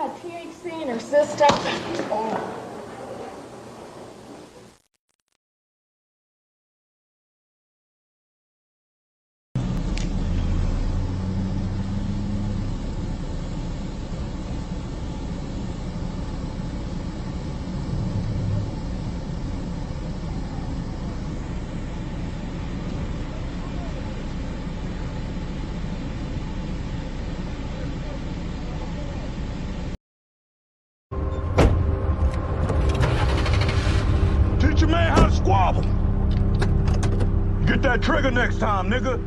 got THC in her system. Oh. Teach your man how to squabble. Get that trigger next time, nigga.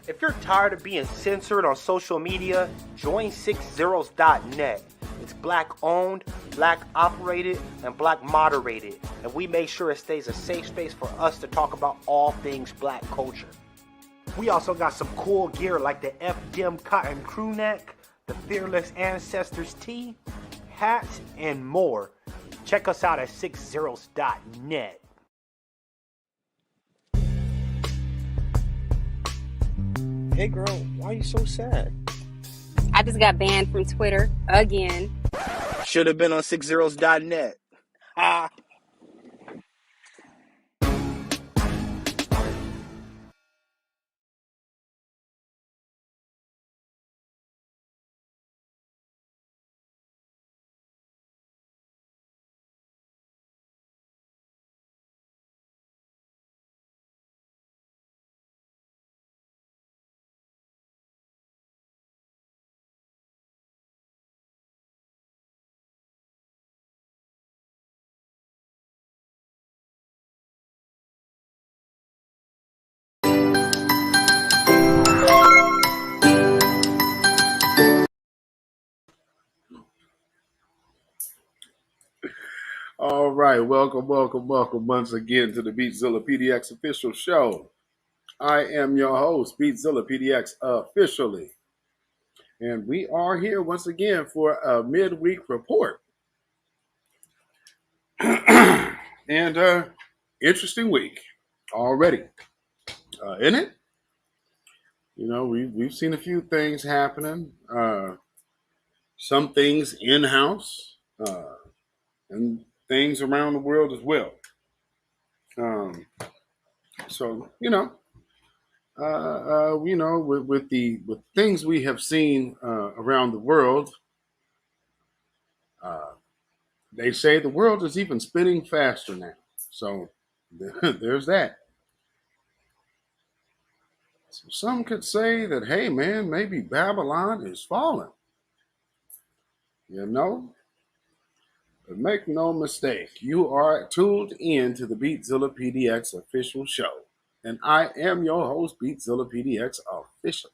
If you're tired of being censored on social media, join 60s.net. It's black owned, black operated, and black moderated, and we make sure it stays a safe space for us to talk about all things black culture. We also got some cool gear like the FDM cotton crew neck, the Fearless Ancestors tee, hats, and more. Check us out at 60s.net. Hey girl, why are you so sad? I just got banned from Twitter again. Should have been on 60s.net. Ah. right. Welcome once again to the beatzillapdx official show. I am your host, beatzillapdx officially. And we are here once again for a midweek report. And interesting week already, isn't it? You know, we've seen a few things happening. Some things in-house and things around the world as well. So with things we have seen around the world, they say the world is even spinning faster now. So there's that. So some could say that, hey man, maybe Babylon is falling. You know, but make no mistake, you are tuned in to the Beatzilla PDX official show. And I am your host, Beatzilla PDX officially.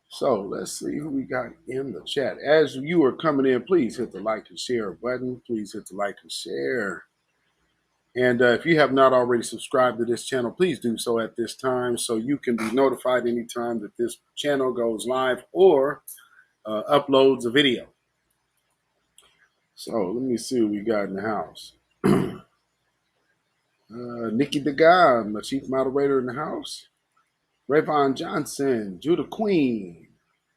So let's see who we got in the chat. As you are coming in, please hit the like and share button. Please hit the like and share. And if you have not already subscribed to this channel, please do so at this time so you can be notified anytime that this channel goes live or uploads a video. So let me see what we got in the house. Nikki DeGuy, my chief moderator in the house. Rayvon Johnson, Judah Queen,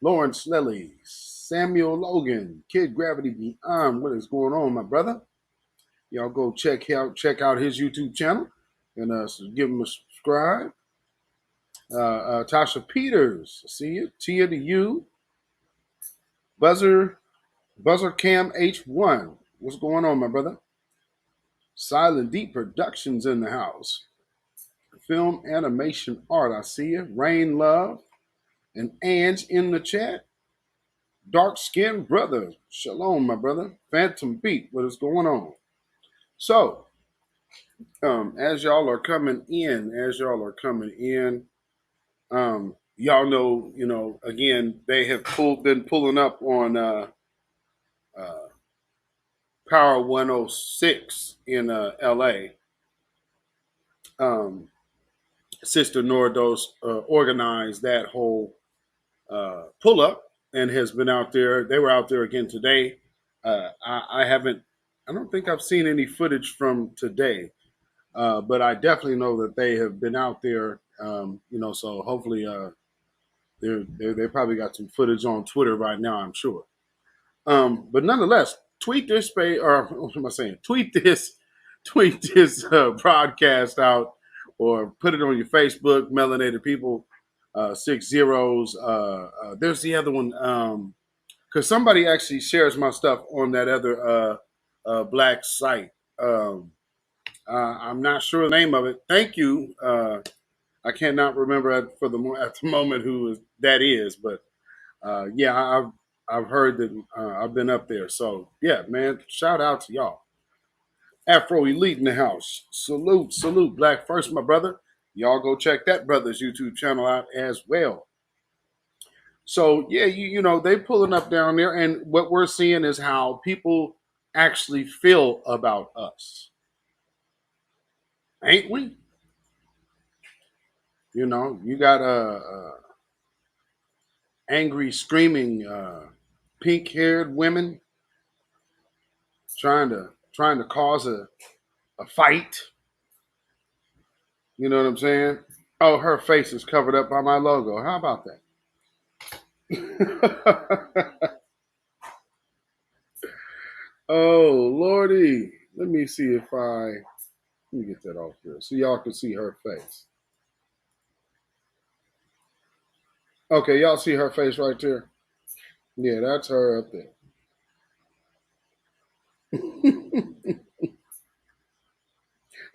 Lawrence Lilly, Samuel Logan, Kid Gravity Beyond. What is going on, my brother? Y'all go check out his YouTube channel and give him a subscribe. Tasha Peters, see you. Tia to you. Buzzer Cam H1. What's going on, my brother? Silent Deep Productions in the house. Film Animation Art, I see you. Rain Love and Ange in the chat. Dark Skin Brother, shalom, my brother. Phantom Beat, what is going on? So, as y'all are coming in, y'all know, again, they have been pulling up on Power 106 in L.A. Sister Nordos organized that whole pull up and has been out there. They were out there again today. I don't think I've seen any footage from today, but I definitely know that they have been out there. So hopefully they probably got some footage on Twitter right now, I'm sure. But nonetheless, tweet this broadcast out, or put it on your Facebook, Melanated People 6 zeros. There's the other one, because somebody actually shares my stuff on that other black site. I'm not sure the name of it. Thank you. I cannot remember at the moment who that is, but yeah, I've heard that. I've been up there, so yeah, man. Shout out to y'all. Afro Elite in the house. Salute, Black First, my brother. Y'all go check that brother's YouTube channel out as well. So yeah, they pulling up down there, and what we're seeing is how people actually feel about us, ain't we? You got angry, screaming, pink-haired women trying to cause a fight. You know what I'm saying? Oh, her face is covered up by my logo. How about that? Oh, Lordy. Let me get that off here so y'all can see her face. Okay, y'all see her face right there? Yeah, that's her up there.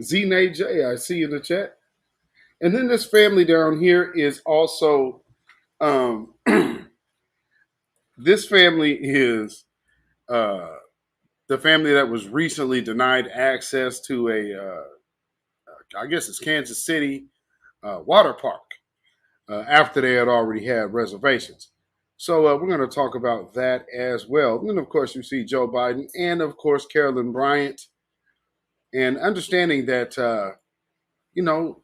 Z-Nay J, I see you in the chat. And then this family down here is also, this family is the family that was recently denied access to I guess it's Kansas City water park after they had already had reservations. So we're going to talk about that as well. And then, of course, you see Joe Biden and, of course, Carolyn Bryant and understanding that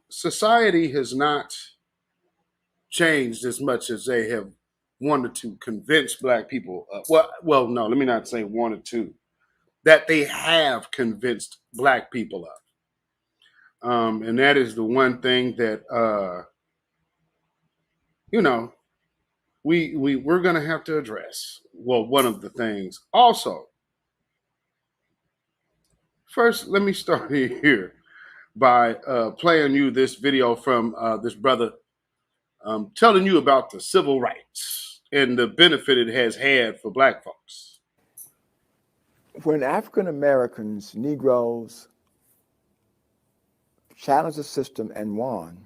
society has not changed as much as they have wanted to convince black people. No, let me not say wanted to. That they have convinced black people of, and that is the one thing that we're going to have to address. Well, one of the things. Also, first, let me start here by playing you this video from this brother telling you about the civil rights and the benefit it has had for black folks. When African Americans, Negroes, challenged the system and won,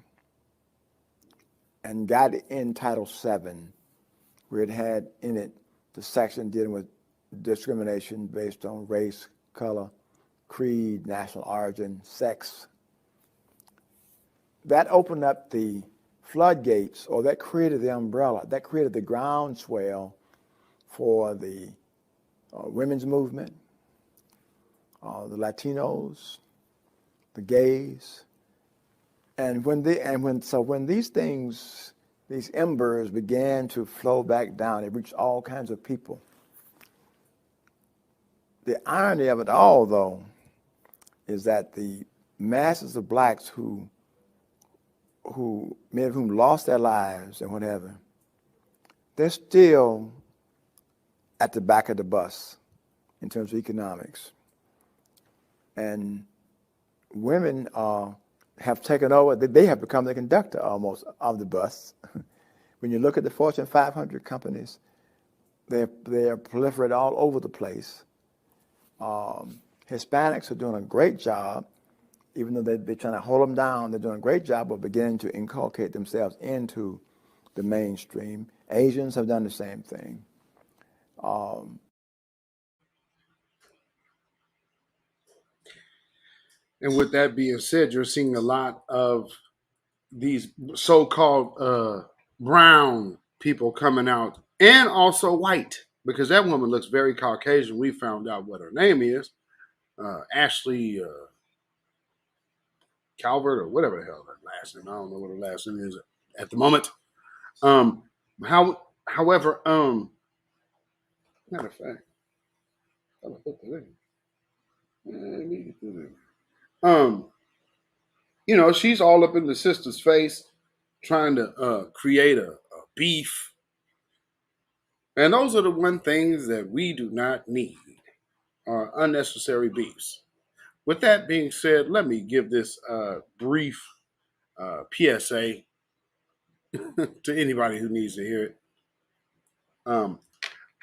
and got in Title VII, where it had in it the section dealing with discrimination based on race, color, creed, national origin, sex, that opened up the floodgates, or that created the umbrella, that created the groundswell for the women's movement, the Latinos, the gays, and when these things, these embers began to flow back down, it reached all kinds of people. The irony of it all, though, is that the masses of blacks who many of whom lost their lives and whatever, they're still at the back of the bus in terms of economics. And women have taken over, they have become the conductor almost of the bus. When you look at the Fortune 500 companies, they're proliferated all over the place. Hispanics are doing a great job, even though they're trying to hold them down. They're doing a great job of beginning to inculcate themselves into the mainstream. Asians have done the same thing. And with that being said, you're seeing a lot of these so-called brown people coming out, and also white, because that woman looks very Caucasian. We found out what her name is, Ashley Calvert, or whatever the hell her last name. I don't know what her last name is at the moment. However, matter of fact, I'll put that in. She's all up in the sister's face, trying to create a beef. And those are the one things that we do not need, are unnecessary beefs. With that being said, let me give this brief PSA to anybody who needs to hear it.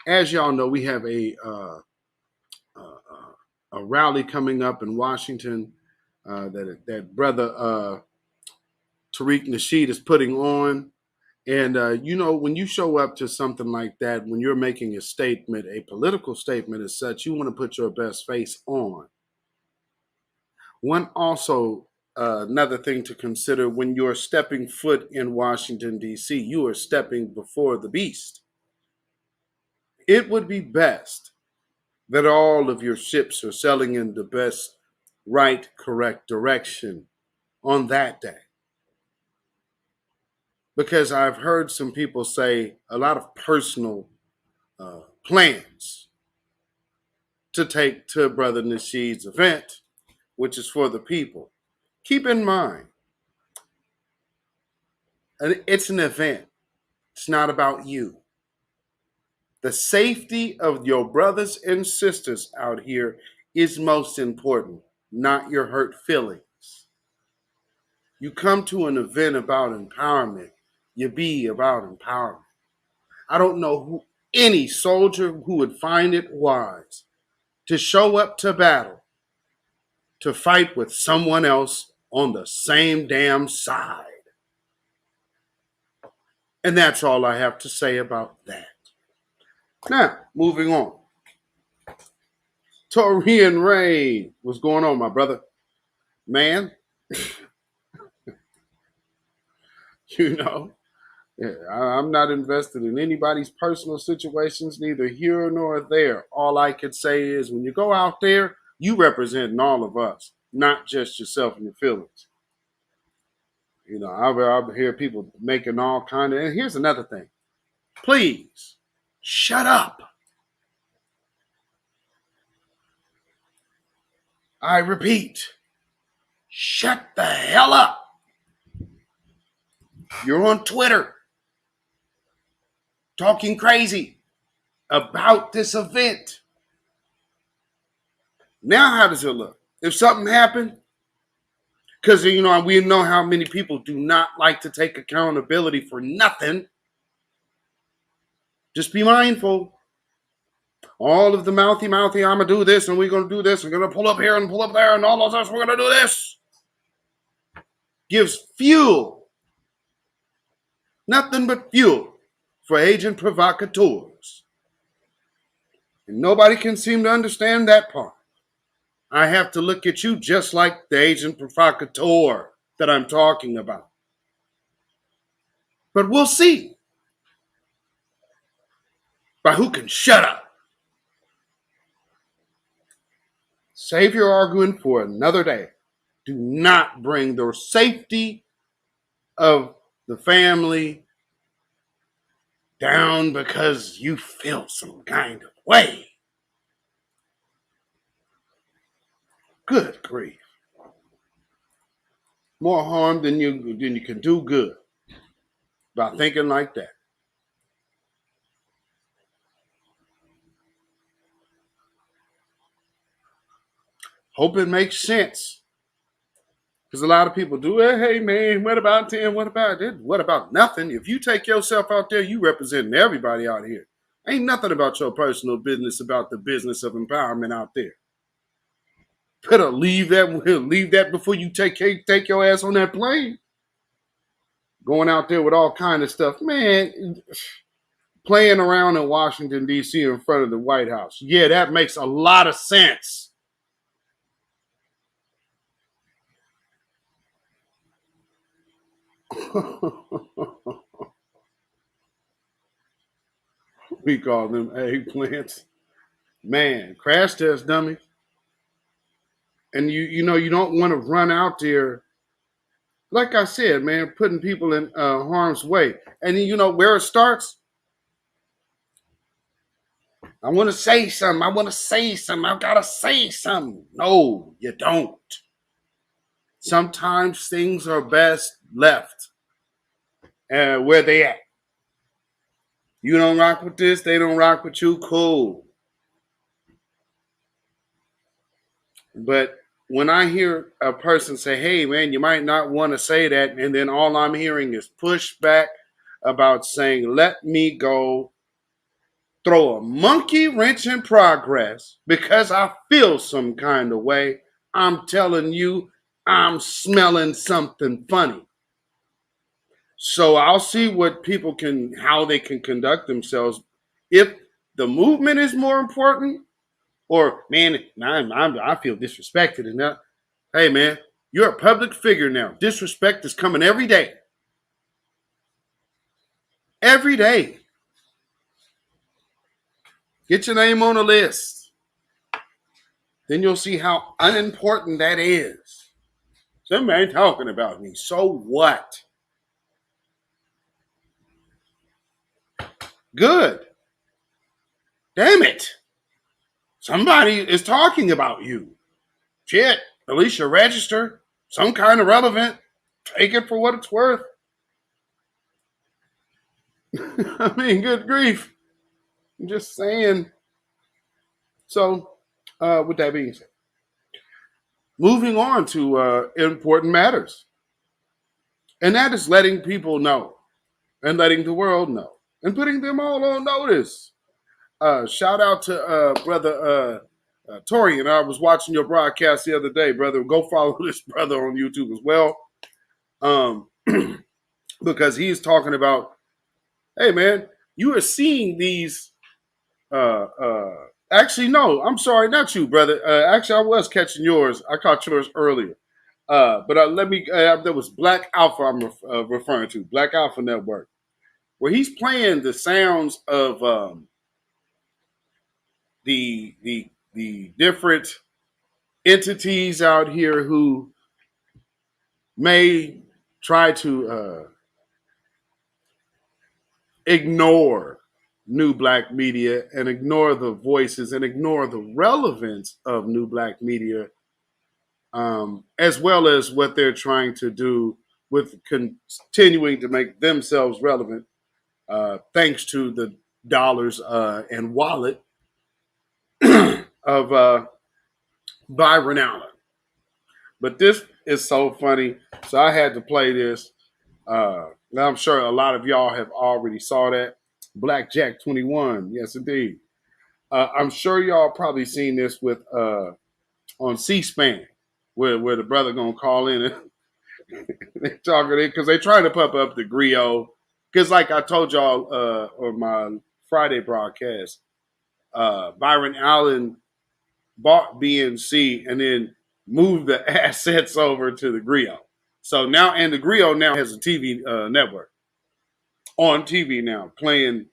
As y'all know, we have a rally coming up in Washington that brother Tariq Nasheed is putting on. And, when you show up to something like that, when you're making a statement, a political statement as such, you want to put your best face on. Another thing to consider, when you're stepping foot in Washington, D.C., you are stepping before the beast. It would be best that all of your ships are sailing in the best, right, correct direction on that day. Because I've heard some people say a lot of personal plans to take to Brother Nasheed's event, which is for the people. Keep in mind, it's an event. It's not about you. The safety of your brothers and sisters out here is most important, not your hurt feelings. You come to an event about empowerment, you be about empowerment. I don't know any soldier who would find it wise to show up to battle to fight with someone else on the same damn side. And that's all I have to say about that. Now, moving on. Torian Ray, what's going on, my brother? Man, I'm not invested in anybody's personal situations, neither here nor there. All I could say is when you go out there, you represent all of us. not just yourself and your feelings. You know, I hear people making all kind of. And here's another thing: please shut up. I repeat, shut the hell up. You're on Twitter talking crazy about this event. Now, how does it look? If something happened, because, you know, we know how many people do not like to take accountability for nothing. Just be mindful. All of the mouthy, I'm going to do this and we're going to do this. We're going to pull up here and pull up there and all of this. We're going to do this. Gives fuel. Nothing but fuel for agent provocateurs. And nobody can seem to understand that part. I have to look at you just like the agent provocateur that I'm talking about. But we'll see. By who can shut up. Save your argument for another day. Do not bring the safety of the family down because you feel some kind of way. Good grief. More harm than you can do good by thinking like that. Hope it makes sense. Because a lot of people do, hey man, what about 10? What about it? What about nothing? If you take yourself out there, you representing everybody out here. Ain't nothing about your personal business about the business of empowerment out there. Better leave that before you take your ass on that plane. Going out there with all kind of stuff. Man, playing around in Washington, D.C. in front of the White House. Yeah, that makes a lot of sense. We call them eggplants. Man, crash test dummies. And you know, you don't want to run out there, like I said, man, putting people in harm's way. And you know where it starts? I want to say something. I've got to say something. No, you don't. Sometimes things are best left where they at. You don't rock with this, they don't rock with you, cool. But when I hear a person say, hey, man, you might not want to say that, and then all I'm hearing is pushback about saying, let me go throw a monkey wrench in progress because I feel some kind of way, I'm telling you, I'm smelling something funny. So I'll see what people how they can conduct themselves. If the movement is more important, or man, I feel disrespected enough. Hey man, you're a public figure now. Disrespect is coming every day. Every day. Get your name on a list. Then you'll see how unimportant that is. Somebody ain't talking about me. So what? Good. Damn it. Somebody is talking about you. Shit. At least you register. Some kind of relevant. Take it for what it's worth. I mean, good grief. I'm just saying. So, with that being said, moving on to important matters. And that is letting people know and letting the world know and putting them all on notice. Shout out to brother Torian. I was watching your broadcast the other day, brother. Go follow this brother on YouTube as well. Because he's talking about, hey man, you are seeing these actually, no, I'm sorry, not you, brother. Actually, I was catching yours. I caught yours earlier. But that was Black Alpha I'm referring to, Black Alpha Network, where he's playing the sounds of the different entities out here who may try to ignore new black media and ignore the voices and ignore the relevance of new black media, as well as what they're trying to do with continuing to make themselves relevant, thanks to the dollars and wallet of Byron Allen. But this is so funny, so I had to play this. Now I'm sure a lot of y'all have already saw that. Blackjack 21, yes indeed. I'm sure y'all probably seen this with on C-SPAN, where the brother gonna call in and they talking because they trying to pump up the griot. Because like I told y'all on my Friday broadcast, Byron Allen bought BNC and then moved the assets over to the griot. So now, and the griot now has a TV network on TV now, playing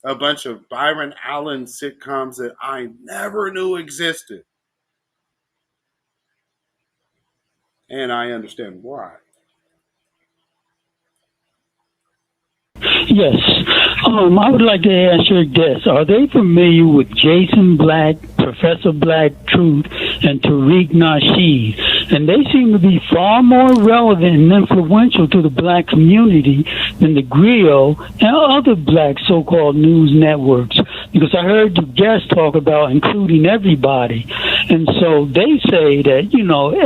a bunch of Byron Allen sitcoms that I never knew existed. And I understand why. Yes. I would like to ask your guests, are they familiar with Jason Black, Professor Black Truth, and Tariq Nasheed? And they seem to be far more relevant and influential to the black community than the griot and other black so-called news networks. Because I heard the guests talk about including everybody. And so they say that,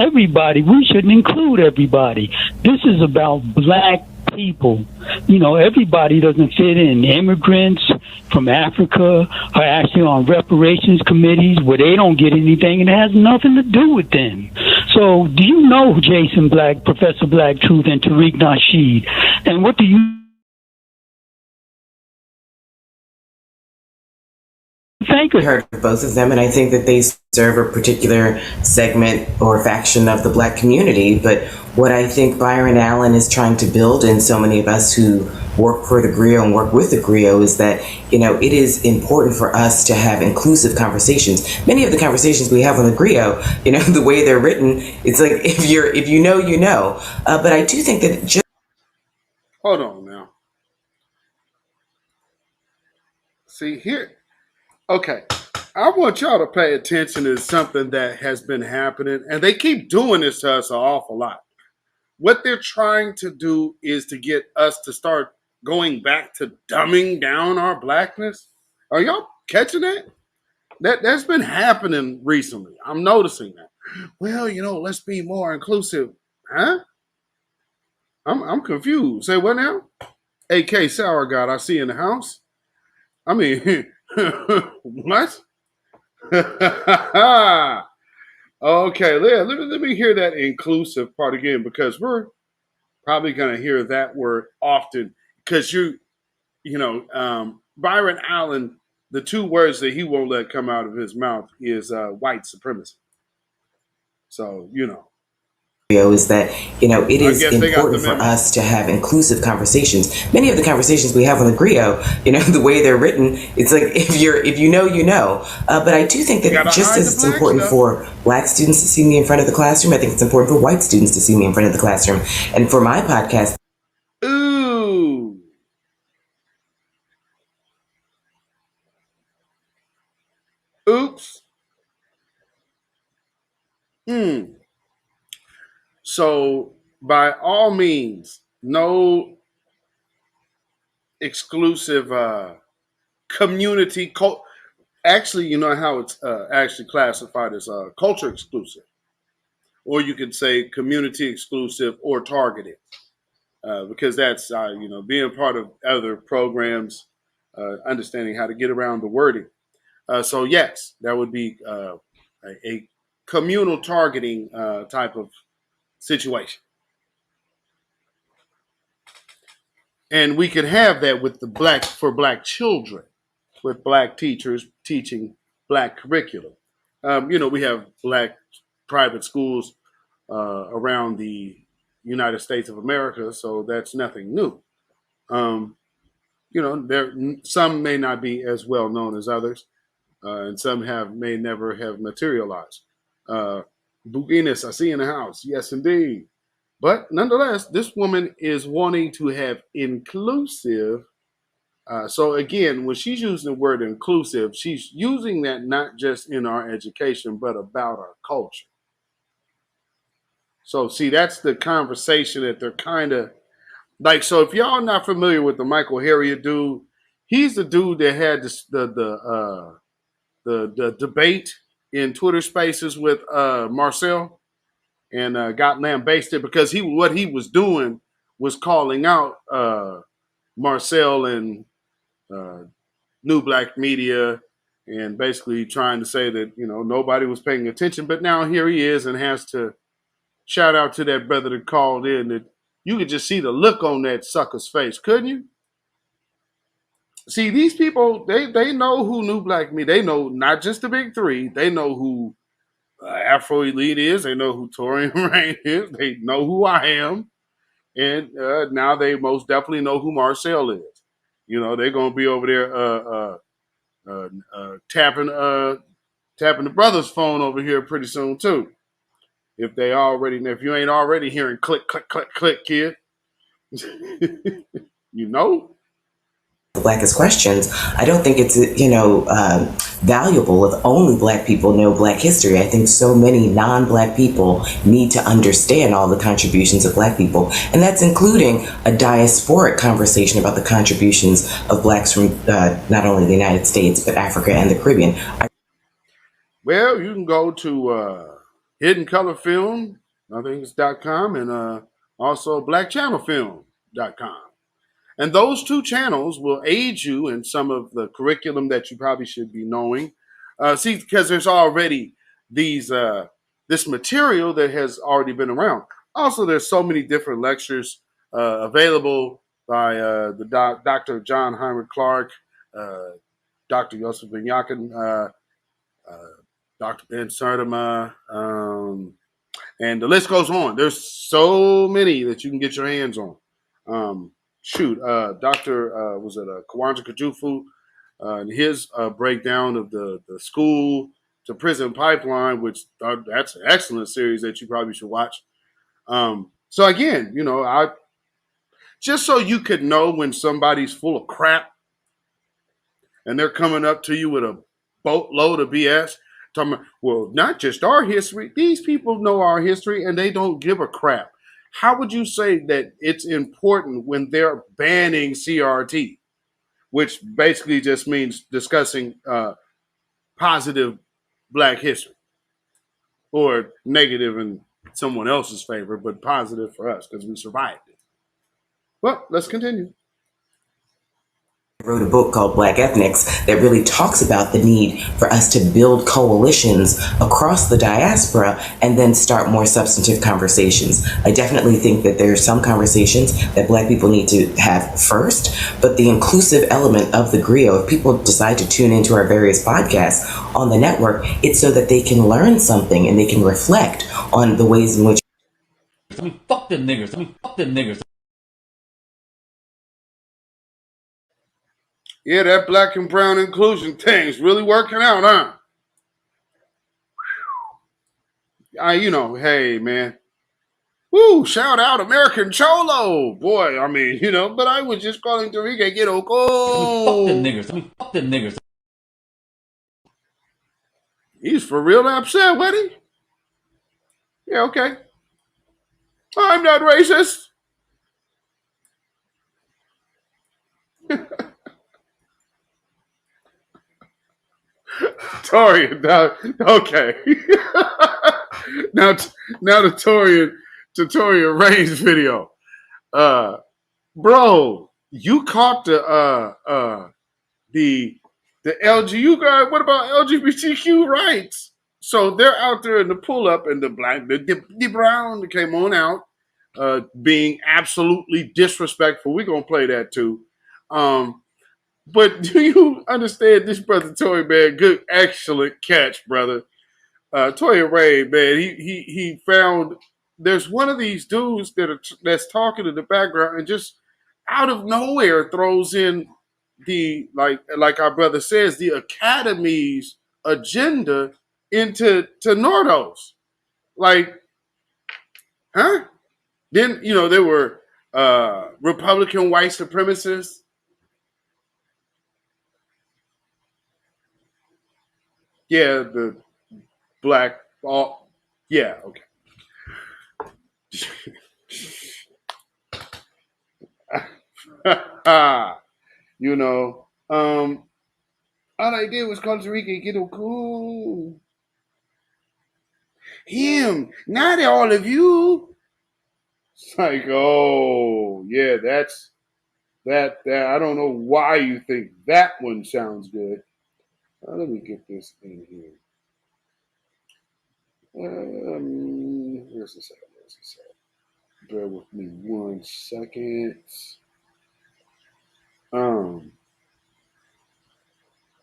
everybody, we shouldn't include everybody. This is about black people. Everybody doesn't fit in. Immigrants from Africa are actually on reparations committees where they don't get anything and it has nothing to do with them. So do you know Jason Black, Professor Black Truth, and Tariq Nasheed? And what do you think of heard of both of them, and I think that they serve a particular segment or faction of the black community. But what I think Byron Allen is trying to build, and so many of us who work for the griot and work with the griot, is that it is important for us to have inclusive conversations. Many of the conversations we have on the griot, the way they're written, it's like if you know, you know. But I do think that just Hold on now. See here. Okay. I want y'all to pay attention to something that has been happening, and they keep doing this to us an awful lot. What they're trying to do is to get us to start going back to dumbing down our blackness. Are y'all catching that? That's been happening recently. I'm noticing that. Well, let's be more inclusive. Huh? I'm confused. Say what now? AK Sour God, I see in the house. I mean, what? Okay, let me hear that inclusive part again, because we're probably going to hear that word often, because Byron Allen, the two words that he won't let come out of his mouth is white supremacy. So, is that it is important for us to have inclusive conversations. Many of the conversations we have on the griot, the way they're written, it's like if you know, you know. But I do think that just as it's important for black students to see me in front of the classroom, I think it's important for white students to see me in front of the classroom. And for my podcast, ooh, oops, So, by all means, no exclusive community. Actually, you know how it's actually classified as culture exclusive, or you could say community exclusive or targeted, because that's being part of other programs, understanding how to get around the wording. So yes, that would be a communal targeting type of situation. And we could have that with for black children, with black teachers teaching black curriculum. We have black private schools around the United States of America, so that's nothing new. There some may not be as well known as others, and some may never have materialized. Buginis, I see in the house. Yes, indeed. But nonetheless, this woman is wanting to have inclusive. So again, when she's using the word inclusive, she's using that not just in our education, but about our culture. So see, that's the conversation that they're kind of like. So if y'all not familiar with the Michael Harriot dude, he's the dude that had the debate in Twitter Spaces with Marcel and got lambasted because what he was doing was calling out Marcel and New Black Media and basically trying to say that nobody was paying attention. But now here he is and has to shout out to that brother that called in. That you could just see the look on that sucker's face, couldn't you? See, these people, they know who New Black Media. They know not just the big three. They know who Afro Elite is. They know who Torian Rain is. They know who I am. And now they most definitely know who Marcel is. They're going to be over there tapping the brother's phone over here pretty soon, too. If you ain't already hearing click, click, click, click, kid. The Blackest questions, I don't think it's valuable if only Black people know Black history. I think so many non-Black people need to understand all the contributions of Black people, and that's including a diasporic conversation about the contributions of Blacks from not only the United States but Africa and the Caribbean. Well, you can go to Hidden Color Film, I think it's .com, and also blackchannelfilm.com. And those two channels will aid you in some of the curriculum that you probably should be knowing. Because there's already this material that has already been around. Also, there's so many different lectures available by Dr. John Heinrich Clark, Dr. Yosef Ben Yakin, Dr. Ben Sardama, and the list goes on. There's so many that you can get your hands on. Dr. Kawanja Kajufu, and his breakdown of the school to prison pipeline, which that's an excellent series that you probably should watch. So again, I just so you could know when somebody's full of crap and they're coming up to you with a boatload of BS, talking about, well, not just our history. These people know our history and they don't give a crap. How would you say that it's important when they're banning CRT, which basically just means discussing positive Black history, or negative in someone else's favor, but positive for us because we survived it? Well, let's continue. I wrote a book called Black Ethnics that really talks about the need for us to build coalitions across the diaspora and then start more substantive conversations. I definitely think that there are some conversations that Black people need to have first, but the inclusive element of the griot, if people decide to tune into our various podcasts on the network, it's so that they can learn something and they can reflect on the ways in which fuck them niggers. Yeah, that Black and brown inclusion thing's really working out, huh? Hey, man. Woo, shout out American Cholo. Boy, but I was just calling Tariqa get Fuck them niggers. He's for real upset, wasn't he? Yeah, okay. I'm not racist. Torian, okay. now the Torian Reigns video. Bro, you caught the LG. You guys, what about LGBTQ rights? So they're out there in the pull up, and the brown came on out, being absolutely disrespectful. We're gonna play that too. But do you understand this, brother Tory, man? Good, excellent catch, brother. Toya Ray, man, he found there's one of these dudes that's talking in the background and just out of nowhere throws in the like our brother says, the Academy's agenda into Nordos. Like, huh? Then, there were Republican white supremacists. Yeah, the black, all, yeah, okay. All I did was Costa Rica and get a cool. Him, not all of you. It's like, oh, yeah, that's that. I don't know why you think that one sounds good. Let me get this in here. Here's the second. Bear with me 1 second.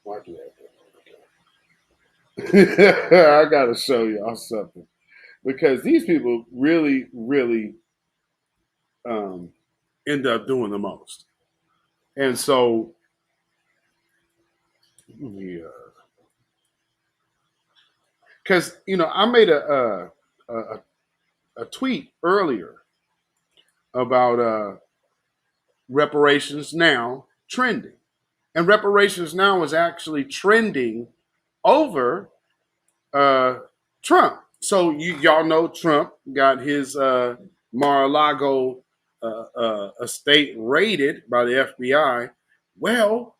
Why do I I gotta show y'all something because these people really, really end up doing the most, and so yeah, because I made a tweet earlier about reparations now trending. And reparations now is actually trending over Trump. So y'all know Trump got his Mar-a-Lago estate raided by the FBI. Well,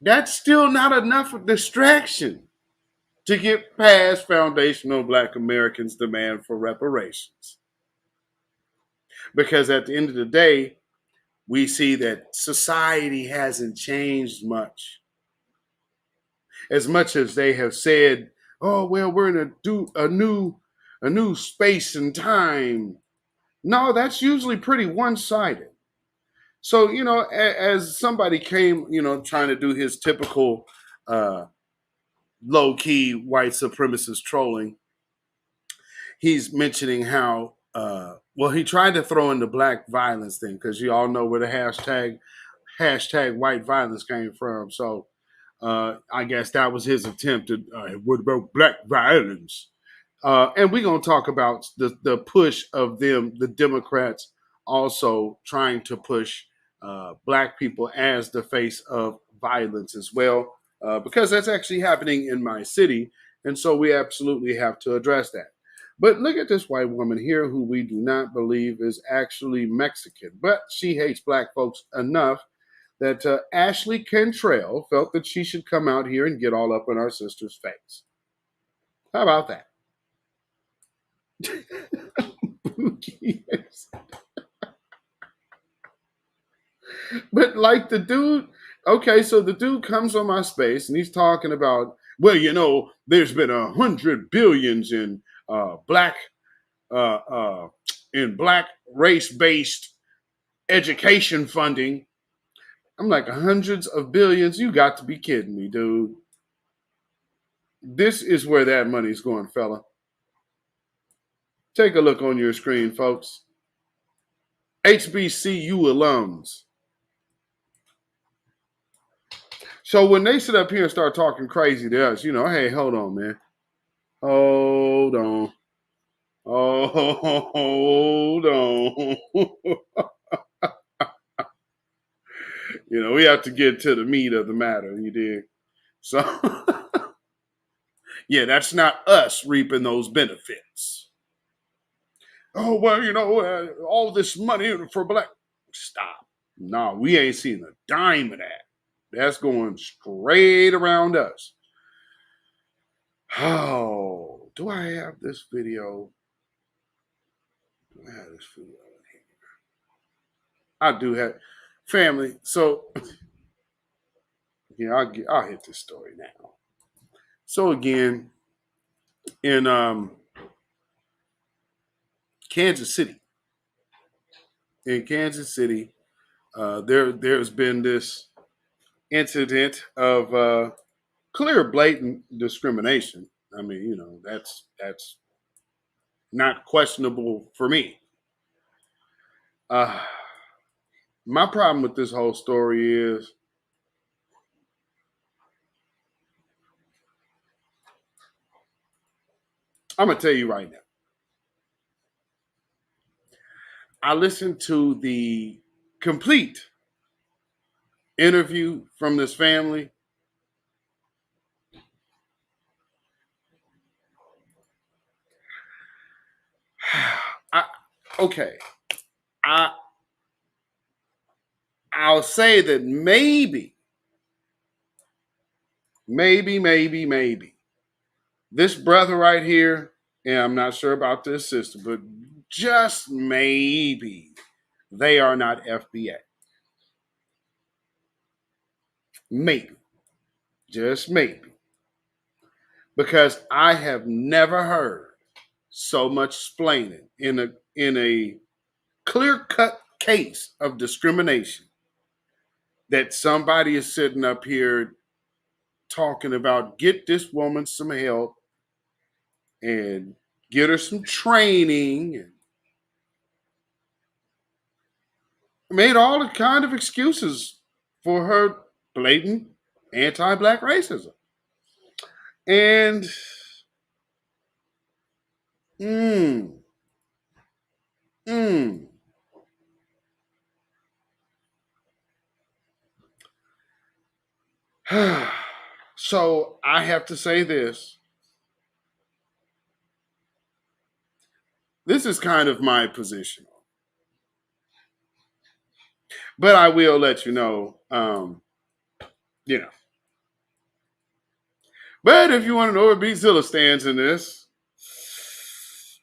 that's still not enough of distraction to get past foundational Black Americans' demand for reparations. Because at the end of the day, we see that society hasn't changed much. As much as they have said, "Oh well, we're in a new space and time." No, that's usually pretty one-sided. So as somebody came, trying to do his typical low-key white supremacist trolling, he's mentioning how he tried to throw in the black violence thing because you all know where the hashtag white violence came from. So I guess that was his attempt to what about black violence? And we're gonna talk about the push of the Democrats also trying to push black people as the face of violence as well, because that's actually happening in my city, and so we absolutely have to address that. But look at this white woman here who we do not believe is actually Mexican, but she hates black folks enough that Ashley Cantrell felt that she should come out here and get all up in our sister's face. How about that? But like the dude, okay, so the dude comes on my space and he's talking about, well, there's been 100 billions in black race-based education funding. I'm like, hundreds of billions? You got to be kidding me, dude. This is where that money's going, fella. Take a look on your screen, folks. HBCU alums. So when they sit up here and start talking crazy to us, hey, hold on, man. Hold on. Hold on. We have to get to the meat of the matter, you dig? So, yeah, that's not us reaping those benefits. Oh, well, all this money for black. Stop. No, we ain't seen a dime of that. That's going straight around us. Oh, do I have this video? Do I have this video in here? I do have family. So, yeah, I'll hit this story now. So again, in Kansas City, there's been this incident of clear, blatant discrimination. I mean, that's not questionable for me. My problem with this whole story is I'm going to tell you right now. I listened to the complete interview from this family. I'll say that maybe this brother right here, and I'm not sure about this sister, but just maybe they are not FBA. Maybe. Just maybe. Because I have never heard so much splaining in a clear-cut case of discrimination that somebody is sitting up here talking about get this woman some help and get her some training and made all the kind of excuses for her blatant anti-black racism. And so I have to say this. This is kind of my position. But I will let you know, But if you want to know where Beatzilla stands in this,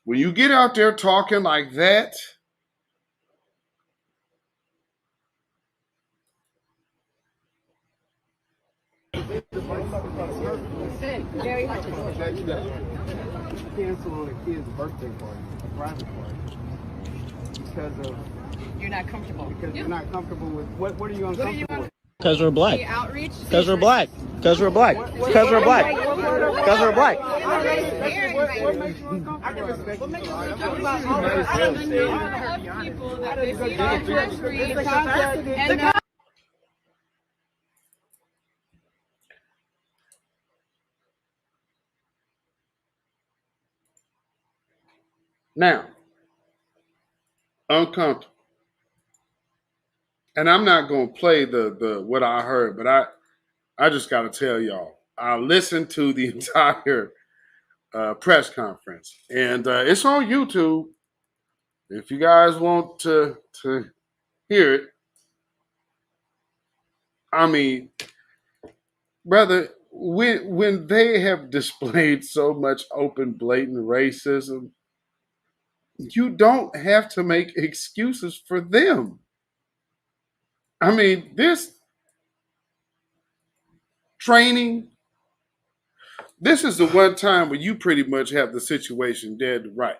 when you get out there talking like that, Very much. Cancel on a kid's birthday party, a private party, because of You're not comfortable. because you're not comfortable with what are you uncomfortable with? Because we're black. The outreach. Because we're black. Because we're black. Because we're black. Because we're black. What makes you uncomfortable? I can respect What makes you you. uncomfortable about all the people that they see on the street and now, uncomfortable. And I'm not going to play the what I heard, but I just got to tell y'all, I listened to the entire press conference, and it's on YouTube. If you guys want to hear it, I mean, brother, when they have displayed so much open, blatant racism, you don't have to make excuses for them. I mean, this training, this is the one time where you pretty much have the situation dead to right.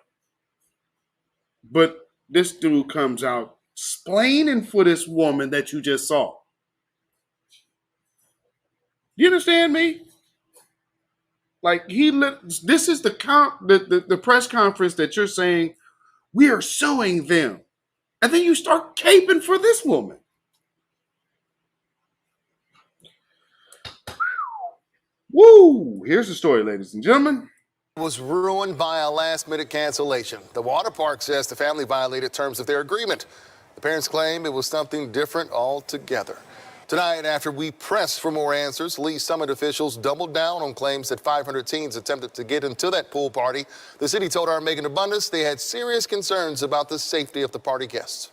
But this dude comes out splaining for this woman that you just saw. You understand me? Like this is the press conference that you're saying we are suing them, and then you start caping for this woman. Woo! Here's the story, ladies and gentlemen. Was ruined by a last-minute cancellation. The water park says the family violated terms of their agreement. The parents claim it was something different altogether. Tonight, after we pressed for more answers, Lee Summit officials doubled down on claims that 500 teens attempted to get into that pool party. The city told our Megan Abundance they had serious concerns about the safety of the party guests.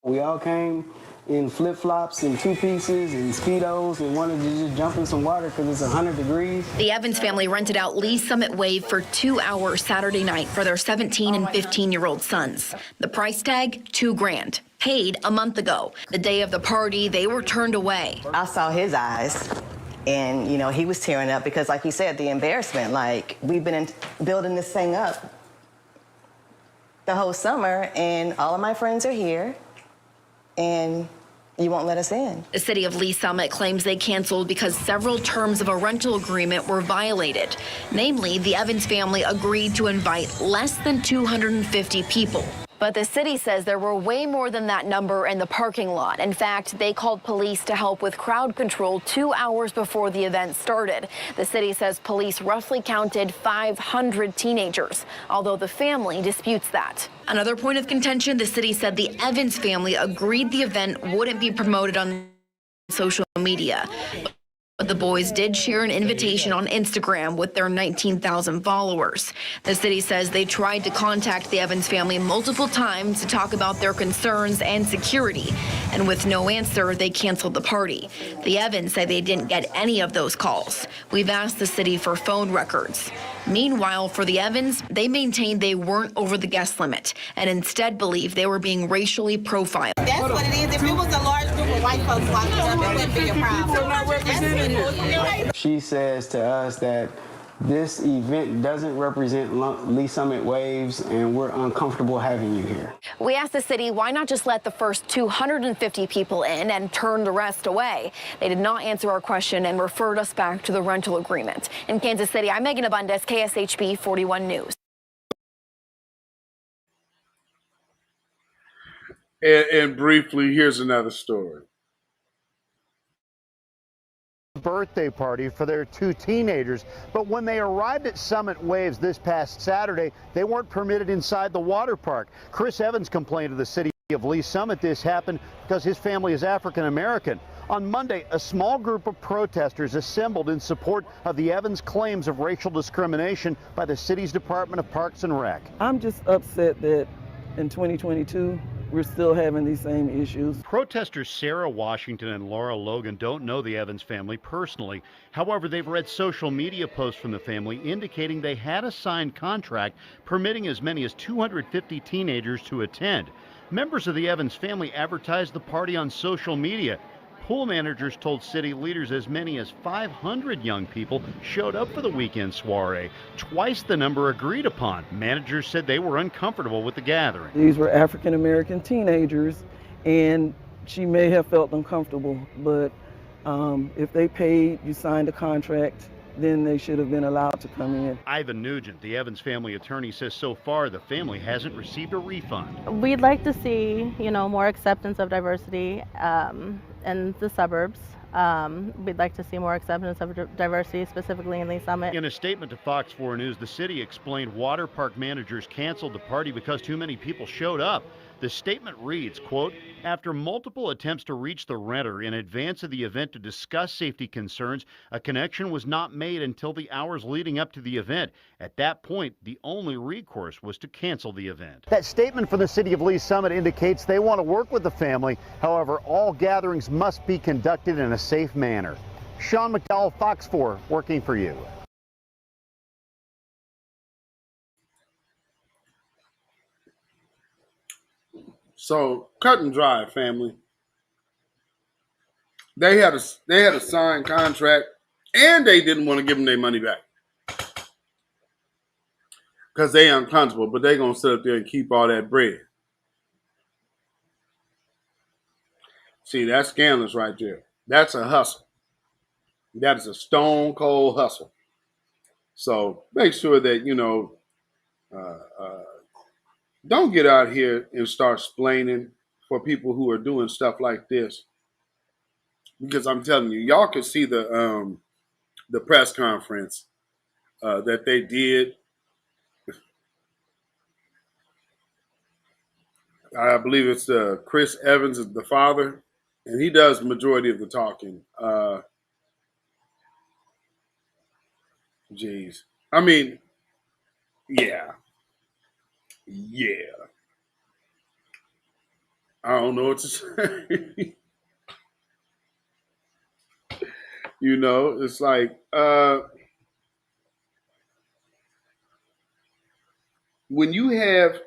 We all came in flip-flops and two pieces and Speedos and wanted to just jump in some water because it's 100 degrees. The Evans family rented out Lee Summit Wave for 2 hours Saturday night for their 17 and 15-year-old sons. The price tag, $2,000, paid a month ago. The day of the party, they were turned away. I saw his eyes. And, he was tearing up because, like you said, the embarrassment, like, we've been building this thing up the whole summer, and all of my friends are here, and you won't let us in. The city of Lee Summit claims they canceled because several terms of a rental agreement were violated. Namely, the Evans family agreed to invite less than 250 people. But the city says there were way more than that number in the parking lot. In fact, they called police to help with crowd control 2 hours before the event started. The city says police roughly counted 500 teenagers, although the family disputes that. Another point of contention, the city said the Evans family agreed the event wouldn't be promoted on social media. But the boys did share an invitation on Instagram with their 19,000 followers. The city says they tried to contact the Evans family multiple times to talk about their concerns and security. And with no answer, they canceled the party. The Evans say they didn't get any of those calls. We've asked the city for phone records. Meanwhile, for the Evans, they maintained they weren't over the guest limit and instead believe they were being racially profiled. That's what it is. If it was a large group of white folks walking up, it wouldn't be a problem. She says to us that this event doesn't represent Lee Summit Waves, and we're uncomfortable having you here. We asked the city why not just let the first 250 people in and turn the rest away. They did not answer our question and referred us back to the rental agreement. In Kansas City, I'm Megan Abundis, KSHB 41 News. And briefly, here's another story. Birthday party for their two teenagers, but when they arrived at Summit Waves this past Saturday, they weren't permitted inside the water park. Chris Evans complained to the city of Lee Summit this happened because his family is African American. On Monday, a small group of protesters assembled in support of the Evans claims of racial discrimination by the city's Department of Parks and Rec. I'm just upset that in 2022, we're still having these same issues. Protesters Sarah Washington and Laura Logan don't know the Evans family personally. However, they've read social media posts from the family indicating they had a signed contract permitting as many as 250 teenagers to attend. Members of the Evans family advertised the party on social media. Pool managers told city leaders as many as 500 young people showed up for the weekend soiree, twice the number agreed upon. Managers said they were uncomfortable with the gathering. These were African American teenagers, and she may have felt uncomfortable, but if they paid, you signed a contract, then they should have been allowed to come in. Ivan Nugent, the Evans family attorney, says so far the family hasn't received a refund. We'd like to see, more acceptance of diversity in the suburbs. We'd like to see more acceptance of diversity, specifically in Lee Summit. In a statement to Fox 4 News, the city explained water park managers canceled the party because too many people showed up. The statement reads, quote, after multiple attempts to reach the renter in advance of the event to discuss safety concerns, a connection was not made until the hours leading up to the event. At that point, the only recourse was to cancel the event. That statement from the city of Lee Summit indicates they want to work with the family. However, all gatherings must be conducted in a safe manner. Sean McDowell, Fox 4, working for you. So, cut and dry, family. They had a signed contract, and they didn't want to give them their money back because they uncomfortable. But they gonna sit up there and keep all that bread. See, that's scandalous right there. That's a hustle. That is a stone cold hustle. So make sure that don't get out here and start splaining for people who are doing stuff like this. Because I'm telling you, y'all can see the press conference that they did. I believe it's Chris Evans is the father, and he does the majority of the talking. Geez. I mean, yeah. I don't know what to say. It's like when you have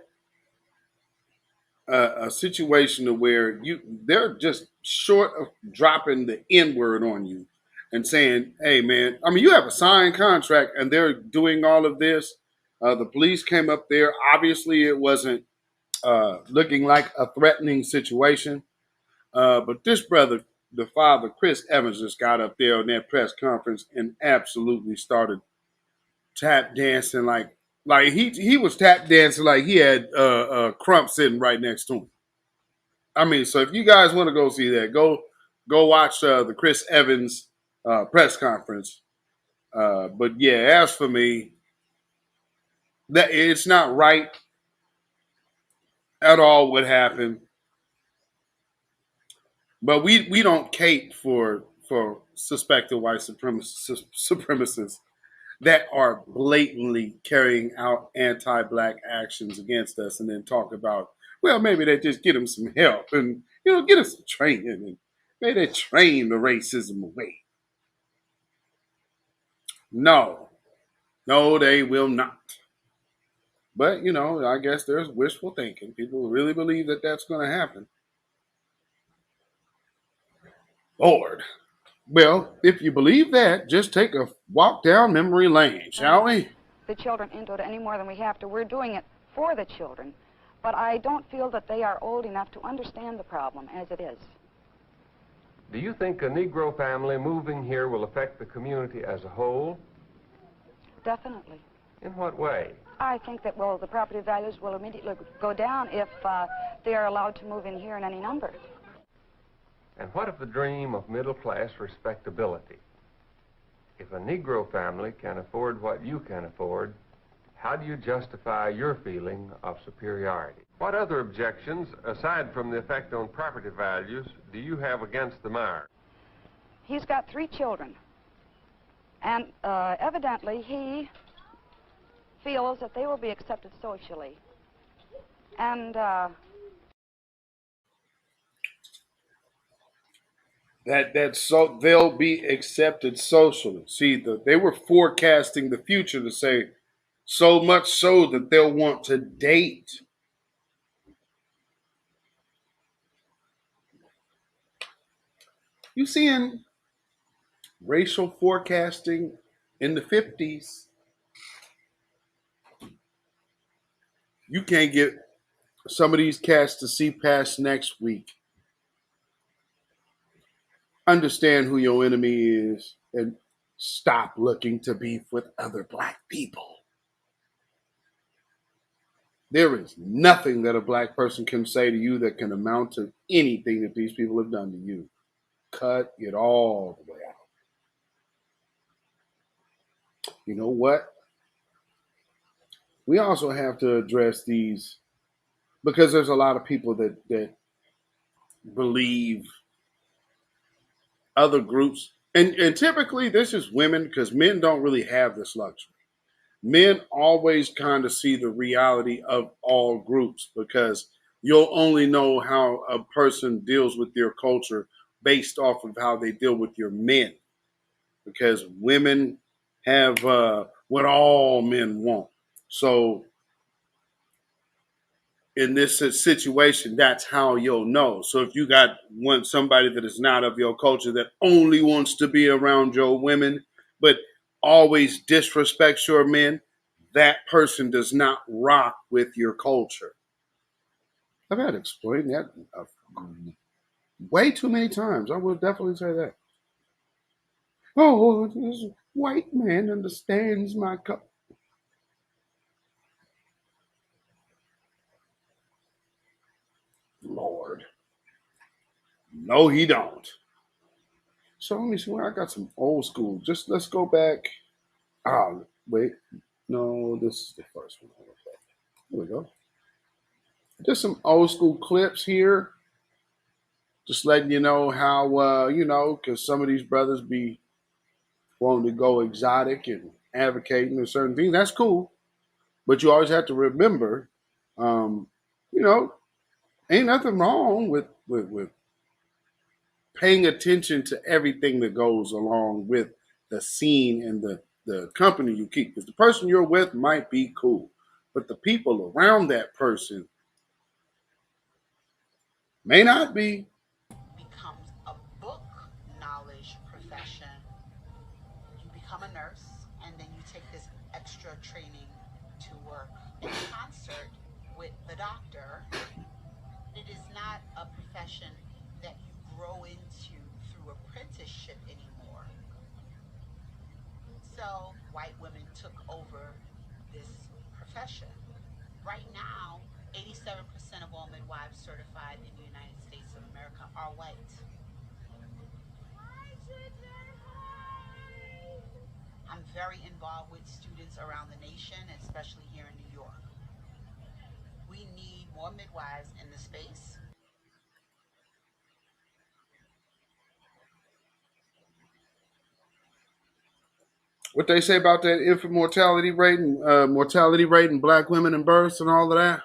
a situation where they're just short of dropping the N-word on you and saying, hey, man, I mean, you have a signed contract and they're doing all of this. The police came up there. Obviously, it wasn't looking like a threatening situation. But this brother, the father, Chris Evans, just got up there on that press conference and absolutely started tap dancing like Like he was tap dancing like he had Crump sitting right next to him. I mean, so if you guys want to go see that, go watch the Chris Evans press conference. But yeah, as for me, that it's not right at all what happened. But we don't cape for suspected white supremacists that are blatantly carrying out anti-black actions against us, and then talk about, well, maybe they just get them some help and get us some training and maybe they train the racism away. No, they will not. But I guess there's wishful thinking. People really believe that that's going to happen. Lord. Well, if you believe that, just take a walk down memory lane, shall we? The children into it any more than we have to. We're doing it for the children, but I don't feel that they are old enough to understand the problem as it is. Do you think a Negro family moving here will affect the community as a whole? Definitely. In what way? I think that, well, the property values will immediately go down if they are allowed to move in here in any number. And what of the dream of middle-class respectability? If a Negro family can afford what you can afford, how do you justify your feeling of superiority? What other objections, aside from the effect on property values, do you have against the mayor? He's got 3 children, and evidently he feels that they will be accepted socially. And that so they'll be accepted socially. See, they were forecasting the future to say, so much so that they'll want to date. You seeing racial forecasting in the 50s? You can't get some of these cats to see past next week. Understand who your enemy is and stop looking to beef with other black people. There is nothing that a black person can say to you that can amount to anything that these people have done to you. Cut it all the way out. You know what? We also have to address these, because there's a lot of people that believe other groups, and typically this is women, because men don't really have this luxury. Men always kind of see the reality of all groups, because you'll only know how a person deals with your culture based off of how they deal with your men, because women have what all men want. So in this situation, that's how you'll know. So if you got somebody that is not of your culture that only wants to be around your women, but always disrespects your men, that person does not rock with your culture. I've had to explain that way too many times. I will definitely say that. Oh, this white man understands my culture. Lord. No, he don't. So let me see where I got some old school. Just let's go back. Oh, wait. No, this is the first one. Here we go. Just some old school clips here. Just letting you know how, because some of these brothers be wanting to go exotic and advocating for certain things. That's cool. But you always have to remember, ain't nothing wrong with paying attention to everything that goes along with the scene and the company you keep. Because the person you're with might be cool, but the people around that person may not be. Becomes a book knowledge profession. You become a nurse, and then you take this extra training to work in concert with the doctor. It is not a profession that you grow into through apprenticeship anymore. So white women took over this profession. Right now, 87% of all midwives certified in the United States of America are white. I'm very involved with students around the nation, especially here in New York. We need more midwives in the space. What they say about that infant mortality rate and black women and births and all of that?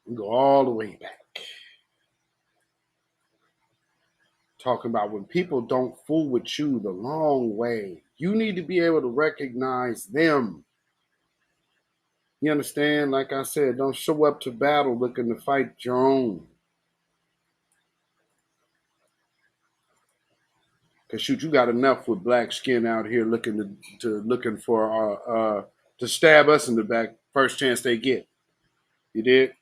We go all the way back. Talking about when people don't fool with you the long way, you need to be able to recognize them. You understand? Like I said, don't show up to battle looking to fight your own. Cause shoot, you got enough with black skin out here looking to stab us in the back first chance they get. You did?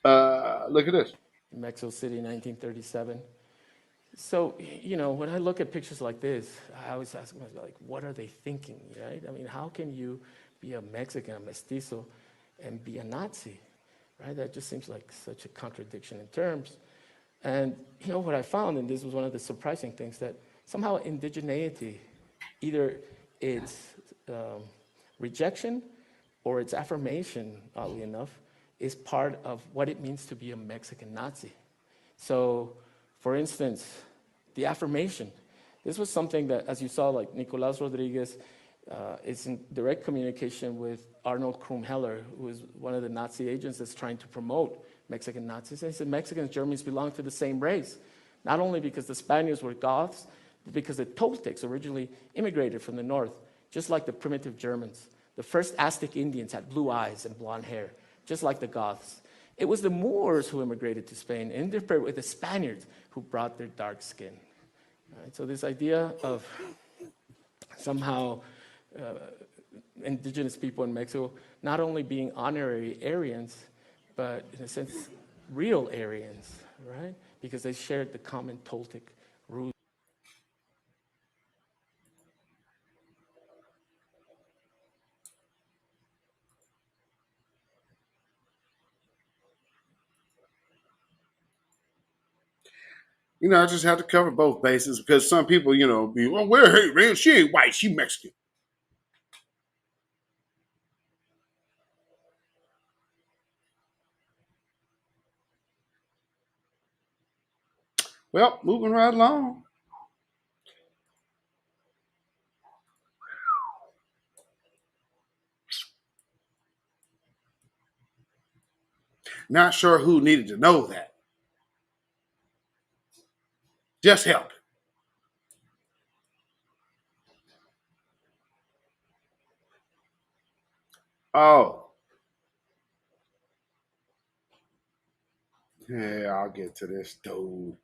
Look at this. Mexico City, 1937. So, you know, when I look at pictures like this, I always ask myself, like, what are they thinking, right? I mean, how can you be a Mexican, a mestizo, and be a Nazi, right? That just seems like such a contradiction in terms. And, you know, what I found, and this was one of the surprising things, that somehow indigeneity, either its rejection or its affirmation, oddly enough, is part of what it means to be a Mexican Nazi. So, for instance, the affirmation. This was something that, as you saw, like Nicolás Rodriguez is in direct communication with Arnold Krumheller, who is one of the Nazi agents that's trying to promote Mexican Nazis. And he said Mexicans and Germans belong to the same race, not only because the Spaniards were Goths, but because the Toltecs originally immigrated from the north, just like the primitive Germans. The first Aztec Indians had blue eyes and blonde hair, just like the Goths. It was the Moors who immigrated to Spain, and interpaired with the Spaniards who brought their dark skin. Right? So this idea of somehow indigenous people in Mexico not only being honorary Aryans, but in a sense, real Aryans, right? Because they shared the common Toltec roots. You know, I just have to cover both bases because some people, you know, be, well, where, hey, man, she ain't white, she Mexican. Well, moving right along. Not sure who needed to know that. Just help. Oh. Yeah, I'll get to this, dude.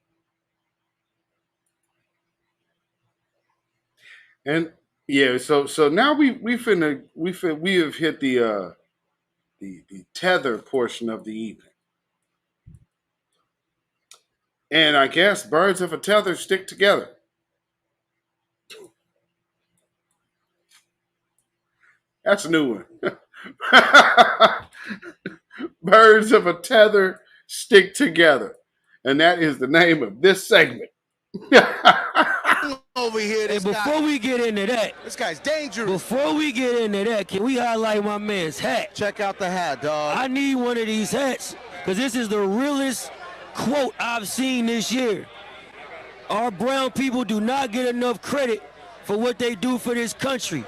And yeah, so now we have hit the tether portion of the evening. And I guess birds of a tether stick together. That's a new one. Birds of a tether stick together. And that is the name of this segment. Over here, hey, before we get into that, this guy's dangerous. Before we get into that, can we highlight my man's hat? Check out the hat, dog. I need one of these hats because this is the realest quote I've seen this year. Our brown people do not get enough credit for what they do for this country.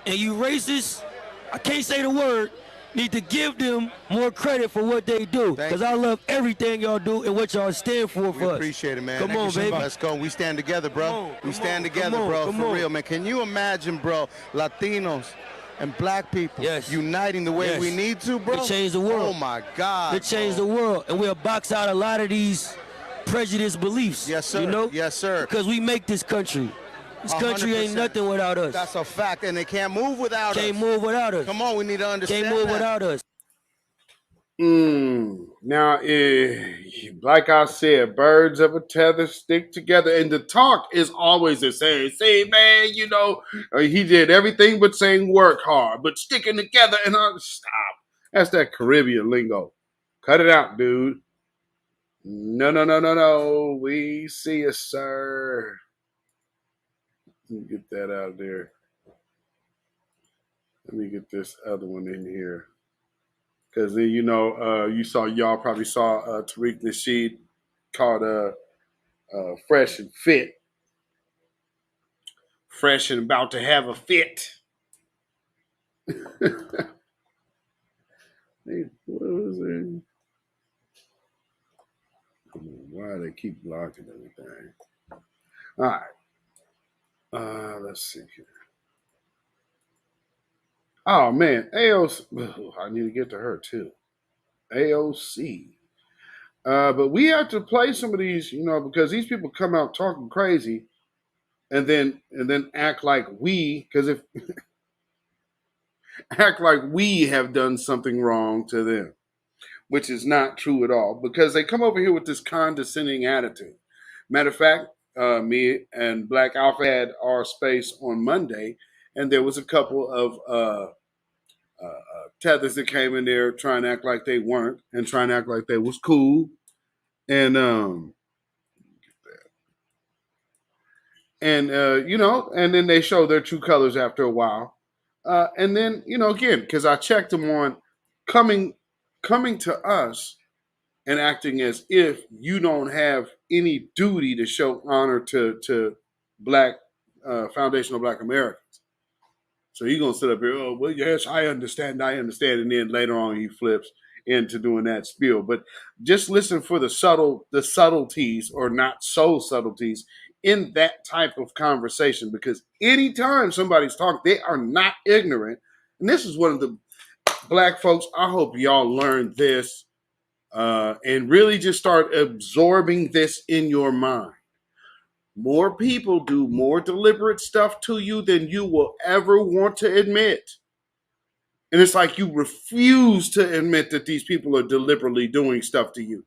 And you racists, I can't say the word, need to give them more credit for what they do. Because I love everything y'all do and what y'all stand for us. We appreciate it, man. Come on, baby. Let's go. We stand together, bro. We stand together, bro, for real, man. Can you imagine, bro, Latinos and black people uniting the way we need to, bro? To change the world. Oh, my God. To change the world. And we'll box out a lot of these prejudiced beliefs. Yes, sir. You know? Yes, sir. Because we make this country. This country 100%. ain't nothing without us. That's a fact, and they can't move without us. Can't move without us. Come on, we need to understand Can't move that. without us. Now, like I said, birds of a tether stick together, and the talk is always the same. Say, man, he did everything but saying work hard, but sticking together. And stop. That's that Caribbean lingo. Cut it out, dude. No, no, no, no, no. We see you, sir. Let me get that out there. Let me get this other one in here. Because then, y'all probably saw Tariq Nasheed called Fresh and Fit. Fresh and about to have a fit. Hey, what was it? Why they keep blocking everything? All right. Let's see here. Oh, man. AOC. I need to get to her, too. AOC. But we have to play some of these, because these people come out talking crazy and then act like because act like we have done something wrong to them, which is not true at all, because they come over here with this condescending attitude. Matter of fact, me and Black Alpha had our space on Monday, and there was a couple of tethers that came in there trying to act like they weren't and trying to act like they was cool. And and then they show their true colors after a while. And then, again, because I checked them on coming to us and acting as if you don't have any duty to show honor to Black foundational Black Americans. So you're gonna sit up here, oh well, yes, I understand, and then later on he flips into doing that spiel. But just listen for the subtleties or not so subtleties in that type of conversation, because anytime somebody's talking, they are not ignorant. And this is one of the Black folks. I hope y'all learn this and really just start absorbing this in your mind. More people do more deliberate stuff to you than you will ever want to admit. And it's like you refuse to admit that these people are deliberately doing stuff to you.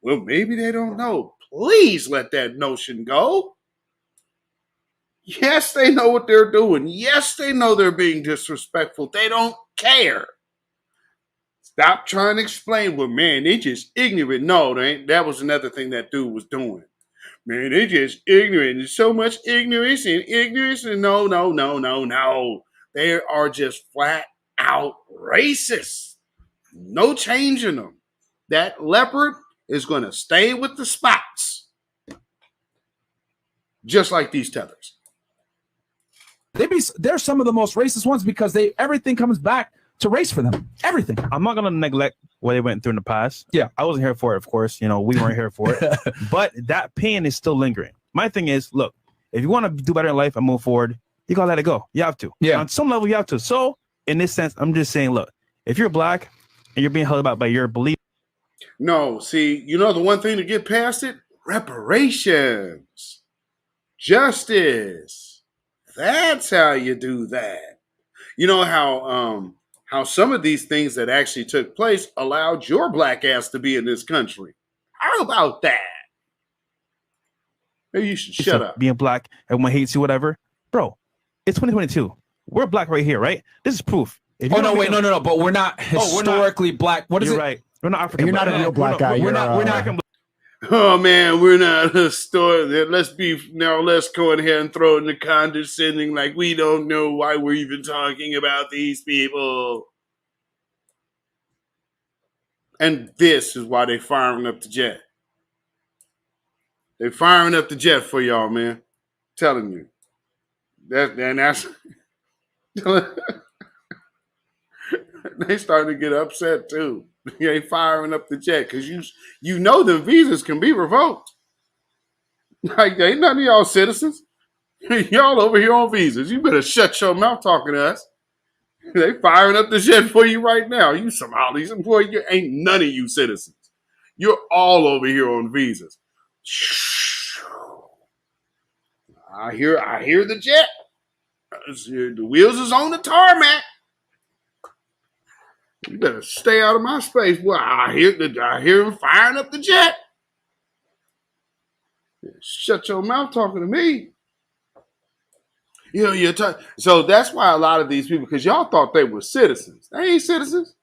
Well, maybe they don't know. Please let that notion go. Yes, they know what they're doing. Yes, they know they're being disrespectful. They don't care. Stop trying to explain, well, man, they just ignorant. No, they ain't. That was another thing that dude was doing. Man, they just ignorant. There's so much ignorance and no, no, no, no, no. They are just flat out racist. No changing them. That leopard is going to stay with the spots. Just like these tethers. They're some of the most racist ones because everything comes back to race for them. Everything. I'm not gonna neglect what they went through in the past. Yeah, I wasn't here for it, of course. We weren't here for it. But that pain is still lingering. My thing is, look, if you want to do better in life and move forward, you gotta let it go. You have to. Yeah. On some level, you have to. So, in this sense, I'm just saying, look, if you're Black and you're being held about by your belief. No, see, the one thing to get past it? Reparations. Justice. That's how you do that. You know how some of these things that actually took place allowed your Black ass to be in this country. How about that? Maybe you should shut up. Being Black, everyone hates you, whatever. Bro, it's 2022. We're Black right here, right? This is proof. No. But we're not historically Black. What is you're it? Right. We're not African. You're not a real Black guy. We're not. Oh man, we're not a story. Let's go ahead and throw in the condescending like we don't know why we're even talking about these people. And this is why they're firing up the jet. They're firing up the jet for y'all, man. I'm telling you. That's they starting to get upset too. They firing up the jet because you know the visas can be revoked. Like ain't none of y'all citizens. Y'all over here on visas. You better shut your mouth talking to us. They firing up the jet for you right now. You Somalis, and boy, you ain't none of you citizens. You're all over here on visas. I hear the jet. The wheels is on the tarmac. You better stay out of my space. Well, I hear him firing up the jet. Shut your mouth talking to me. So that's why a lot of these people, because y'all thought they were citizens. They ain't citizens.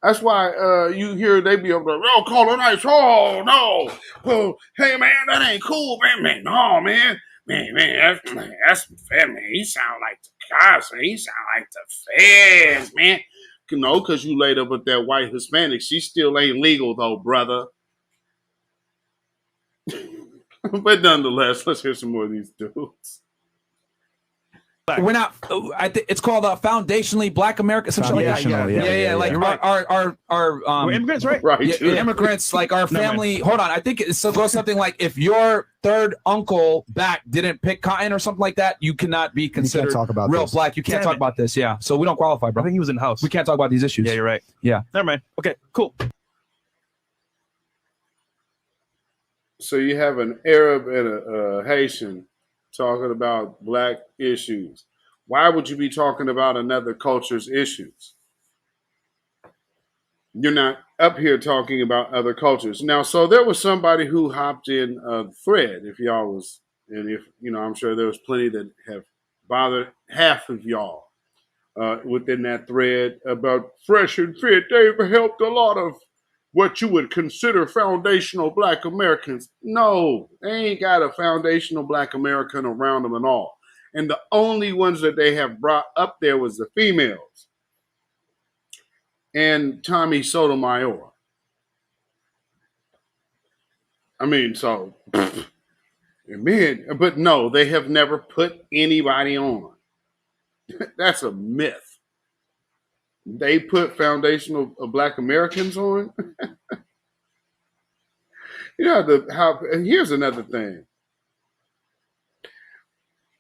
That's why you hear they be over there, oh, call it nice. Oh, no. Oh, hey, man, that ain't cool, man. No, man. That's fair, man. He sound like the cops. He sound like the feds, man. Because you laid up with that white Hispanic. She still ain't legal, though, brother. But nonetheless, let's hear some more of these dudes. We're not. I think it's called foundationally Black America. Some shit like that. Yeah. Like our we're immigrants, right? Right. Immigrants, like our family. Hold on. I think it goes something like if your third uncle back didn't pick cotton or something like that, you cannot be considered talk about real this. black. You can't talk about this. Yeah. So we don't qualify, bro. I think he was in the house. We can't talk about these issues. Yeah, you're right. Yeah. Never mind. Okay, cool. So you have an Arab and a Haitian talking about black issues. Why would you be talking about another culture's issues? You're not up here talking about other cultures. Now, so there was somebody who hopped in a thread, if y'all was, and if, I'm sure there was plenty that have bothered half of y'all within that thread about Fresh and Fit. They've helped a lot of what you would consider foundational Black Americans. No, they ain't got a foundational Black American around them at all. And the only ones that they have brought up there was the females and Tommy Sotomayor. I mean, so, man, but no, they have never put anybody on. That's a myth. They put foundational Black Americans on. Here's another thing.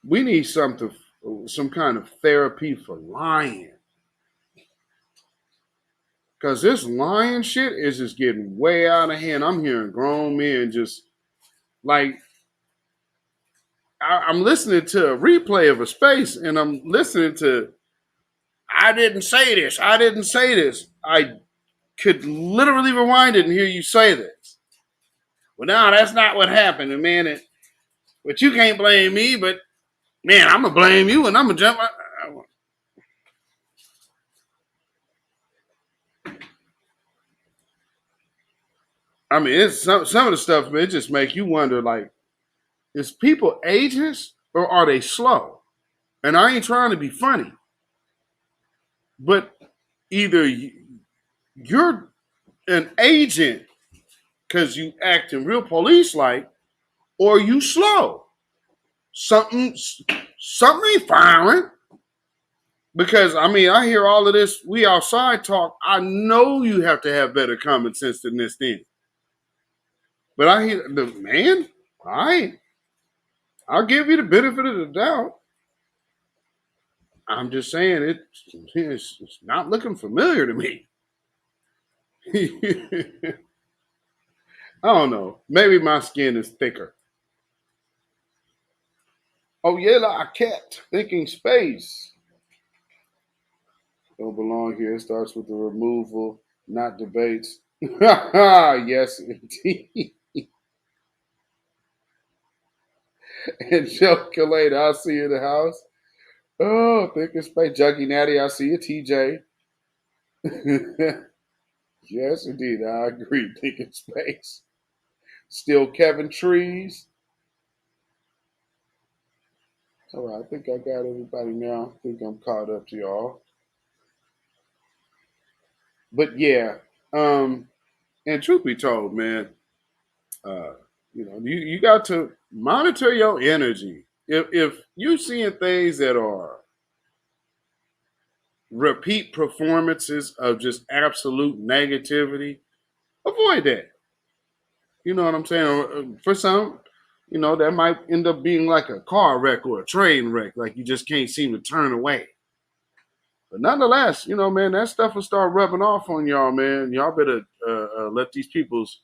We need some kind of therapy for lying. Because this lying shit is just getting way out of hand. I'm hearing grown men just like, I'm listening to a replay of a space and I'm listening to, I didn't say this. I could literally rewind it and hear you say this. Well, no, that's not what happened. And man, but you can't blame me, but man, I'm going to blame you and I'm going to jump. I mean, it's some of the stuff, man, it just make you wonder, like, is people ageist or are they slow? And I ain't trying to be funny, but either you're an agent because you acting real police-like, or you slow. Something ain't firing. Because, I mean, I hear all of this, we outside talk. I know you have to have better common sense than this thing. But I hear the man, all right, I'll give you the benefit of the doubt. I'm just saying it's not looking familiar to me. I don't know. Maybe my skin is thicker. Oh, yeah, I kept thinking space. Don't belong here. It starts with the removal, not debates. Yes, indeed. And Joe Kaleda, I'll see you in the house. Oh, thinking space. Juggy Natty, I'll see you, TJ. Yes, indeed. I agree. Thinking space. Still Kevin Trees. All right, I think I got everybody now. I think I'm caught up to y'all. But yeah, and truth be told, man, you got to monitor your energy. If you're seeing things that are repeat performances of just absolute negativity, avoid that. You know what I'm saying? For some, that might end up being like a car wreck or a train wreck, like you just can't seem to turn away. But nonetheless, man, that stuff will start rubbing off on y'all, man. Y'all better let these people's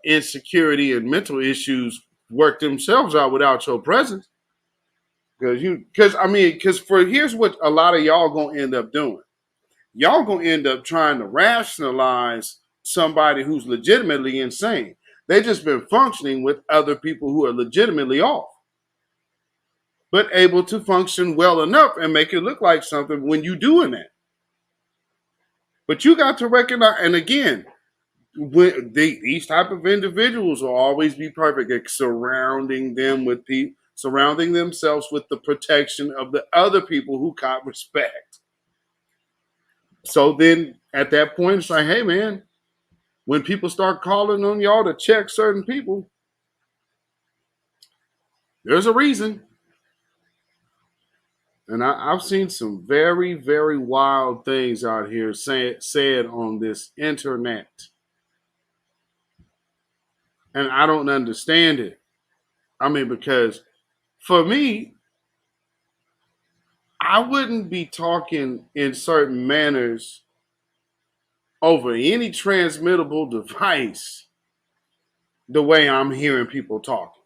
insecurity and mental issues work themselves out without your presence. Because here's what a lot of y'all gonna end up doing. y'all gonna end up trying to rationalize somebody who's legitimately insane. They just been functioning with other people who are legitimately off, but able to function well enough and make it look like something when you doing that. But you got to recognize, and again, these type of individuals will always be perfect at surrounding themselves with the protection of the other people who got respect. So then at that point, it's like, hey man, when people start calling on y'all to check certain people, there's a reason. And I've seen some very, very wild things out here said on this internet. And I don't understand it. I mean, because for me, I wouldn't be talking in certain manners over any transmittable device the way I'm hearing people talking.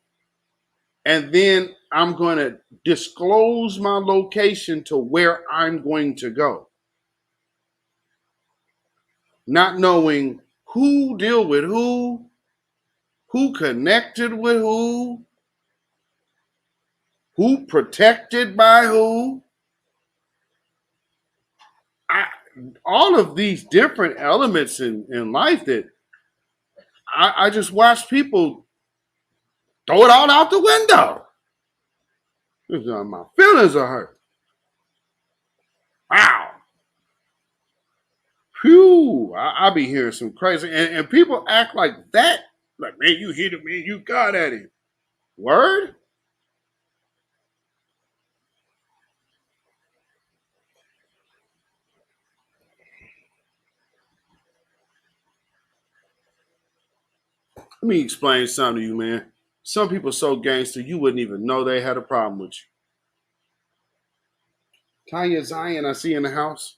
And then I'm going to disclose my location to where I'm going to go, not knowing who deal with who connected with who protected by who. All of these different elements in life that I just watch people throw it all out the window. My feelings are hurt. Wow. Phew. I be hearing some crazy. And people act like that. Like, man, you hit it, man. You got at him. Word? Let me explain something to you, man. Some people so gangster, you wouldn't even know they had a problem with you. Tanya Zion, I see in the house.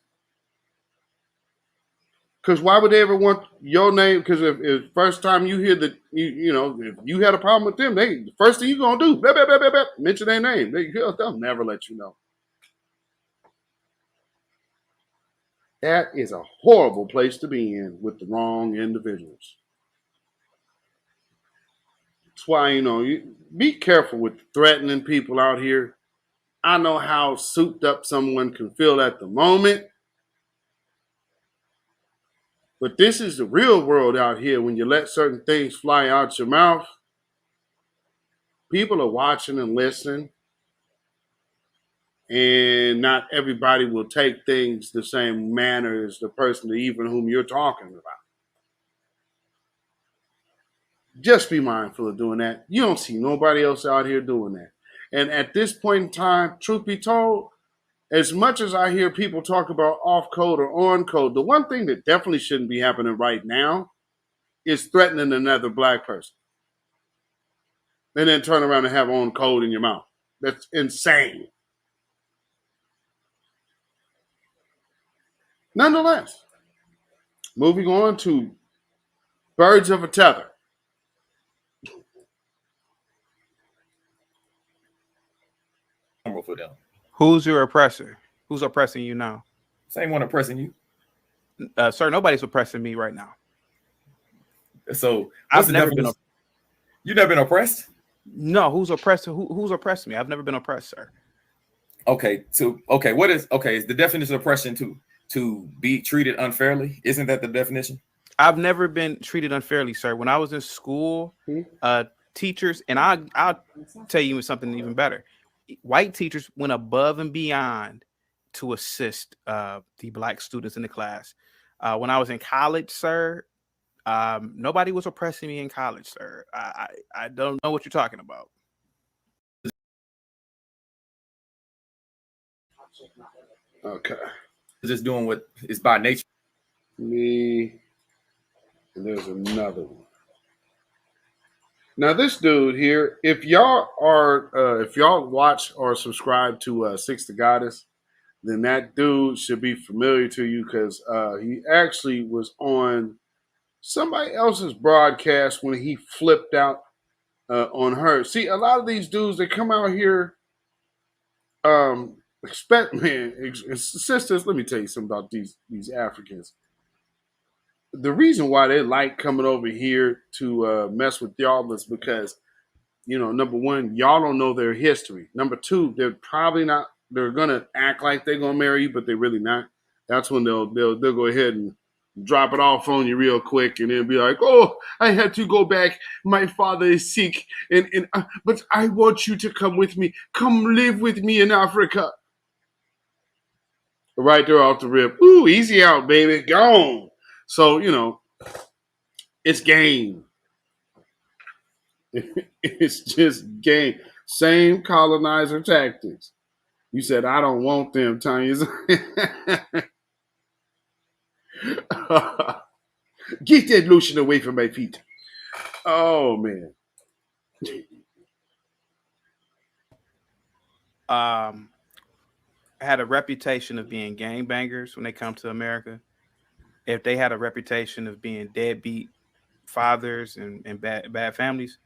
Because why would they ever want your name? Because if first time you hear that, you know, if you had a problem with them, the first thing you're going to do, mention their name. They'll never let you know. That is a horrible place to be in with the wrong individuals. That's why, you be careful with threatening people out here. I know how souped up someone can feel at the moment. But this is the real world out here when you let certain things fly out your mouth. People are watching and listening. And not everybody will take things the same manner as the person even whom you're talking about. Just be mindful of doing that. You don't see nobody else out here doing that. And at this point in time, truth be told, as much as I hear people talk about off code or on code, the one thing that definitely shouldn't be happening right now is threatening another black person. And then turn around and have on code in your mouth. That's insane. Nonetheless, moving on to birds of a tether. For them. Who's your oppressor? Who's oppressing you now? Same one oppressing you. Sir, nobody's oppressing me right now. So I've never been. You never been oppressed? No. Who's oppressing? Who's oppressing me? I've never been oppressed, sir. Okay. So what is Is the definition of oppression to be treated unfairly? Isn't that the definition? I've never been treated unfairly, sir. When I was in school, teachers, and I'll tell you something even better. White teachers went above and beyond to assist the black students in the class. When I was in college, sir, nobody was oppressing me in college, sir. I don't know what you're talking about. Okay. Just doing what is by nature. Me, and there's another one. Now, this dude here, if y'all watch or subscribe to Six the Goddess, then that dude should be familiar to you because he actually was on somebody else's broadcast when he flipped out on her. See, a lot of these dudes, they come out here Expect, man, sisters. Let me tell you something about these Africans. The reason why they like coming over here to mess with y'all is because, number one, y'all don't know their history. Number two, they're probably not. They're gonna act like they're gonna marry you, but they're really not. That's when they'll go ahead and drop it off on you real quick, and then be like, "Oh, I had to go back. My father is sick, and but I want you to come with me. Come live with me in Africa." Right there off the rip. Ooh, easy out, baby. Gone. So, it's game. It's just game. Same colonizer tactics. You said, I don't want them, Tanya. Get that lotion away from my feet. Oh, man. Had a reputation of being gangbangers when they come to America. If they had a reputation of being deadbeat fathers and bad families,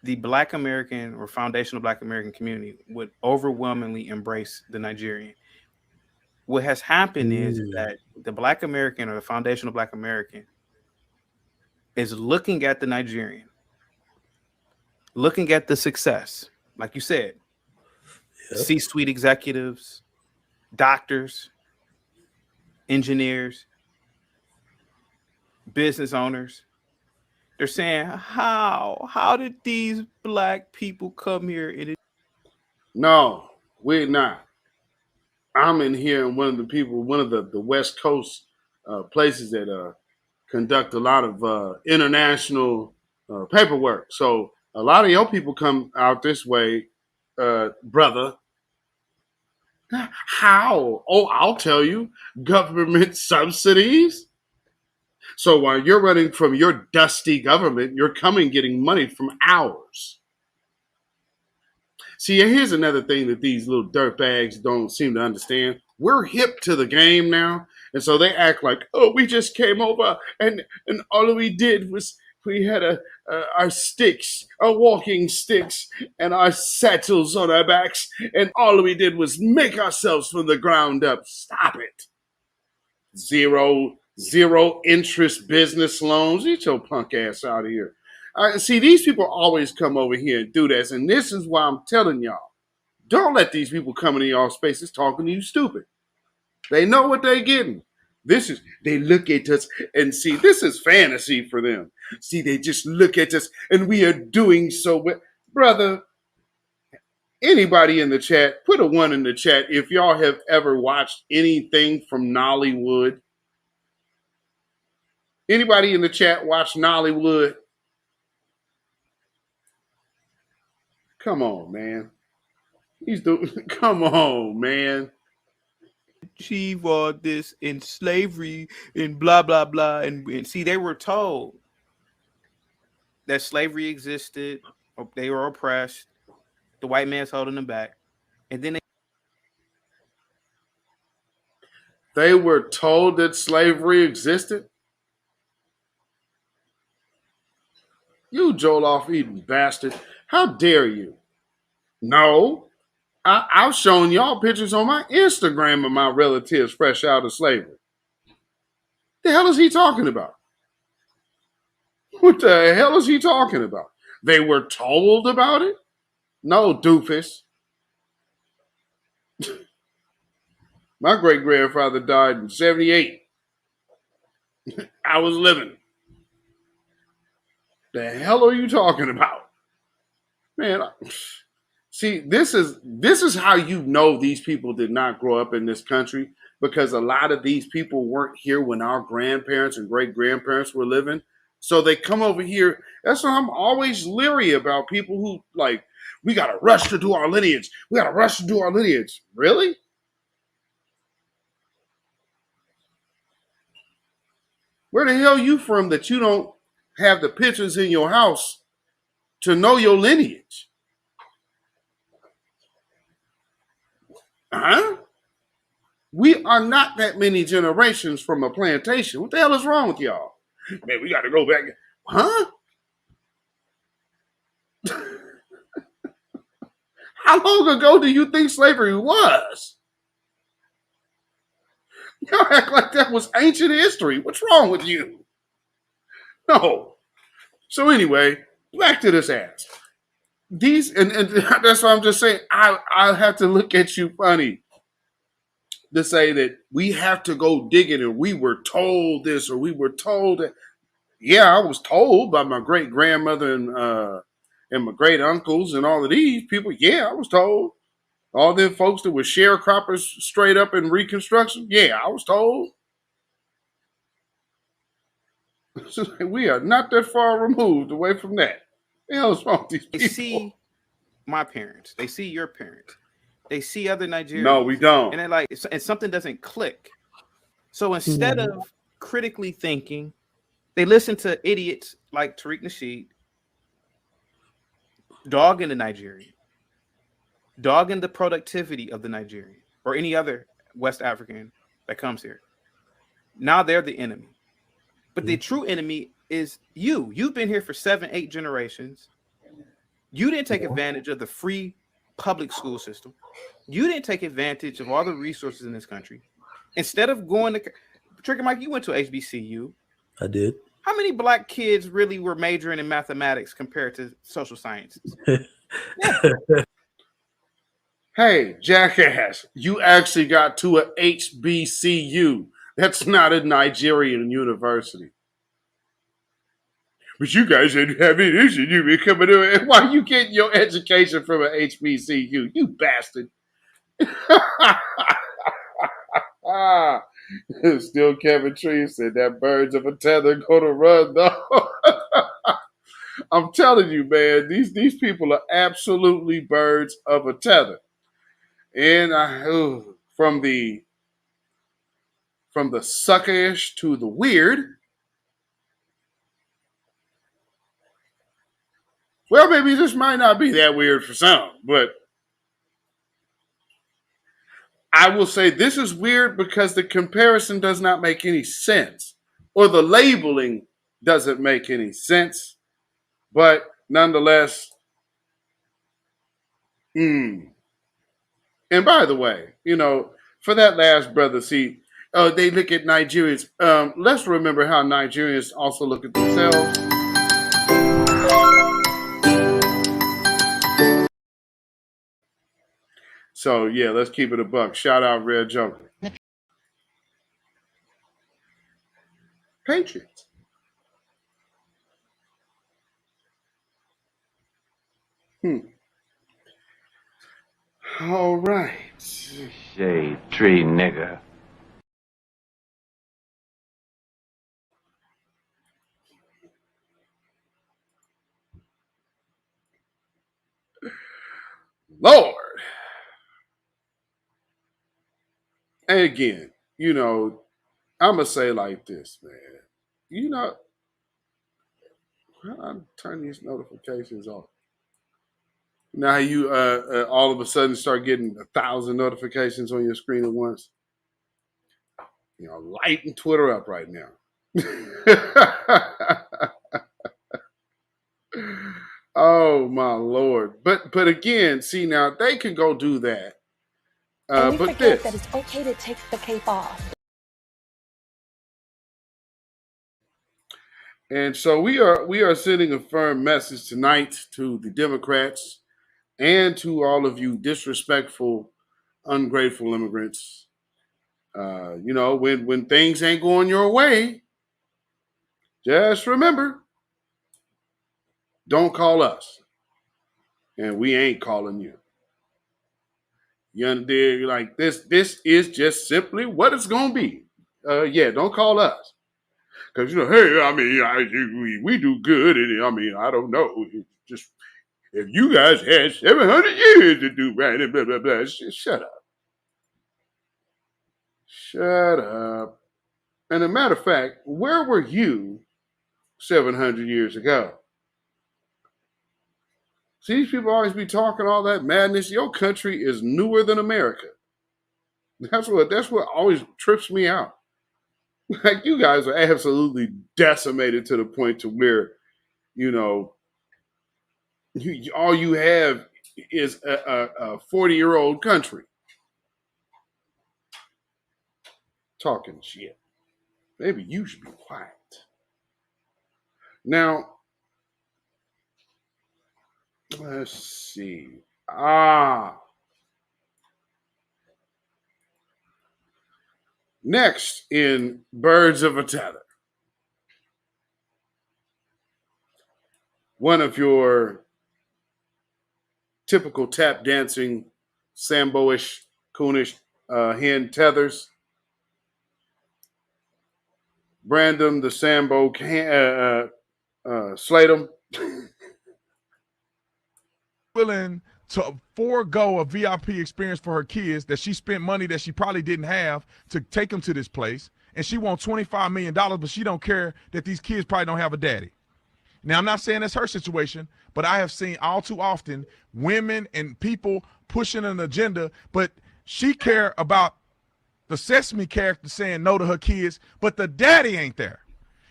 the Black American or foundational Black American community would overwhelmingly embrace the Nigerian. What has happened is that the Black American or the foundational Black American is looking at the Nigerian, looking at the success, like you said, C-suite executives, doctors, engineers, business owners. They're saying, how did these Black people come here? No, we're not. I'm in here in one of the West Coast places that conduct a lot of international paperwork. So a lot of your people come out this way, brother. How? Oh, I'll tell you, government subsidies. So while you're running from your dusty government, you're coming getting money from ours. See, here's another thing that these little dirtbags don't seem to understand. We're hip to the game now. And so they act like, oh, we just came over and all we did was we had our sticks, our walking sticks, and our satchels on our backs, and all we did was make ourselves from the ground up. Stop it. Zero interest business loans. Get your punk ass out of here. See, these people always come over here and do this, and this is why I'm telling y'all, don't let these people come into y'all spaces talking to you stupid. They know what they're getting. They look at us and see, this is fantasy for them. See, they just look at us and we are doing so well. Brother, anybody in the chat, put a 1 in the chat if y'all have ever watched anything from Nollywood. Anybody in the chat watch Nollywood? Come on, man. Come on, man. Achieve all this in slavery and blah blah blah, and see, they were told that slavery existed, or they were oppressed, the white man's holding them back, and then they were told that slavery existed. You Joel off eating bastard. How dare you? No. I've shown y'all pictures on my Instagram of my relatives fresh out of slavery. The hell is he talking about? What the hell is he talking about? They were told about it? No, doofus. My great grandfather died in 78. I was living. The hell are you talking about? Man, see, this is how you know these people did not grow up in this country, because a lot of these people weren't here when our grandparents and great grandparents were living. So they come over here. That's why I'm always leery about people who like, we got to rush to do our lineage. We got to rush to do our lineage. Really? Where the hell you from that you don't have the pictures in your house to know your lineage? Huh? We are not that many generations from a plantation. What the hell is wrong with y'all? Man, we got to go back. Huh? How long ago do you think slavery was? Y'all act like that was ancient history. What's wrong with you? No. So anyway, back to this ass. These and that's why I'm just saying I have to look at you funny to say that we have to go digging and we were told this or we were told that. Yeah, I was told by my great grandmother and my great uncles and all of these people. Yeah, I was told. All them folks that were sharecroppers straight up in Reconstruction. Yeah, I was told. We are not that far removed away from that. The hell's wrong with these people? They see my parents. They see your parents. They see other Nigerians. No, we don't. And they're like, and something doesn't click. So instead of critically thinking, they listen to idiots like Tariq Nasheed, dogging the Nigerian, dogging the productivity of the Nigerian or any other West African that comes here. Now they're the enemy. But the true enemy is you. You've been here for 7, 8 generations. You didn't take advantage of the free public school system. You didn't take advantage of all the resources in this country. Instead of going to Trigger Mike, you went to HBCU. I did. How many black kids really were majoring in mathematics compared to social sciences? Hey, jackass, you actually got to a HBCU. That's not a Nigerian university. But you guys didn't have any issue. You be coming to why you getting your education from an HBCU? You bastard. Still Kevin Tree said that birds of a tether gonna run though. I'm telling you, man, these people are absolutely birds of a tether. And from the suckerish to the weird. Well, maybe this might not be that weird for some, but I will say this is weird because the comparison does not make any sense, or the labeling doesn't make any sense. But nonetheless, And by the way, for that last brother, see, they look at Nigerians. Let's remember how Nigerians also look at themselves. So yeah, let's keep it a buck. Shout out Red Joker. Patriots. All right. Shade tree nigga. Lord. And again, I'm going to say like this, man. I'll turn these notifications off. Now you all of a sudden start getting 1,000 notifications on your screen at once. Lighting Twitter up right now. Oh my Lord! But again, see now they can go do that. And we but forget this, that it's okay to take the cape off. and so we are sending a firm message tonight to the Democrats and to all of you disrespectful, ungrateful immigrants. When things ain't going your way, just remember, don't call us, and we ain't calling you. You understand? Like this is just simply what it's gonna be. Don't call us. Because, hey, I mean, we do good. And I mean, I don't know. It's just, if you guys had 700 years to do right, and blah, blah, blah. Shut up. Shut up. And a matter of fact, where were you 700 years ago? See, these people always be talking all that madness. Your country is newer than America. That's what always trips me out. Like, you guys are absolutely decimated to the point to where, all you have is a 40-year-old country talking shit. Maybe you should be quiet. Now, let's see. Next in Birds of a Tether. One of your typical tap dancing, Sambo-ish, coonish hen tethers. Brandon the Sambo Slatum. Willing to forego a VIP experience for her kids that she spent money that she probably didn't have to take them to this place, and she wants $25 million, but she don't care that these kids probably don't have a daddy. Now, I'm not saying that's her situation, but I have seen all too often women and people pushing an agenda, but she care about the Sesame character saying no to her kids, but the daddy ain't there.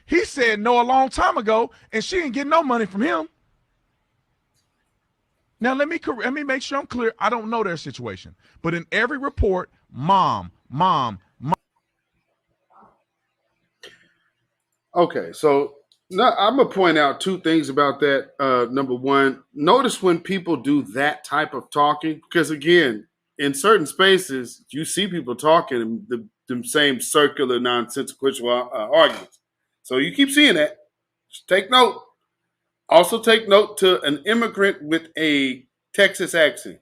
He said no a long time ago, and she ain't getting no money from him. Now, let me make sure I'm clear. I don't know their situation. But in every report, mom. Okay, so now I'm going to point out two things about that. Number one, notice when people do that type of talking, because, again, in certain spaces, you see people talking the same circular, nonsensical arguments. So you keep seeing that. Just take note. Also take note to an immigrant with a Texas accent.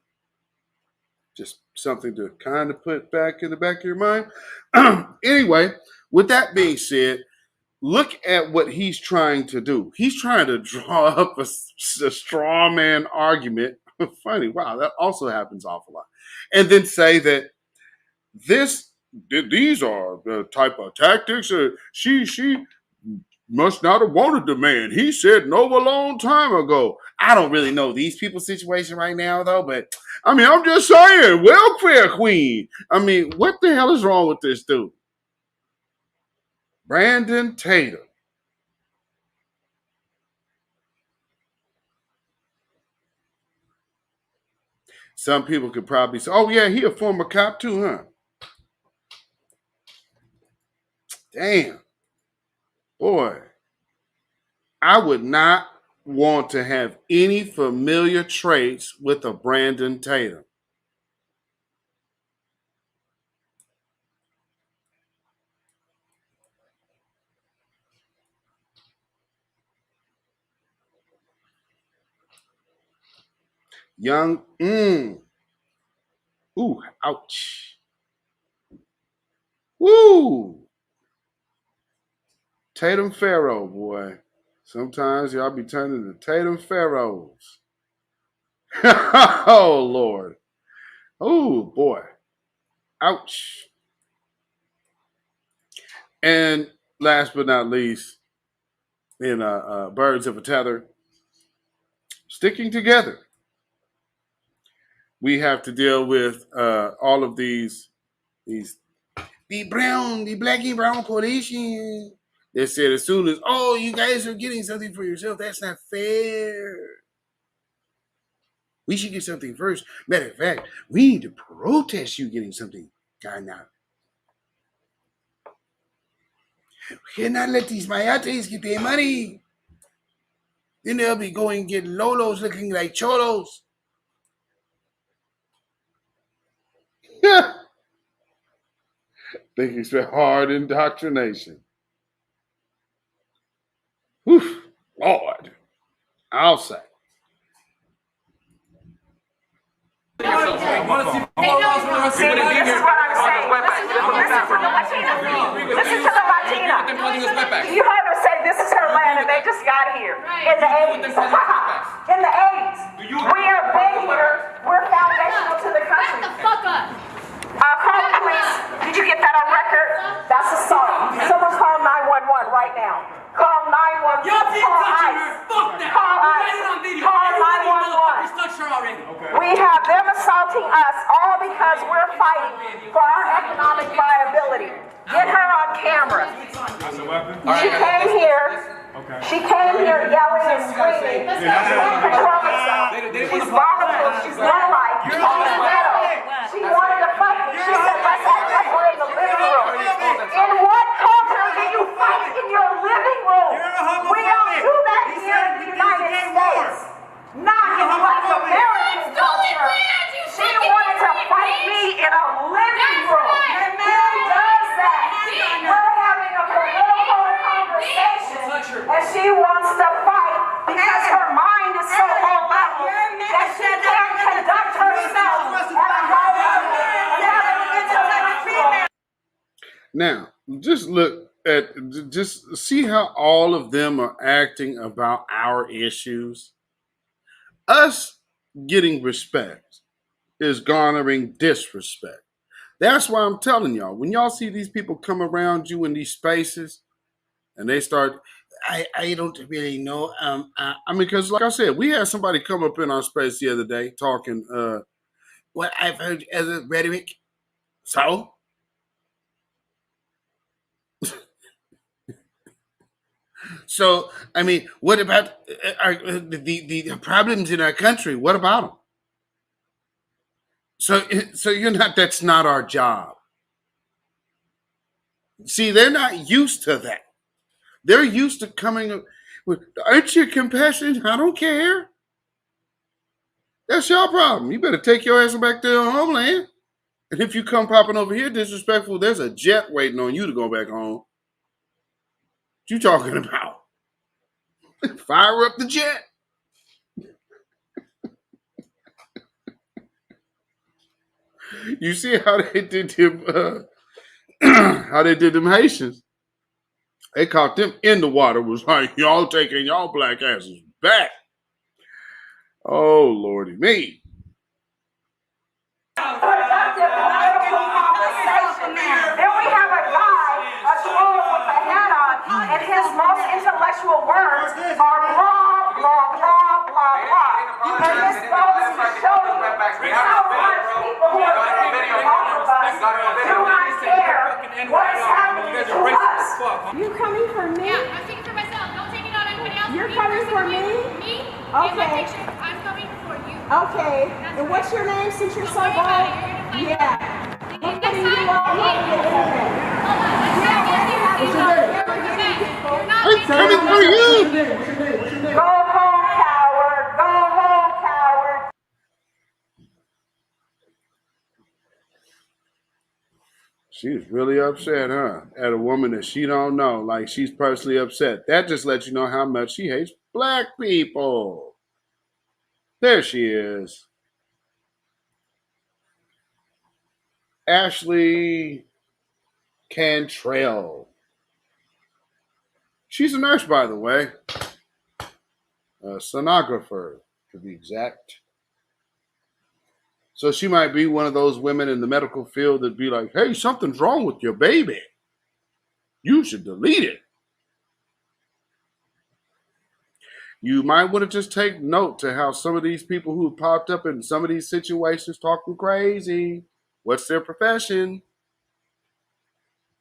Just something to kind of put back in the back of your mind. Anyway, with that being said, look at what he's trying to do. He's trying to draw up a straw man argument. Funny, wow, that also happens awful lot. And then say that these are the type of tactics. She must not have wanted the man. He said no a long time ago. I don't really know these people's situation right now, though, but I mean, I'm just saying, welfare queen. I mean, what the hell is wrong with this dude? Brandon Tatum. Some people could probably say, oh, yeah, he a former cop too, huh? Damn. Boy, I would not want to have any familiar traits with a Brandon Tatum. Young, ooh, ouch. Woo! Tatum Pharaoh, boy. Sometimes y'all be turning to Tatum Pharaohs. Oh, Lord. Oh, boy. Ouch. And last but not least, in Birds of a Tether, sticking together. We have to deal with all of these the black and brown coalition. They said as soon as, oh, you guys are getting something for yourself, that's not fair. We should get something first. Matter of fact, we need to protest you getting something. God, now. We cannot let these mayates get their money. Then they'll be going and get lolos looking like cholos. Think it's hard indoctrination. Whew, Lord, I'll say. This is what I'm saying. Listen to the Latina. Listen to the Latina. You heard her say this is her land and they just got here in the 80s. In the 80s. We have been here. We're foundational to the country. Shut the fuck up. Call the police. Did you get that on record? That's assault. Someone call 911 right now. Call 911. Y'all didn't touch her. Fuck that. Call ICE. Call 911. We have them assaulting us all because we're fighting for our economic viability. Get her on camera. She came here She came here yelling and screaming. She can't control herself. She's volatile. She's not like she's metal. She wanted to fight. She said, let's act like we're in the living room. In what culture do you fight in your living room? We don't do that here in the United States. Not in Black American culture. She wanted to fight me in a living room. Who does that? We're having a political conversation, and she wants to fight because her mind is so low level that she can't conduct herself at a high level. Now, just look at, just see how all of them are acting about our issues. Us getting respect is garnering disrespect. That's why I'm telling y'all, when y'all see these people come around you in these spaces and they start, I don't really know. I mean, because like I said, we had somebody come up in our space the other day talking, what I've heard as a rhetoric. So? So, I mean, what about the problems in our country? What about them? So you're not, that's not our job. See, they're not used to that. They're used to coming with, aren't you compassionate? I don't care. That's your problem. You better take your ass back to your homeland. And if you come popping over here disrespectful, there's a jet waiting on you to go back home. What you talking about? Fire up the jet. You see how they did them, how they did them Haitians? They caught them in the water. Was like, y'all taking y'all black asses back. Oh, Lordy me. Productive political conversation. Then we have a guy, a troll with a hat on, and his most intellectual words are blah, blah, blah, blah, blah. And this goes to show you how much people who are living off of us do not care what is happening to us. You coming for me? Yeah, I'm speaking for myself. Don't take it on anybody else. You're coming for me? Me? Okay. I'm coming for you. Okay. And what's your name since you're so bold? Yeah. I'm putting you all over the internet. I'm coming for you. Go home, coward. Go home, coward. She's really upset, huh? At a woman that she don't know. Like, she's personally upset. That just lets you know how much she hates black people. There she is. Ashley Cantrell. She's a nurse, by the way. A sonographer, to be exact. So she might be one of those women in the medical field that'd be like, hey, something's wrong with your baby. You should delete it. You might want to just take note to how some of these people who popped up in some of these situations talking crazy. What's their profession?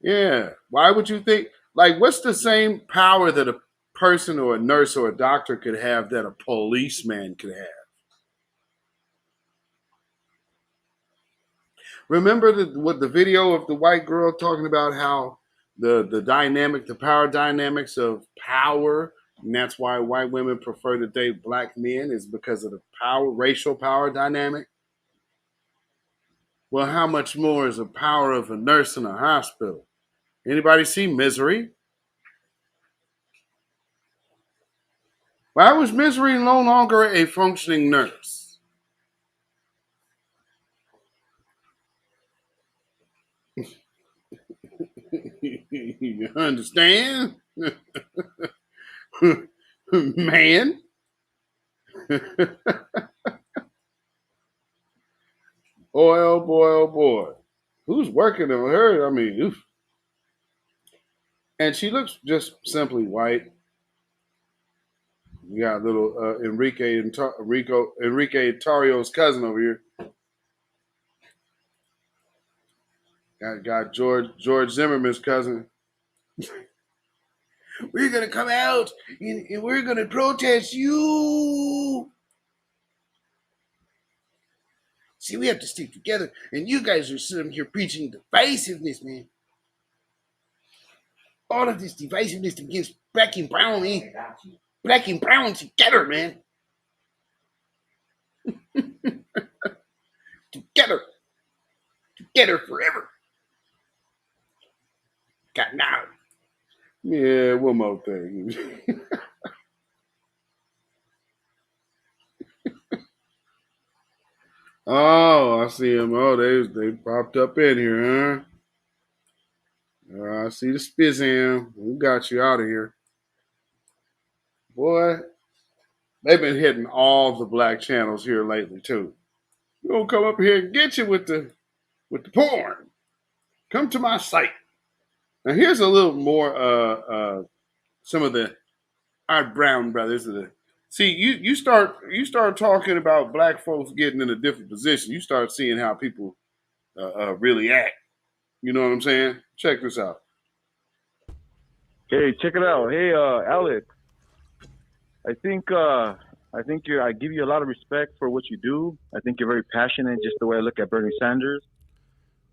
Yeah. Why would you think, like, what's the same power that a person or a nurse or a doctor could have that a policeman could have? Remember what the video of the white girl talking about how the power dynamics of power, and that's why white women prefer to date black men, is because of the racial power dynamic? Well, how much more is the power of a nurse in a hospital? Anybody see Misery? Why was Misery no longer a functioning nurse? You understand? Man. Boy, oh boy, oh boy. Who's working on her? I mean, oof. And she looks just simply white. We got little Enrique Tario's cousin over here. Got George Zimmerman's cousin. We're going to come out and we're going to protest you. See, we have to stick together. And you guys are sitting here preaching divisiveness, man. All of this divisiveness against black and brown, man. Black and brown together, man. Together. Together forever. Got now. Yeah, one more thing. Oh, I see them. Oh, they popped up in here, huh? I see the Spizam. We got you out of here. Boy, they've been hitting all the black channels here lately, too. We're gonna come up here and get you with the porn. Come to my site. Now here's a little more some of our brown brothers. See, you start talking about black folks getting in a different position. You start seeing how people really act. You know what I'm saying? Check this out. Hey, check it out. Hey, Alex. I think I give you a lot of respect for what you do. I think you're very passionate, just the way I look at Bernie Sanders.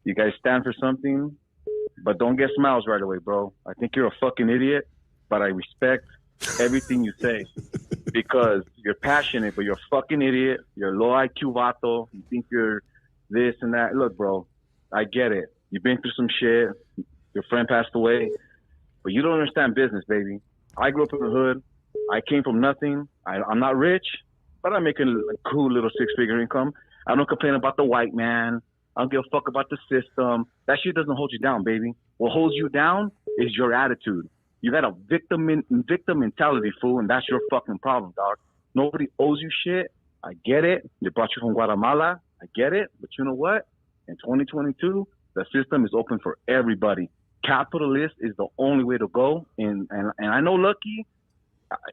You guys stand for something, but don't get smiles right away, bro. I think you're a fucking idiot, but I respect everything you say because you're passionate, but you're a fucking idiot. You're a low IQ vato. You think you're this and that. Look, bro, I get it. You've been through some shit. Your friend passed away, but you don't understand business, baby. I grew up in the hood. I came from nothing. I'm not rich, but I'm making a cool little six-figure income. I don't complain about the white man. I don't give a fuck about the system. That shit doesn't hold you down, baby. What holds you down is your attitude. You got a victim mentality, fool, and that's your fucking problem, dog. Nobody owes you shit. I get it. They brought you from Guatemala. I get it. But you know what? In 2022, the system is open for everybody. Capitalist is the only way to go. And I know Lucky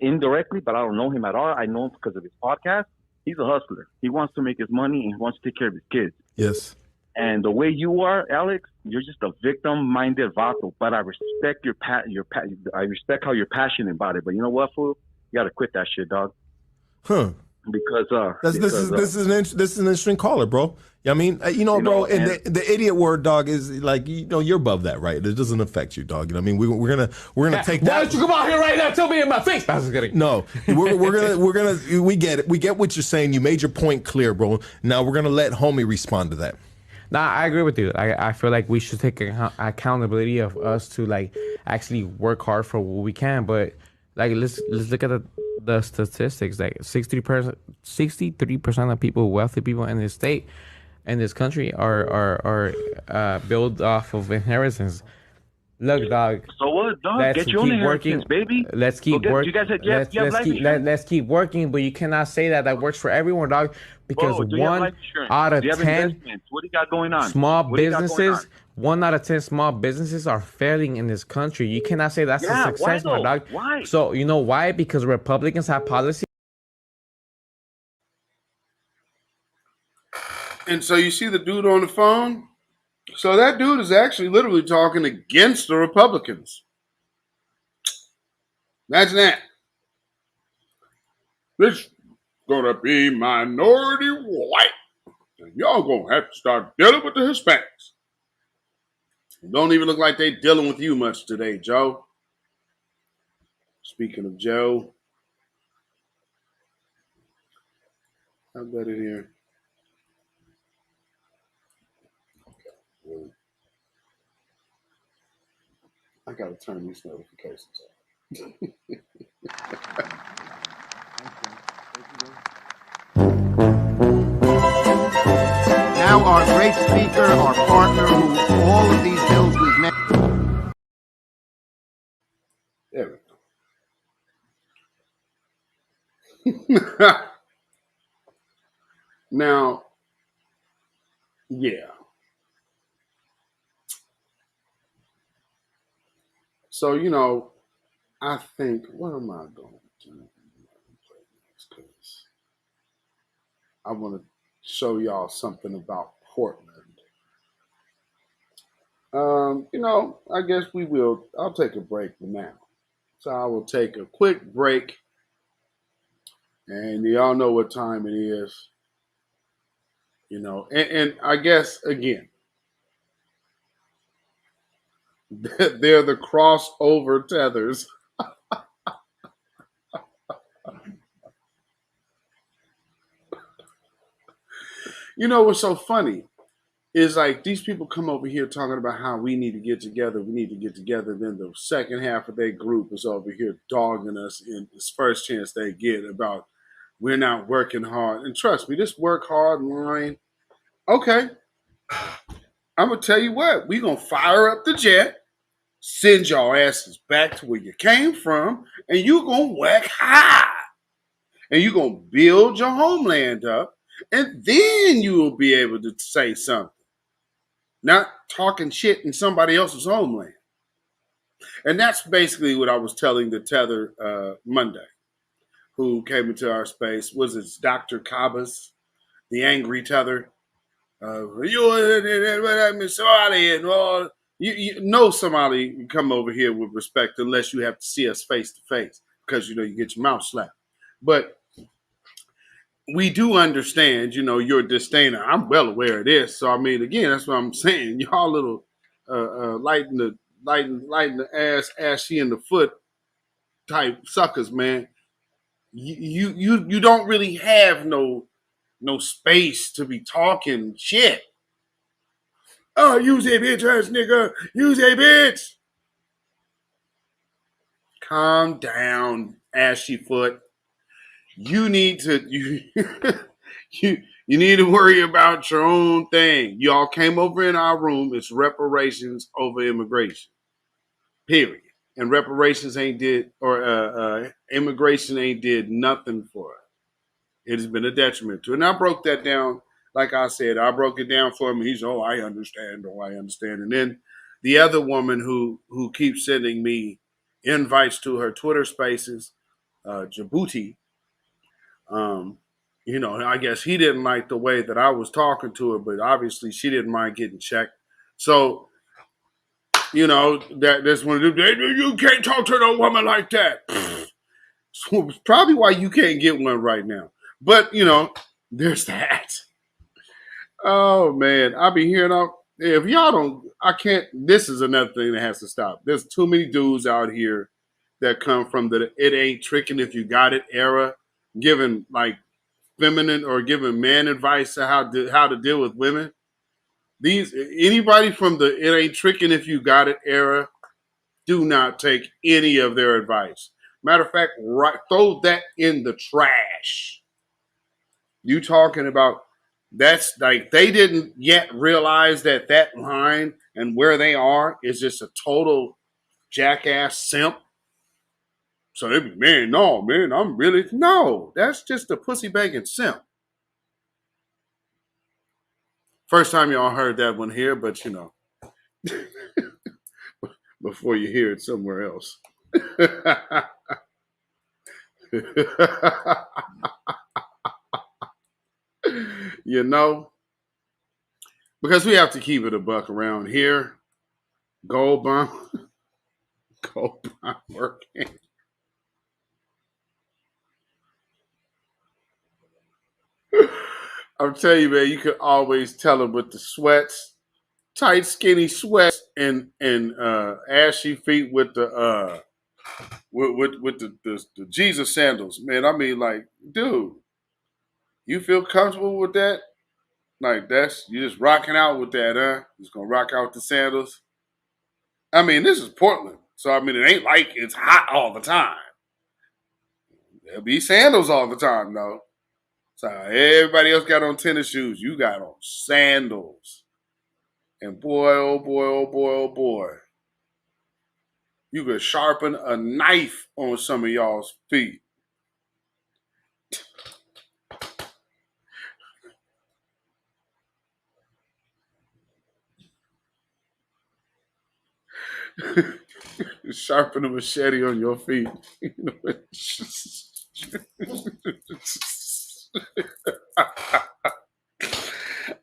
indirectly, but I don't know him at all. I know him because of his podcast. He's a hustler. He wants to make his money and he wants to take care of his kids. Yes. And the way you are, Alex, you're just a victim-minded vato. But I respect I respect how you're passionate about it. But you know what, fool? You got to quit that shit, dog. Huh. Because this is an interesting caller, bro. I mean, bro, and the idiot word, dog, is like, you're above that, right? It doesn't affect you, dog. You know what I mean? We're gonna take that. Why don't you come out here right now and tell me in my face? I was kidding. No, we get it. We get what you're saying. You made your point clear, bro. Now we're gonna let homie respond to that. Nah, I agree with you. I feel like we should take accountability of us to like actually work hard for what we can. But like, let's look at the statistics. Like 63% of people, wealthy people in this state, in this country, are built off of inheritance. Look, dog. So what, dog? Let's get your own inheritance, baby. Let's keep working. Let's keep working, but you cannot say that works for everyone, dog. Because 1 out of 10 what do you got going on? Small businesses, 1 out of 10 small businesses are failing in this country. You cannot say that's a success, my dog. Why? So you know why? Because Republicans have policy. And so you see the dude on the phone? So that dude is actually literally talking against the Republicans. Imagine that. This gonna be minority white. And y'all gonna have to start dealing with the Hispanics. It don't even look like they dealing with you much today, Joe. Speaking of Joe. How about it here? I gotta turn these notifications off. Now our great speaker, our partner, who all of these bills we've met. There we go. Now, yeah. So, I think, what am I going to do? Because I want to show y'all something about Portland. I guess we will. I'll take a break for now. So I will take a quick break. And y'all know what time it is. You know, and I guess, again, they're the crossover tethers. You know what's so funny is like these people come over here talking about how we need to get together. We need to get together. Then the second half of their group is over here dogging us in this first chance they get about we're not working hard. And trust me, this work hard line, okay, I'm going to tell you what. We're going to fire up the jet, send your asses back to where you came from, and you're going to work hard. And you're going to build your homeland up, and then you will be able to say something. Not talking shit in somebody else's homeland. And that's basically what I was telling the tether Monday, who came into our space. Was it Dr. Cabas, the angry tether? You know somebody come over here with respect unless you have to see us face to face because, you know, you get your mouth slapped. But we do understand, you know, your disdainer. I'm well aware of this. So, I mean, again, that's what I'm saying. Y'all little lighting the ass, ashy in the foot type suckers, man. You don't really have no space to be talking shit. Oh, use a bitch ass nigga. Use a bitch. Calm down, ashy foot. You need to you need to worry about your own thing. Y'all came over in our room. It's reparations over immigration. Period. And reparations ain't did or immigration ain't did nothing for it. It has been a detriment to it. And I broke that down. Like I said, I broke it down for him. He's, oh, I understand. Oh, I understand. And then the other woman who keeps sending me invites to her Twitter spaces, Djibouti, you know, I guess he didn't like the way that I was talking to her, but obviously she didn't mind getting checked. So, you know, that's one of them, you can't talk to no woman like that. So it's probably why you can't get one right now. But, you know, there's that. Oh, man. I be hearing if y'all don't, I can't, this is another thing that has to stop. There's too many dudes out here that come from the it ain't tricking if you got it era, giving like feminine or giving man advice to how to deal with women. Anybody from the it ain't tricking if you got it era, do not take any of their advice. Matter of fact, throw that in the trash. You talking about that's like they didn't yet realize that line and where they are is just a total jackass simp. So they be, man, no, man, I'm really no. That's just a pussy begging simp. First time y'all heard that one here, but you know, before you hear it somewhere else. You know, because we have to keep it a buck around here. Gold bond working. I'm telling you, man, you could always tell them with the sweats, tight, skinny sweats, and ashy feet with the with the Jesus sandals. Man, I mean, like, dude, you feel comfortable with that? Like you just rocking out with that, huh? Just gonna rock out with the sandals. I mean, this is Portland, so I mean, it ain't like it's hot all the time. There'll be sandals all the time, though. So everybody else got on tennis shoes. You got on sandals. And boy, oh boy, oh boy, oh boy. You could sharpen a knife on some of y'all's feet. Sharpen a machete on your feet.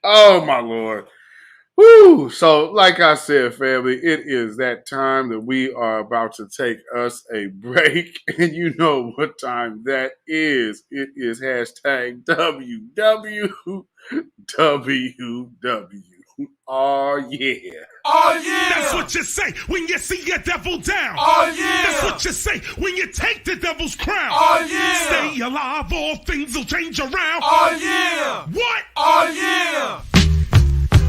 Oh, my Lord. Woo! So, like I said, family, it is that time that we are about to take us a break. And you know what time that is. It is hashtag WWWW. Oh, yeah. Oh, yeah. That's what you say when you see a devil down. Oh, yeah. That's what you say when you take the devil's crown. Oh, yeah. Stay alive, all things will change around. Oh, yeah. What? Oh, yeah.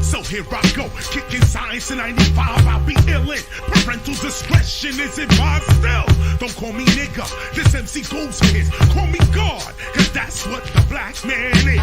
So here I go, kicking science in 95, I'll be illin'. Parental discretion is advised still. Don't call me nigga, this MC goes his. Call me God, cause that's what the black man is.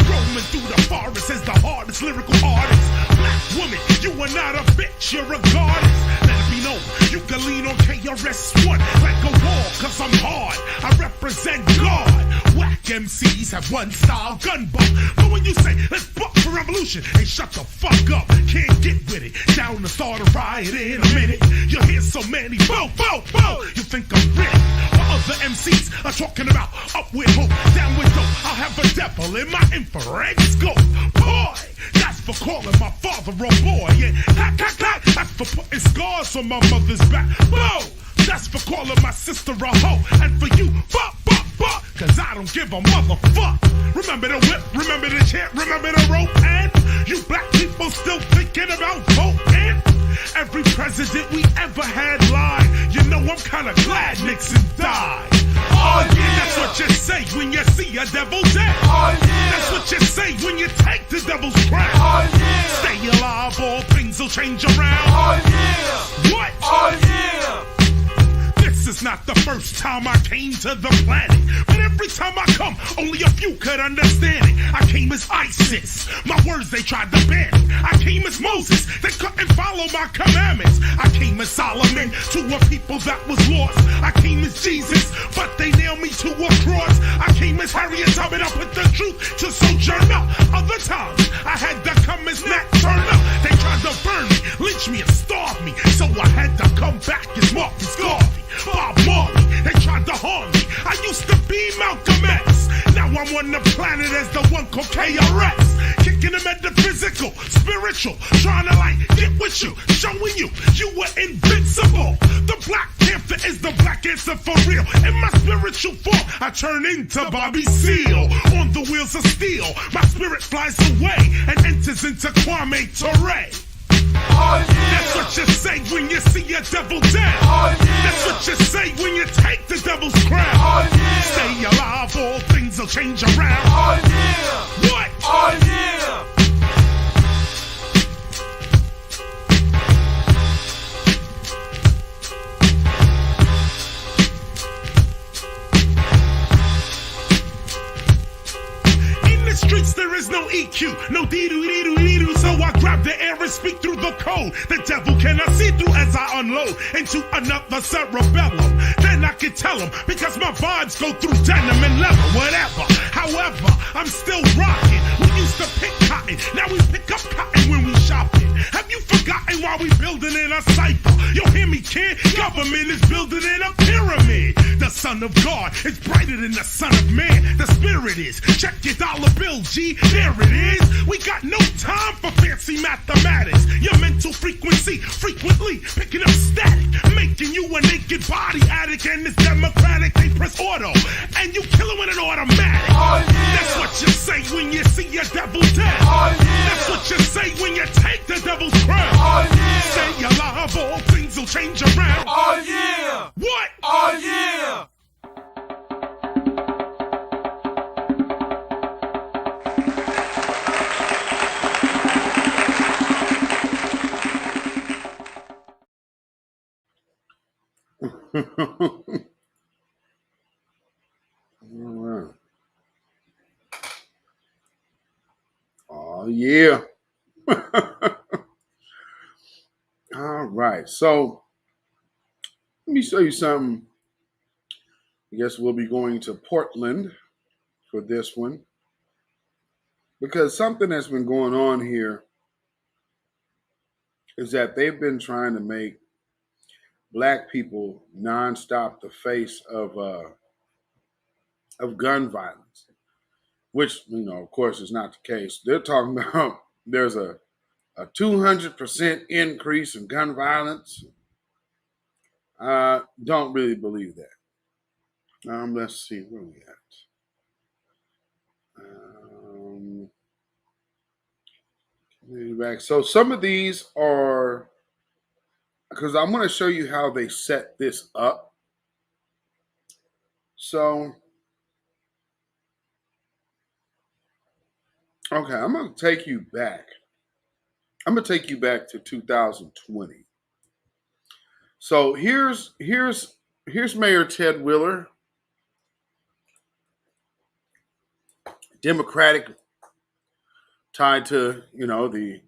Roaming through the forest as the hardest lyrical artist. Black woman, you are not a bitch, you're a goddess. Let it be known, you can lean on KRS-One like a wall, cause I'm hard. I represent God. Whack MCs have one style gun buck. But when you say, let's buck for revolution, hey, shut the fuck up, can't get with it. Down to start a riot in a minute. You hear so many, bow, bow, bow. You think I'm rich? While other MCs are talking about up with hope, down with dope. I'll have a devil in my infrared scope. Boy, that's for calling my father a boy. Yeah, clack, clack, clack. That's for putting scars on my mother's back. Bow, that's for calling my sister a hoe. And for you, fuck, fuck, fuck, cause I don't give a motherfuck. Remember the whip, remember the chant, remember the rope, and you black people still thinking about voting? Every president we ever had lied. You know I'm kinda glad Nixon died. Oh yeah, that's what you say when you see a devil dead. Oh yeah, that's what you say when you take the devil's crown. Oh yeah, stay alive, all things will change around. Oh yeah, what? Oh yeah. This is not the first time I came to the planet, but every time I come, only a few could understand it. I came as ISIS, my words they tried to ban it. I came as Moses, they couldn't follow my commandments. I came as Solomon, to a people that was lost. I came as Jesus, but they nailed me to a cross. I came as Harriet Tubman, I put the truth to Sojourner. Other times, I had to come as Nat Turner. They tried to burn me, lynch me, and starve me, so I had to come back as Marcus Garvey. Bob Marley, they tried to harm me. I used to be Malcolm X. Now I'm on the planet as the one called KRS. Kicking the metaphysical, spiritual, trying to like get with you, showing you you were invincible. The Black Panther is the black answer for real. In my spiritual form, I turn into Bobby Seale. On the wheels of steel, my spirit flies away and enters into Kwame Ture. Oh, yeah. That's what you say when you see a devil down. Oh, yeah. That's what you say when you take the devil's crown. Oh, yeah. Stay alive, all things will change around. Oh, yeah. What? Oh, yeah. Streets there is no EQ, no dee-doo-dee-doo-dee-doo. So I grab the air and speak through the code. The devil cannot see through as I unload into another cerebellum. Then I can tell him, because my vibes go through denim and leather, whatever. However, I'm still rocking. We used to pick cotton, now we pick up cotton when we shopping. Have you forgotten why we building in a cipher? You hear me, kid? Government is building in a pyramid. The son of God is brighter than the son of man. The spirit is. Check your dollar bill, G. There it is. We got no time for fancy mathematics. Your mental frequency frequently picking up static, making you a naked body addict. And it's democratic. They press auto, and you kill it with an automatic. Oh, yeah. That's what you say when you see your devil dead. Oh, yeah. That's what you say when you take the devil's crown. Oh, yeah. Stay alive, all things will change around. Oh, yeah. What? Oh, yeah. All right. Oh, yeah. All right. So let me show you something. I guess we'll be going to Portland for this one, because something that's been going on here is that they've been trying to make Black people nonstop the face of gun violence, which, you know, of course, is not the case. They're talking about there's a a 200% increase in gun violence. Don't really believe that. Let's see where we at. Back. So some of these are, because I'm going to show you how they set this up. So, okay, I'm going to take you back. I'm going to take you back to 2020. So here's Mayor Ted Wheeler, Democratic, tied to, you know, the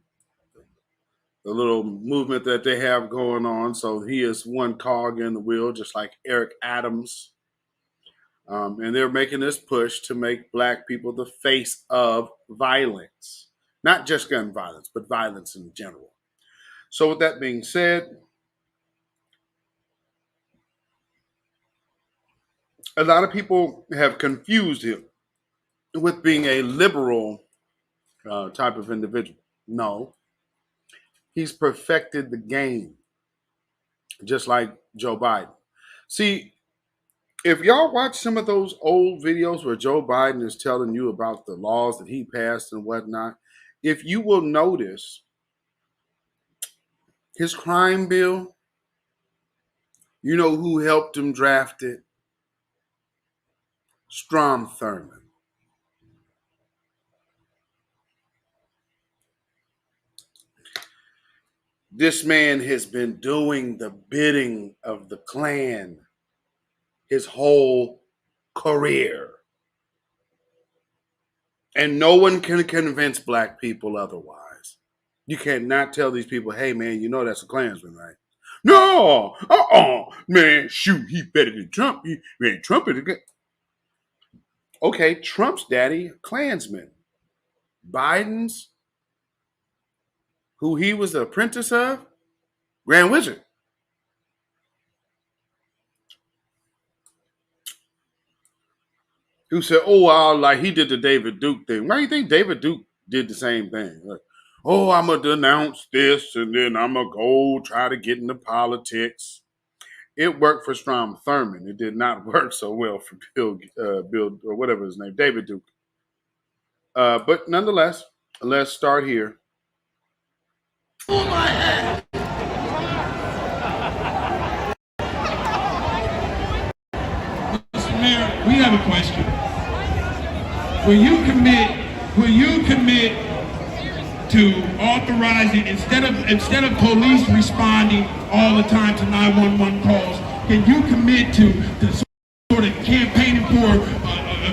little movement that they have going on. So he is one cog in the wheel, just like Eric Adams. And they're making this push to make Black people the face of violence, not just gun violence, but violence in general. So with that being said, a lot of people have confused him with being a liberal type of individual. No, he's perfected the game, just like Joe Biden. See, if y'all watch some of those old videos where Joe Biden is telling you about the laws that he passed and whatnot, if you will notice, his crime bill, you know who helped him draft it? Strom Thurmond. This man has been doing the bidding of the Klan his whole career. And no one can convince Black people otherwise. You cannot tell these people, hey, man, you know that's a Klansman, right? No, man, shoot, he's better than Trump. Trump is a good. Okay, Trump's daddy, Klansman. Biden's, who he was the apprentice of, Grand Wizard. Who said, like he did the David Duke thing. Why do you think David Duke did the same thing? Like, I'm going to denounce this and then I'm going to go try to get into politics. It worked for Strom Thurmond. It did not work so well for Bill, or whatever his name, David Duke. But nonetheless, let's start here. Pull my head. Mr. Mayor, we have a question. Will you commit to authorizing, instead of police responding all the time to 911 calls, can you commit to sort of campaigning for a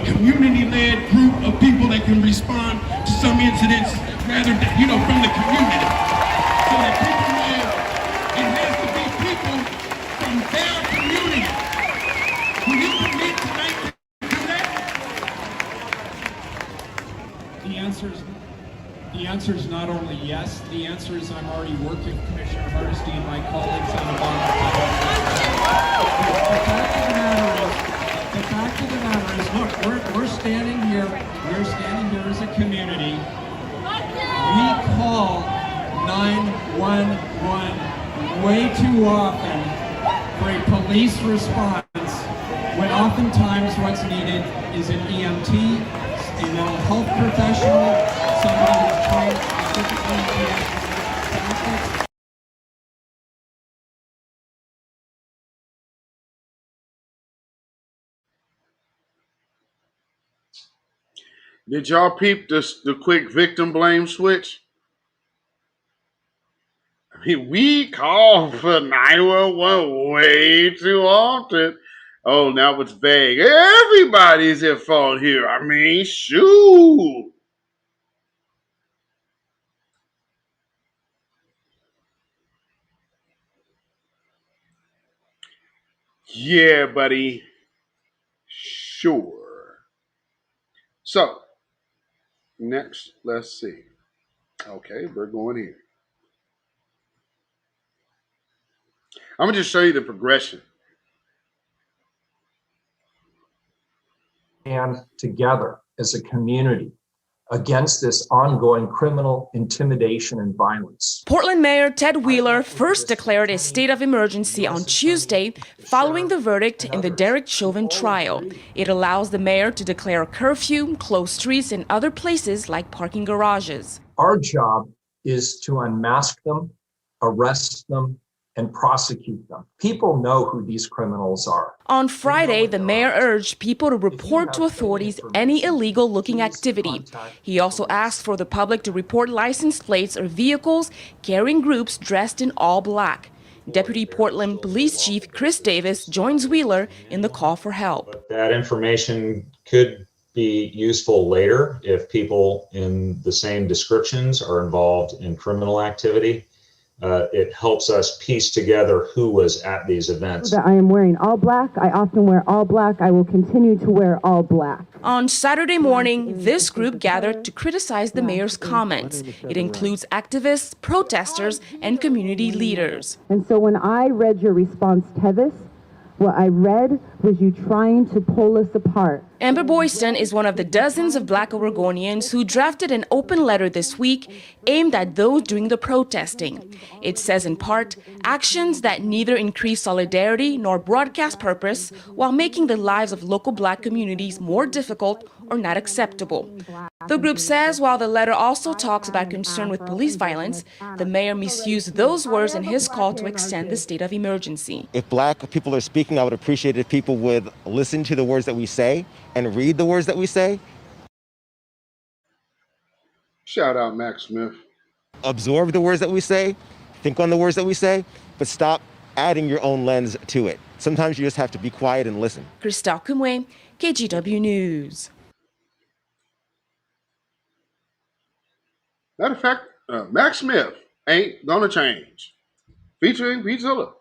community-led group of people that can respond to some incidents rather than, from the community? So that people know it has to be people from their community. Will you commit tonight to do that? The answer is not only yes, the answer is I'm already working with Commissioner Hardesty and my colleagues on the bottom. The fact of the matter is, look, we're standing here as a community. We call 911 way too often for a police response when oftentimes what's needed is an EMT, a mental health professional, somebody who's trained specifically in tactics. Did y'all peep the quick victim blame switch? I mean, we call for 911 way too often. Oh, now it's vague. Everybody's at fault here. I mean, shoot. Yeah, buddy. Sure. So, next, let's see. Okay, we're going here. I'm going to just show you the progression. And together as a community against this ongoing criminal intimidation and violence. Portland Mayor Ted Wheeler first declared a state of emergency on Tuesday following the verdict in the Derek Chauvin trial. It allows the mayor to declare a curfew, close streets and other places like parking garages. Our job is to unmask them, arrest them, and prosecute them. People know who these criminals are. On Friday, the mayor urged people to report to authorities any illegal-looking activity. He also asked for the public to report license plates or vehicles carrying groups dressed in all black. Deputy Portland Police Chief Chris Davis joins Wheeler in the call for help. That information could be useful later if people in the same descriptions are involved in criminal activity. It helps us piece together who was at these events. I am wearing all black. I often wear all black. I will continue to wear all black. On Saturday morning, this group gathered to criticize the mayor's comments. It includes activists, protesters, and community leaders. And so when I read your response, Tevis, what I read was you trying to pull us apart. Amber Boyston is one of the dozens of Black Oregonians who drafted an open letter this week aimed at those doing the protesting. It says in part, actions that neither increase solidarity nor broadcast purpose while making the lives of local Black communities more difficult or not acceptable. The group says while the letter also talks about concern with police violence, the mayor misused those words in his call to extend the state of emergency. If Black people are speaking, I would appreciate if people would listen to the words that we say and read the words that we say. Shout out Max Smith. Absorb the words that we say, think on the words that we say, but stop adding your own lens to it. Sometimes you just have to be quiet and listen. Christelle Kumwe, KGW News. Matter of fact, Max Smith ain't gonna change. Featuring Beatzilla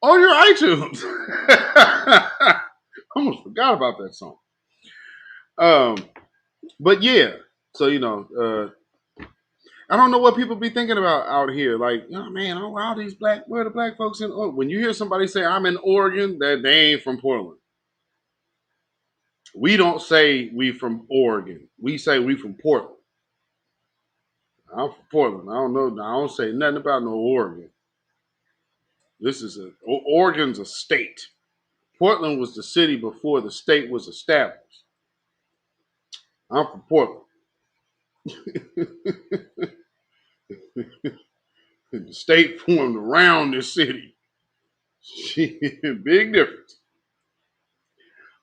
on your iTunes. Almost forgot about that song. But yeah, so I don't know what people be thinking about out here. Like, oh man, all these where the Black folks in? When you hear somebody say I'm in Oregon, that they ain't from Portland. We don't say we from Oregon. We say we from Portland. I'm from Portland. I don't say nothing about no Oregon. Oregon's a state. Portland was the city before the state was established. I'm from Portland. The state formed around this city. Big difference.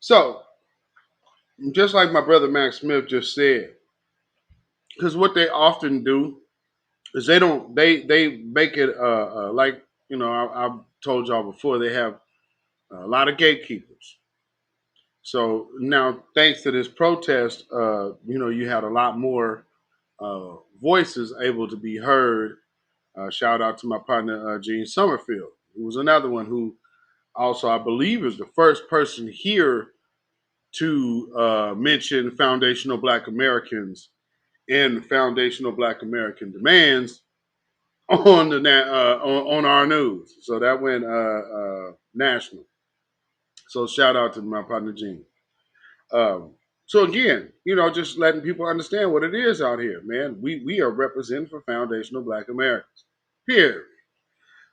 So, just like my brother Max Smith just said, because what they often do is they make it like, I've told y'all before, they have a lot of gatekeepers. So now, thanks to this protest, you had a lot more voices able to be heard. Shout out to my partner, Gene Summerfield, who was another one who also, I believe, is the first person here to mention foundational Black Americans and foundational Black American demands on on our news. So that went national. So shout out to my partner Gene. So again, just letting people understand what it is out here, man. We are representing for foundational Black Americans. Period.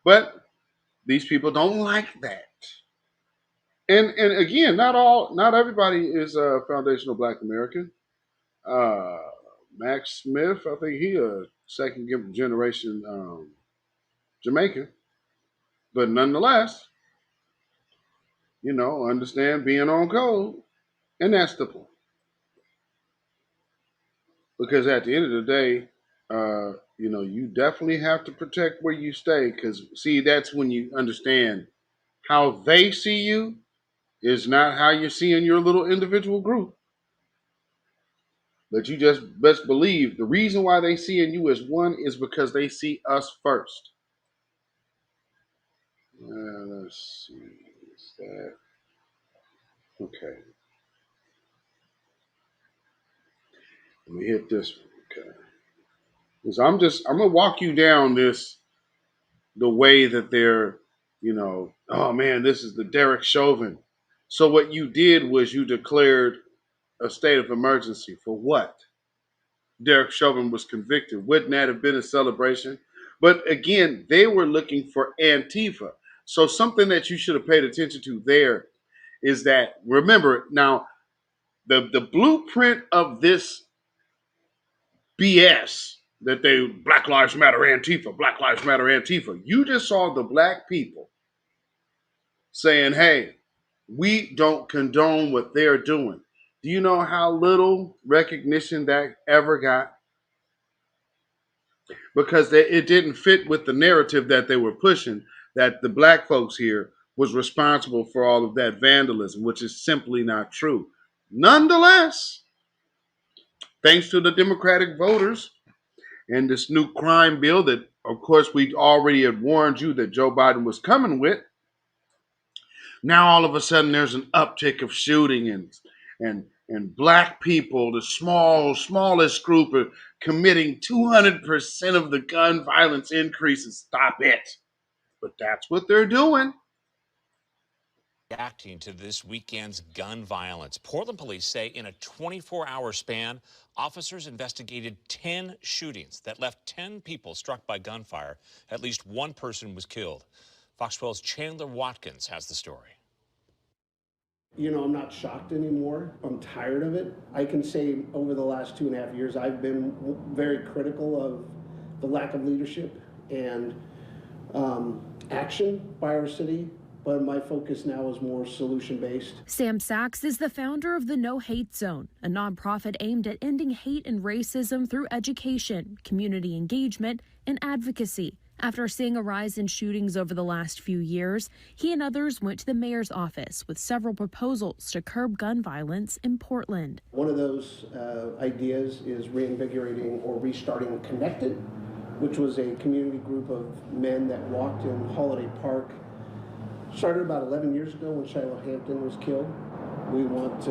But these people don't like that. And again, not everybody is a foundational Black American. Max Smith, I think he a second generation Jamaican. But nonetheless, understand being on code. And that's the point. Because at the end of the day, you definitely have to protect where you stay. Because, see, that's when you understand how they see you is not how you're seeing your little individual group. But you just best believe the reason why they see in you as one is because they see us first. Let's see. Is that okay? Let me hit this one. Okay. Because I'm gonna walk you down the way that they're, oh man, this is the Derek Chauvin. So what you did was you declared a state of emergency for what? Derek Chauvin was convicted. Wouldn't that have been a celebration? But again, they were looking for Antifa. So something that you should have paid attention to there is that, remember, now the blueprint of this BS that they Black Lives Matter Antifa, Black Lives Matter Antifa. You just saw the black people saying, hey, we don't condone what they're doing. Do you know how little recognition that ever got? Because it didn't fit with the narrative that they were pushing, that the black folks here was responsible for all of that vandalism, which is simply not true. Nonetheless, thanks to the Democratic voters and this new crime bill that, of course, we already had warned you that Joe Biden was coming with, now all of a sudden there's an uptick of shooting and black people, the smallest group, are committing 200% of the gun violence increases. Stop it. But that's what they're doing. Reacting to this weekend's gun violence. Portland police say in a 24-hour span, officers investigated 10 shootings that left 10 people struck by gunfire. At least one person was killed. Fox 12's Chandler Watkins has the story. You know, I'm not shocked anymore. I'm tired of it. I can say over the last 2.5 years, I've been very critical of the lack of leadership and action by our city. But my focus now is more solution-based. Sam Sachs is the founder of the No Hate Zone, a nonprofit aimed at ending hate and racism through education, community engagement, and advocacy. After seeing a rise in shootings over the last few years, he and others went to the mayor's office with several proposals to curb gun violence in Portland. One of those ideas is reinvigorating or restarting Connected, which was a community group of men that walked in Holiday Park. Started about 11 years ago when Shiloh Hampton was killed. We want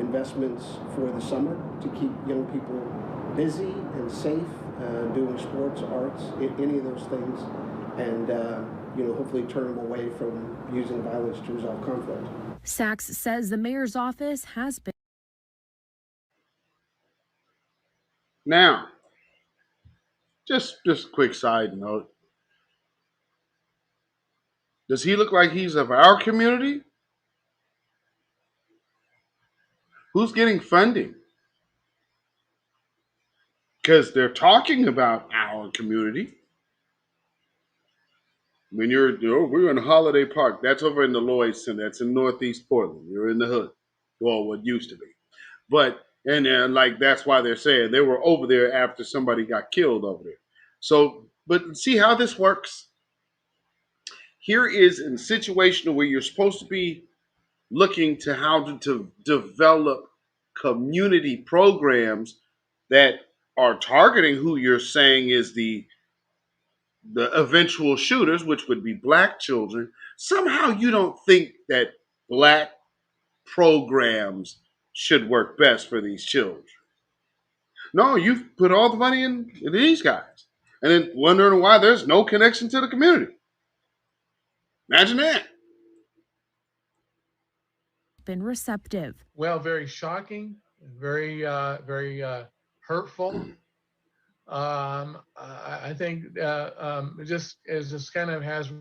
investments for the summer to keep young people busy and safe, doing sports, arts, any of those things, and hopefully turn them away from using violence to resolve conflict. Sachs says the mayor's office has been. Now, just a quick side note. Does he look like he's of our community? Who's getting funding? Because they're talking about our community. When we're in Holiday Park, that's over in the Lloyd Center, that's in Northeast Portland. You're in the hood, well, what used to be. But, and like, that's why they're saying they were over there after somebody got killed over there. So, but see how this works? Here is a situation where you're supposed to be looking to how to develop community programs that are targeting who you're saying is the eventual shooters, which would be black children. Somehow you don't think that black programs should work best for these children. No, you've put all the money in these guys. And then wondering why there's no connection to the community. Imagine that. Been receptive. Well, very shocking, very hurtful. I think it just kind of has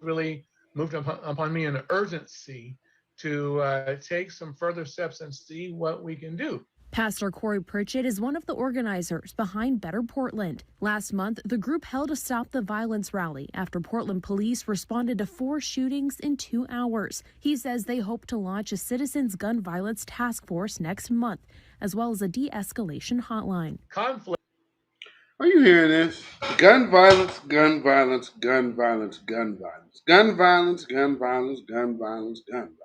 really moved upon me an urgency to take some further steps and see what we can do. Pastor Corey Pritchett is one of the organizers behind Better Portland. Last month, the group held a Stop the Violence rally after Portland police responded to 4 shootings in 2 hours. He says they hope to launch a citizens gun violence task force next month, as well as a de-escalation hotline. Conflict. Are you hearing this? Gun violence, gun violence, gun violence, gun violence, gun violence, gun violence, gun violence, gun violence.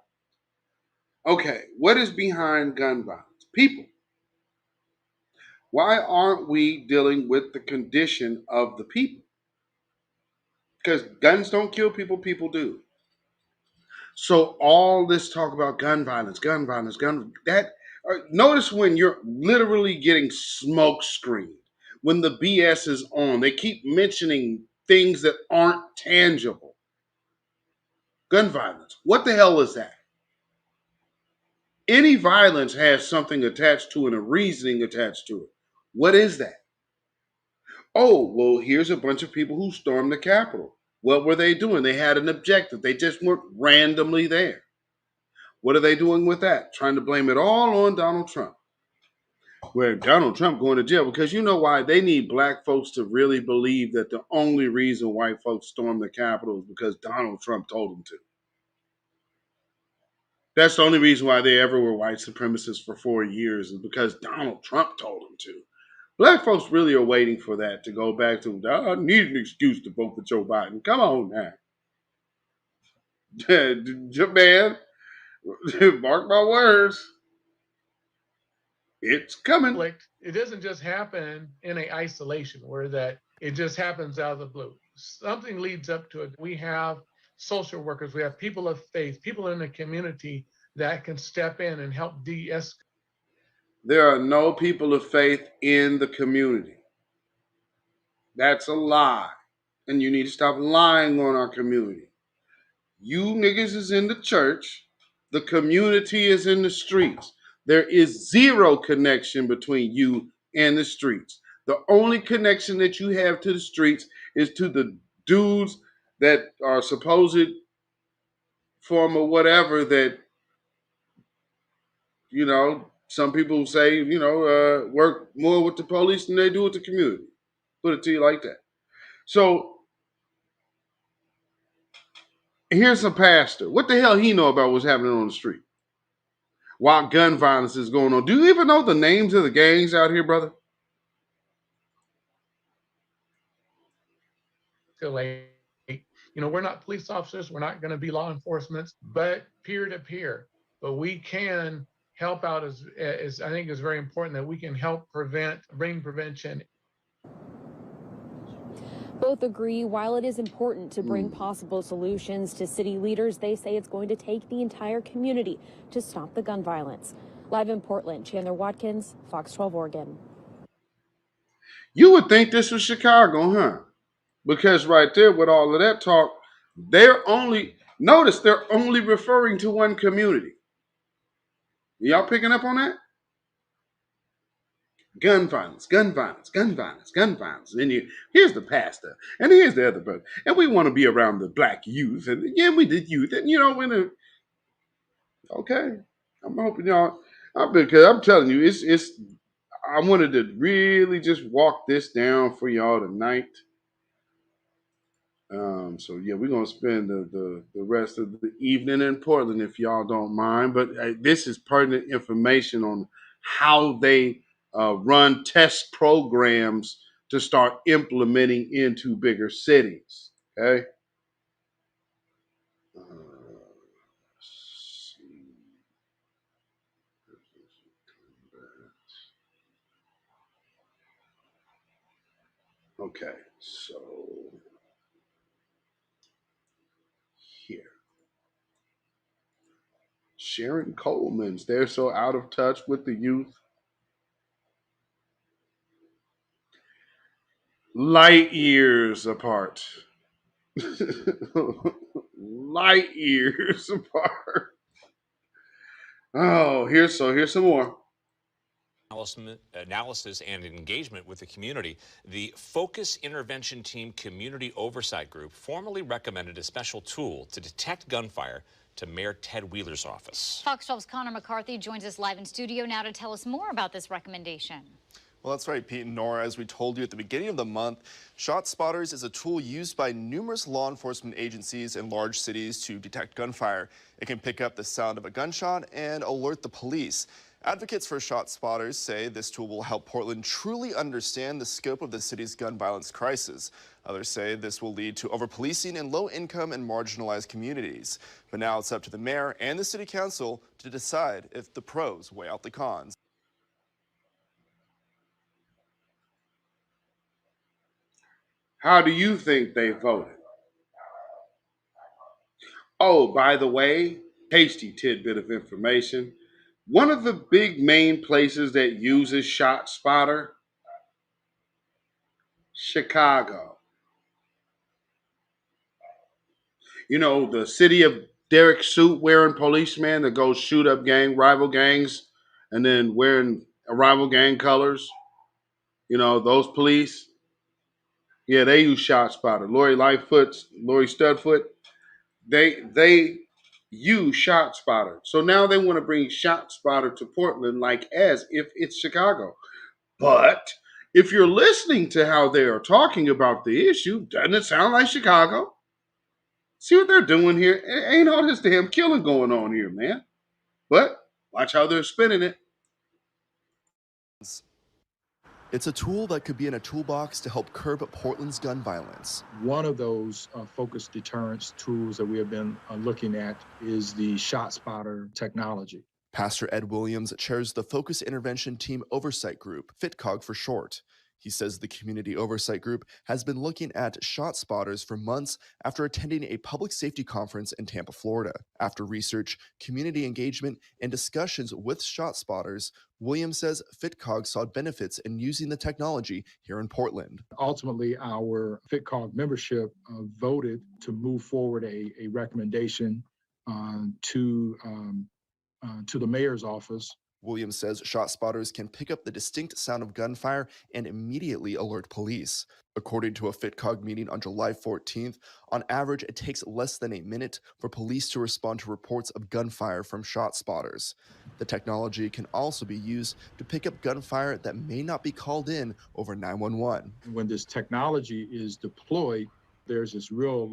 Okay, what is behind gun violence? People. Why aren't we dealing with the condition of the people? Because guns don't kill people, people do. So all this talk about gun violence, notice when you're literally getting smoke screened, when the BS is on, they keep mentioning things that aren't tangible. Gun violence, what the hell is that? Any violence has something attached to it, a reasoning attached to it. What is that? Oh, well, here's a bunch of people who stormed the Capitol. What were they doing? They had an objective. They just weren't randomly there. What are they doing with that? Trying to blame it all on Donald Trump. Where Donald Trump going to jail, because you know why? They need black folks to really believe that the only reason white folks stormed the Capitol is because Donald Trump told them to. That's the only reason why they ever were white supremacists for 4 years, is because Donald Trump told them to. Black folks really are waiting for that to go back to, I need an excuse to vote for Joe Biden. Come on now. Man, mark my words. It's coming. It doesn't just happen in a isolation where that it just happens out of the blue. Something leads up to it. We have social workers, we have people of faith, people in the community that can step in and help de-escalate. There are no people of faith in the community. That's a lie. And you need to stop lying on our community. You niggas is in the church. The community is in the streets. There is zero connection between you and the streets. The only connection that you have to the streets is to the dudes that are supposed form or whatever that, you know, some people say, you know, work more with the police than they do with the community. Put it to you like that. So here's a pastor. What the hell he know about what's happening on the street? While gun violence is going on. Do you even know the names of the gangs out here, brother? You know, we're not police officers, we're not going to be law enforcement, but peer to peer. But we can help out as I think is very important that we can help bring prevention. Both agree while it is important to bring possible solutions to city leaders, they say it's going to take the entire community to stop the gun violence. Live in Portland, Chandler Watkins, Fox 12 Oregon. You would think this was Chicago, huh? Because right there with all of that talk, they're only referring to one community. Y'all picking up on that? Gun violence, gun violence, gun violence, gun violence. And here's the pastor, and here's the other brother. And we want to be around the black youth, and yeah, we did youth, and you know, okay. I'm hoping y'all, because I'm telling you, it's. I wanted to really just walk this down for y'all tonight. So yeah, we're gonna spend the rest of the evening in Portland if y'all don't mind. But this is pertinent information on how they run test programs to start implementing into bigger cities. Okay. Okay, so here. Sharon Coleman's. They're so out of touch with the youth. Light years apart. Light years apart. Oh, here's some more. Analysis and engagement with the community. The Focus Intervention Team Community Oversight Group formally recommended a special tool to detect gunfire to Mayor Ted Wheeler's office. Fox 12's Connor McCarthy joins us live in studio now to tell us more about this recommendation. Well, that's right, Pete and Nora. As we told you at the beginning of the month, Shot Spotters is a tool used by numerous law enforcement agencies in large cities to detect gunfire. It can pick up the sound of a gunshot and alert the police. Advocates for Shot Spotters say this tool will help Portland truly understand the scope of the city's gun violence crisis. Others say this will lead to over-policing in low-income and marginalized communities. But now it's up to the mayor and the city council to decide if the pros weigh out the cons. How do you think they voted? Oh, by the way, tasty tidbit of information. One of the big main places that uses Shot Spotter, Chicago. You know, the city of Derek suit wearing policeman that goes shoot up rival gangs, and then wearing rival gang colors. You know, those police. Yeah, they use shot spotter. Lori Studfoot, they use shot spotter. So now they want to bring shot spotter to Portland like as if it's Chicago. But if you're listening to how they are talking about the issue, doesn't it sound like Chicago? See what they're doing here? Ain't all this damn killing going on here, man. But watch how they're spinning it. It's a tool that could be in a toolbox to help curb Portland's gun violence. One of those focused deterrence tools that we have been looking at is the shot spotter technology. Pastor Ed Williams chairs the Focus Intervention Team Oversight Group, FITCOG for short. He says the Community Oversight Group has been looking at shot spotters for months after attending a public safety conference in Tampa, Florida. After research, community engagement, and discussions with shot spotters, Williams says FITCOG saw benefits in using the technology here in Portland. Ultimately, our FITCOG membership voted to move forward a recommendation to the mayor's office. Williams says shot spotters can pick up the distinct sound of gunfire and immediately alert police. According to a FITCOG meeting on July 14th, on average, it takes less than a minute for police to respond to reports of gunfire from shot spotters. The technology can also be used to pick up gunfire that may not be called in over 911. When this technology is deployed, there's this real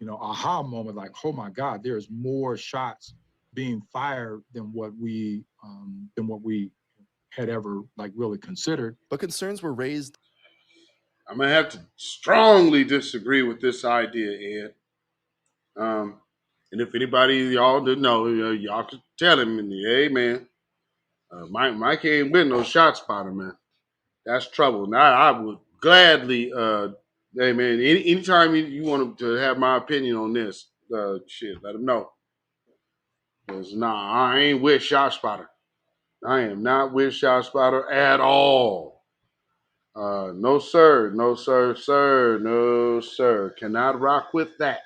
aha moment, like, oh my God, there's more shots being fired than what we had ever really considered. But concerns were raised. I'm gonna have to strongly disagree with this idea, Ed. And if anybody of y'all didn't know, y'all could tell him, hey man, Mike ain't with no shot spotter, man. That's trouble. Now I would gladly, hey man, anytime you want to have my opinion on this, let him know. Because I ain't with shot spotter. I am not with shot spotter at all. No sir, no sir, sir, no sir. Cannot rock with that.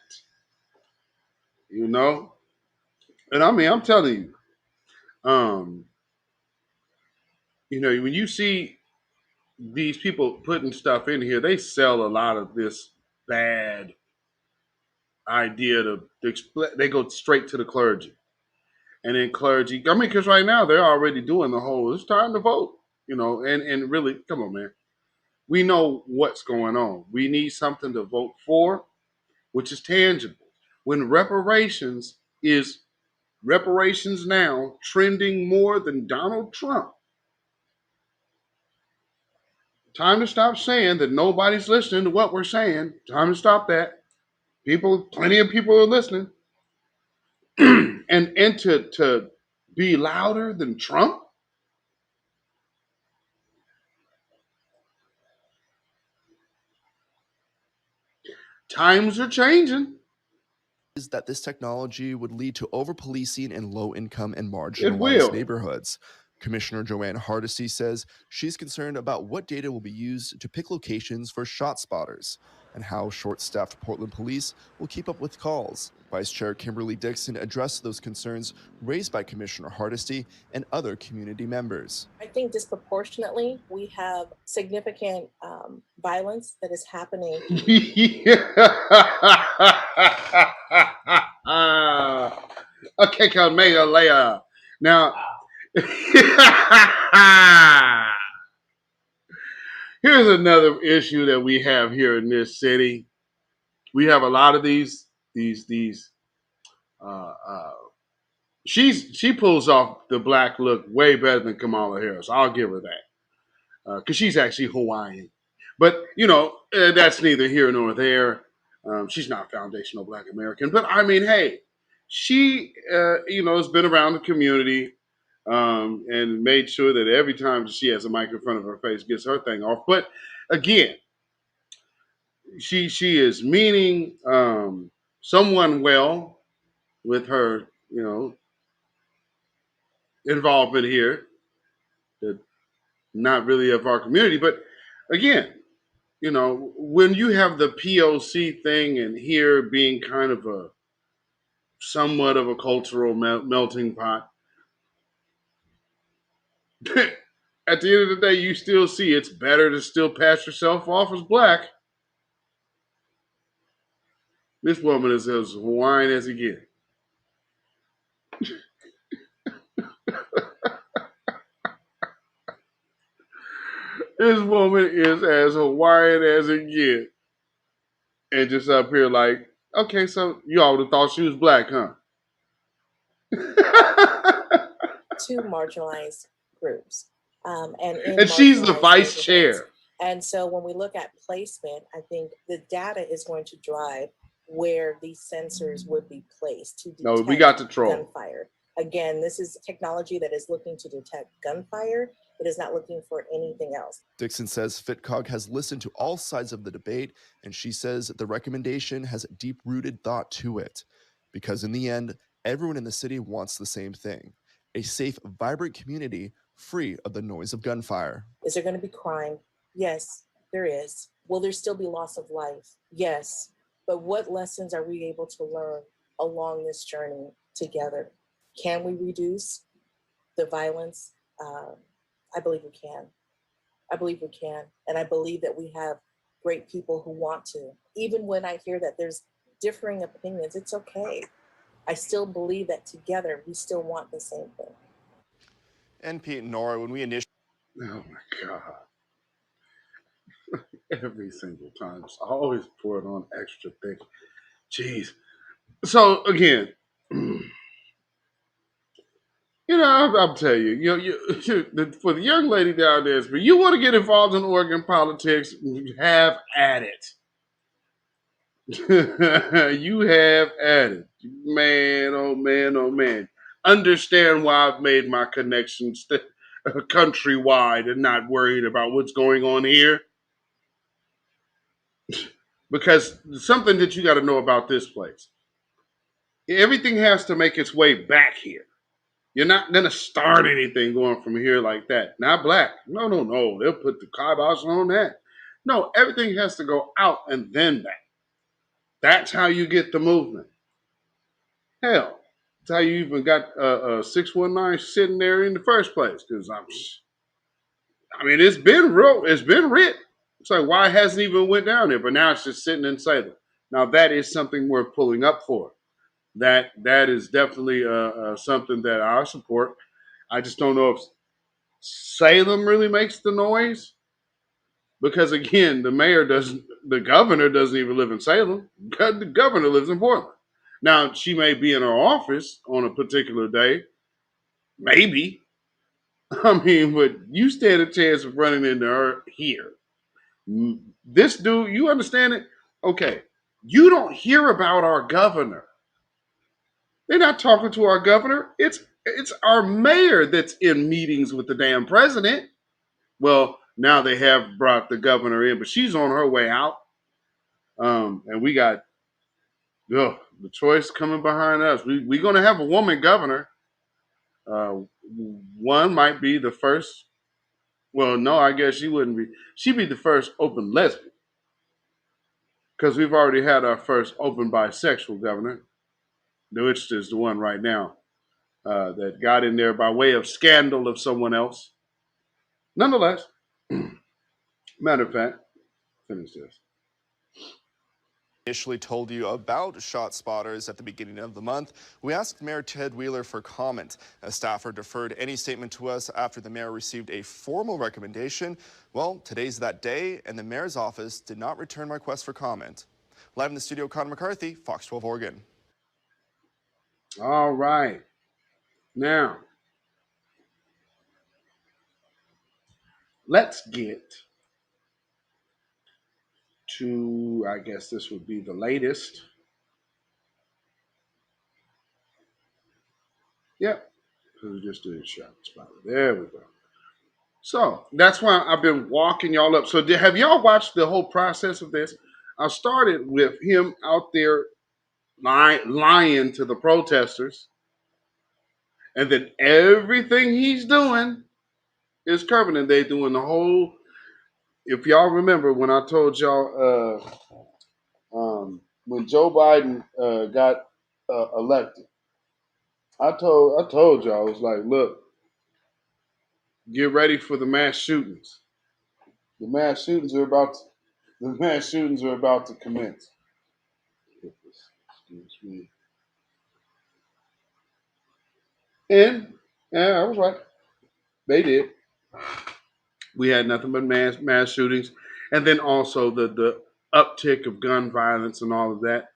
You know? And I mean, I'm telling you, when you see these people putting stuff in here, they sell a lot of this bad idea they go straight to the clergy. And then clergy, because right now they're already doing the whole, it's time to vote, and really, come on, man. We know what's going on. We need something to vote for, which is tangible. When reparations now trending more than Donald Trump. Time to stop saying that nobody's listening to what we're saying. Time to stop that. Plenty of people are listening. and to be louder than Trump. Times are changing. Is that this technology would lead to over-policing in low-income and marginalized neighborhoods. Commissioner Joanne Hardesty says she's concerned about what data will be used to pick locations for shot spotters and how short-staffed Portland police will keep up with calls. Vice Chair Kimberly Dixon addressed those concerns raised by Commissioner Hardesty and other community members. I think disproportionately we have significant violence that is happening. Okay, Kamea. Now, here's another issue that we have here in this city. We have a lot of these. She pulls off the black look way better than Kamala Harris. I'll give her that, because she's actually Hawaiian. But that's neither here nor there. She's not foundational Black American, but I mean, hey, she has been around the community. And made sure that every time she has a mic in front of her face, gets her thing off. But again, she is meaning someone well with her, involvement here. That not really of our community, but again, when you have the POC thing and here being kind of a somewhat of a cultural melting pot. At the end of the day, you still see it's better to still pass yourself off as black. This woman is as Hawaiian as he gets. This woman is as Hawaiian as it gets. And just up here like, okay, so you all would have thought she was black, huh? To marginalized groups. And she's the vice chair. And so when we look at placement, I think the data is going to drive where these sensors would be placed to detect No, we got the troll. gunfire. Again, this is technology that is looking to detect gunfire. It is not looking for anything else. Dixon says FitCog has listened to all sides of the debate, and she says the recommendation has deep-rooted thought to it. Because in the end, everyone in the city wants the same thing: a safe, vibrant community free of the noise of gunfire. Is there going to be crime? Yes, there is. Will there still be loss of life? Yes. But what lessons are we able to learn along this journey together? Can we reduce the violence? I believe we can. I believe we can. And I believe that we have great people who want to. Even when I hear that there's differing opinions, it's okay. I still believe that together we still want the same thing. And Pete and Nora, when we initially... Oh my God. Every single time. I always pour it on extra thick. Jeez. So again, you know, I'll tell you, for the young lady down there, but you want to get involved in Oregon politics, have at it. You have at it. Man, oh man, oh man. Understand why I've made my connections countrywide and not worried about what's going on here. Because something that you got to know about this place. Everything has to make its way back here. You're not going to start anything going from here like that. Not black. No. They'll put the kibosh on that. No, everything has to go out and then back. That's how you get the movement. Hell, that's how you even got 619 sitting there in the first place. Because I mean, it's been real. It's been writ. It's like, why hasn't it even went down there? But now it's just sitting in Salem. Now that is something worth pulling up for. That is definitely something that I support. I just don't know if Salem really makes the noise, because again, the governor doesn't even live in Salem. The governor lives in Portland. Now she may be in her office on a particular day, maybe. I mean, but you stand a chance of running into her here. This dude, you understand it? Okay, you don't hear about our governor. They're not talking to our governor. It's our mayor that's in meetings with the damn president. Well, now they have brought the governor in, but she's on her way out. And we got the choice coming behind us. We're going to have a woman governor. One might be the first. Well, no, I guess she wouldn't be. She'd be the first open lesbian, because we've already had our first open bisexual governor, which is the one right now. That got in there by way of scandal of someone else. Nonetheless, matter of fact, finish this. Initially told you about shot spotters at the beginning of the month, we asked Mayor Ted Wheeler for comment. A staffer deferred any statement to us after the mayor received a formal recommendation. Well, today's that day, and the mayor's office did not return my request for comment. Live in the studio, Connor McCarthy, Fox 12 Oregon. All right. Now, let's get to, I guess this would be the latest. Yep. We just did a shot spot. There we go. So that's why I've been walking y'all up. So have y'all watched the whole process of this? I started with him out there lying to the protesters. And then everything he's doing is curbing, and they doing the whole. If y'all remember when I told y'all when Joe Biden got elected. I told y'all, I was like, look, get ready for the mass shootings. The mass shootings are about to commence. Excuse me. And yeah, I was right. They did. We had nothing but mass shootings, and then also the uptick of gun violence and all of that.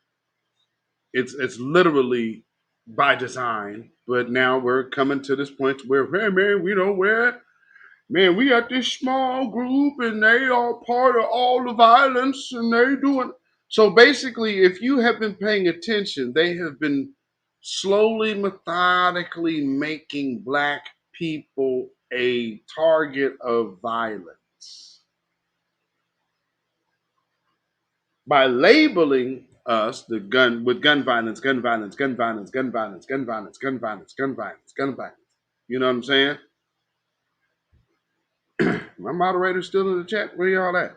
It's literally by design. But now we're coming to this point where, hey man, we don't wear it. Man, we got this small group and they are part of all the violence and they doing. So basically, if you have been paying attention, they have been slowly, methodically making black people a target of violence by labeling us the gun with gun violence, gun violence, gun violence, gun violence, gun violence, gun violence, gun violence, gun violence. You know what I'm saying? My moderator's still in the chat. Where y'all at?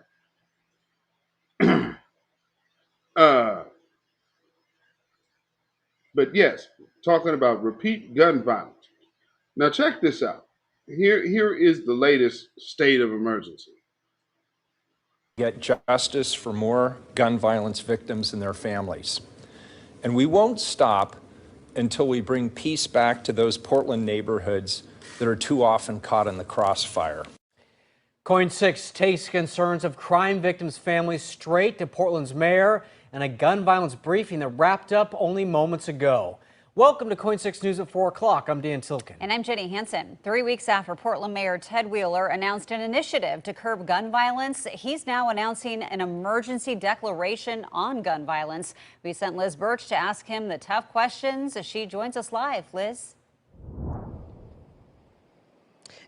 But yes, talking about repeat gun violence. Now check this out. Here is the latest state of emergency. Get justice for more gun violence victims and their families. And we won't stop until we bring peace back to those Portland neighborhoods that are too often caught in the crossfire. Coin 6 takes concerns of crime victims' families straight to Portland's mayor and a gun violence briefing that wrapped up only moments ago. Welcome to Coin 6 News at 4 o'clock. I'm Dan Tilkin. And I'm Jenny Hansen. 3 weeks after Portland Mayor Ted Wheeler announced an initiative to curb gun violence, he's now announcing an emergency declaration on gun violence. We sent Liz Birch to ask him the tough questions as she joins us live. Liz?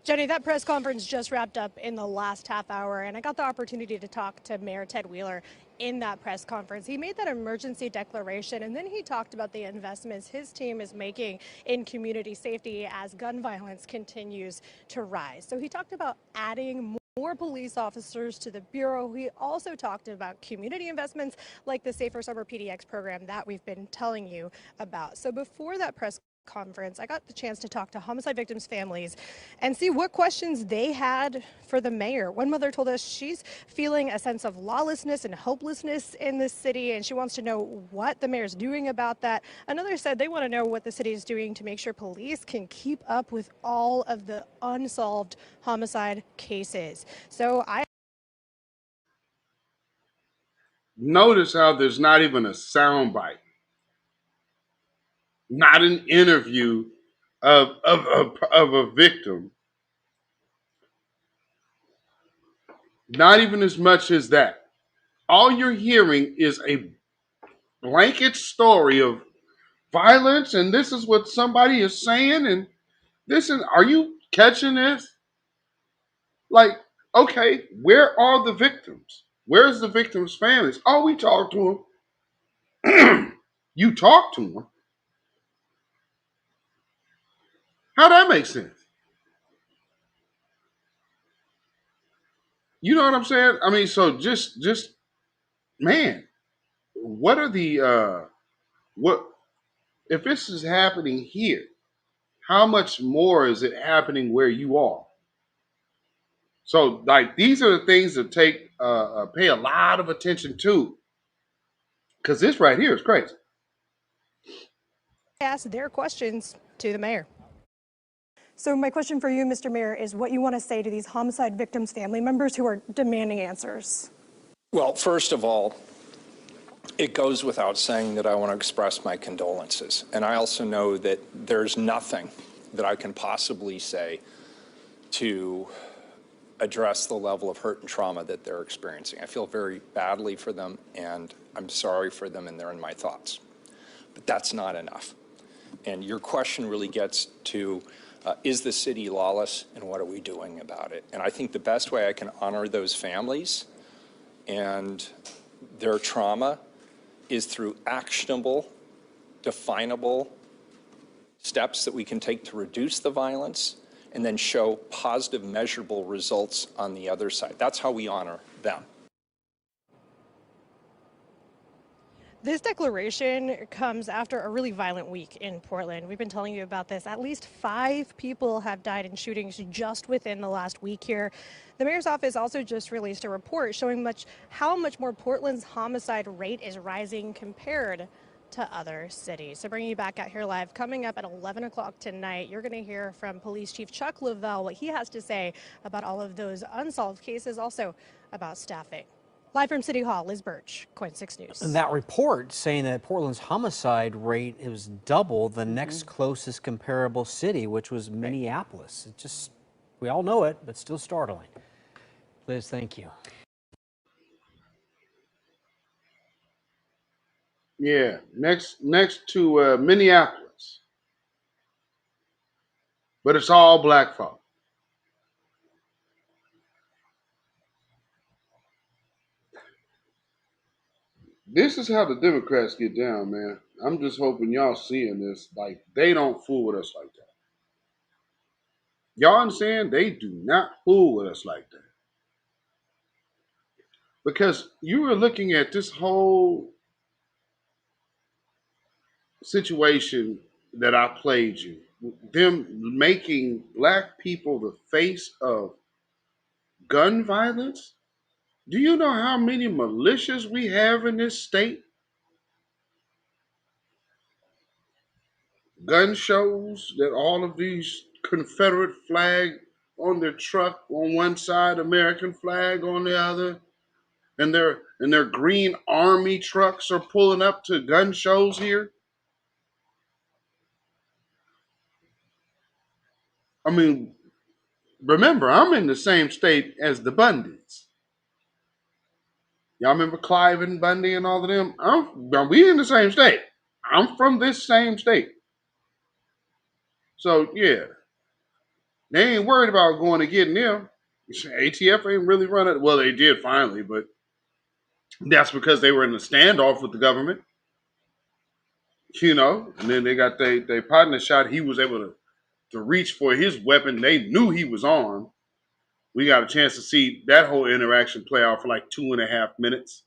Jenny, that press conference just wrapped up in the last half hour, and I got the opportunity to talk to Mayor Ted Wheeler in that press conference. He made that emergency declaration, and then he talked about the investments his team is making in community safety as gun violence continues to rise. So he talked about adding more police officers to the Bureau. He also talked about community investments like the Safer Summer PDX program that we've been telling you about. So before that press conference, I got the chance to talk to homicide victims' families and see what questions they had for the mayor. One mother told us she's feeling a sense of lawlessness and hopelessness in this city, and she wants to know what the mayor's doing about that. Another said they want to know what the city is doing to make sure police can keep up with all of the unsolved homicide cases. So Notice how there's not even a soundbite, not an interview of a victim, not even as much as that. All you're hearing is a blanket story of violence, and this is what somebody is saying, and this is, are you catching this? Like, okay, where are the victims? Where's the victims' families? Oh, we talked to them. You talked to them? How that make sense? You know what I'm saying? I mean, so just man, what are the what if this is happening here? How much more is it happening where you are? So, like, these are the things that pay a lot of attention to, because this right here is crazy. asked their questions to the mayor. So my question for you, Mr. Mayor, is what you want to say to these homicide victims' family members who are demanding answers. Well, first of all, it goes without saying that I want to express my condolences. And I also know that there's nothing that I can possibly say to address the level of hurt and trauma that they're experiencing. I feel very badly for them, and I'm sorry for them, and they're in my thoughts. But that's not enough. And your question really gets to, is the city lawless, and what are we doing about it? And I think the best way I can honor those families and their trauma is through actionable, definable steps that we can take to reduce the violence and then show positive, measurable results on the other side. That's how we honor them. This declaration comes after a really violent week in Portland. We've been telling you about this. At least 5 people have died in shootings just within the last week here. The mayor's office also just released a report showing how much more Portland's homicide rate is rising compared to other cities. So bringing you back out here live, coming up at 11 o'clock tonight, you're going to hear from Police Chief Chuck Lavelle, what he has to say about all of those unsolved cases, also about staffing. Live from City Hall, Liz Birch, KOIN 6 News. And that report saying that Portland's homicide rate is double the next closest comparable city, which was Minneapolis. It just, we all know it, but still startling. Liz, thank you. Yeah, next to Minneapolis. But it's all black folk. This is how the Democrats get down, man. I'm just hoping y'all seeing this. Like, they don't fool with us like that. Y'all understand? They do not fool with us like that. Because you were looking at this whole situation that I played you. Them making black people the face of gun violence. Do you know how many militias we have in this state? Gun shows that all of these Confederate flag on their truck on one side, American flag on the other, and their green army trucks are pulling up to gun shows here. I mean, remember, I'm in the same state as the Bundys. Y'all remember Clive and Bundy and all of them? We in the same state. I'm from this same state. So, yeah. They ain't worried about going and getting them. ATF ain't really running. Well, they did finally, but that's because they were in a standoff with the government. You know, and then they got their partner shot. He was able to reach for his weapon. They knew he was armed. We got a chance to see that whole interaction play out for like 2.5 minutes.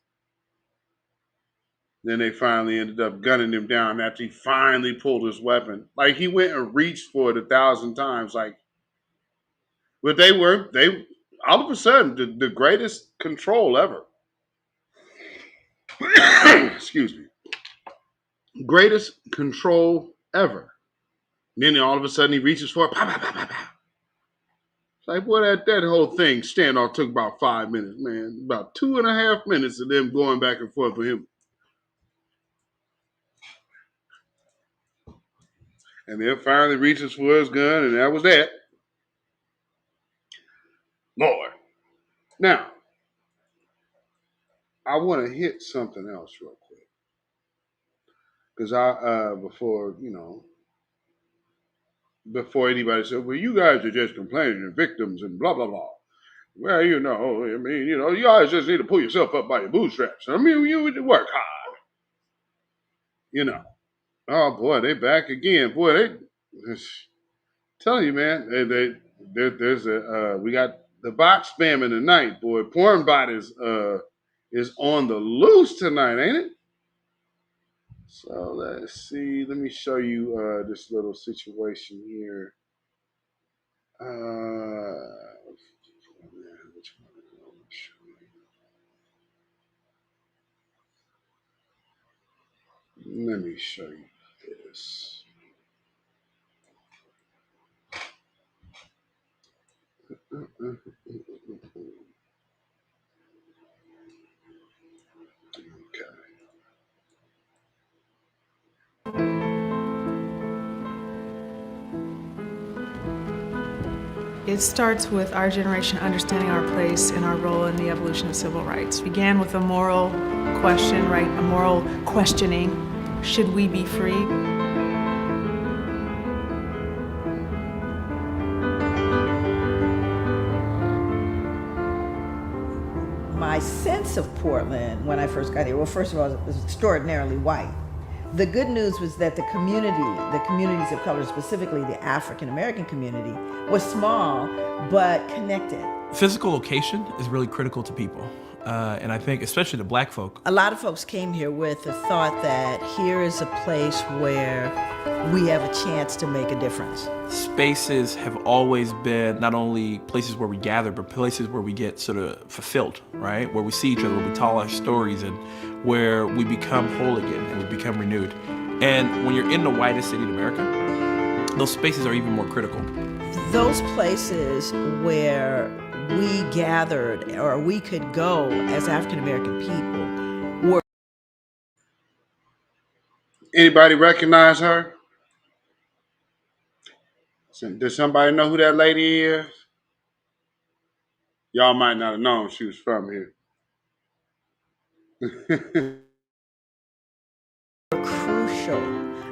Then they finally ended up gunning him down after he finally pulled his weapon. Like, he went and reached for it 1,000 times. Like, but they all of a sudden, the greatest control ever. Excuse me. Greatest control ever. And then all of a sudden he reaches for it. Pow, pow, pow, pow, pow. It's like, boy, that whole thing standoff took about 5 minutes, man. About 2.5 minutes of them going back and forth with him. And then finally reaches for his gun, and that was that. Lord. Now, I want to hit something else real quick. Because before anybody said, well, you guys are just complaining and victims and blah, blah, blah. Well, you guys just need to pull yourself up by your bootstraps. I mean, you work hard. You know. Oh, boy, they back again. Boy, telling you, man, we got the box spamming tonight, boy. Pornbot is on the loose tonight, ain't it? So let's see. Let me show you this little situation here. Let me show you this. It starts with our generation understanding our place and our role in the evolution of civil rights. It began with a moral question, right? A moral questioning. Should we be free? My sense of Portland when I first got here, well, first of all, it was extraordinarily white. The good news was that the communities of color, specifically the African American community, was small but connected. Physical location is really critical to people. and I think especially the black folk. A lot of folks came here with the thought that here is a place where we have a chance to make a difference. Spaces have always been not only places where we gather, but places where we get sort of fulfilled, right? Where we see each other, where we tell our stories, and where we become whole again and we become renewed. And when you're in the whitest city in America, those spaces are even more critical. Those places where we gathered or we could go as African American people were. Anybody recognize her? Does somebody know who that lady is? Y'all might not have known she was from here. Crucial.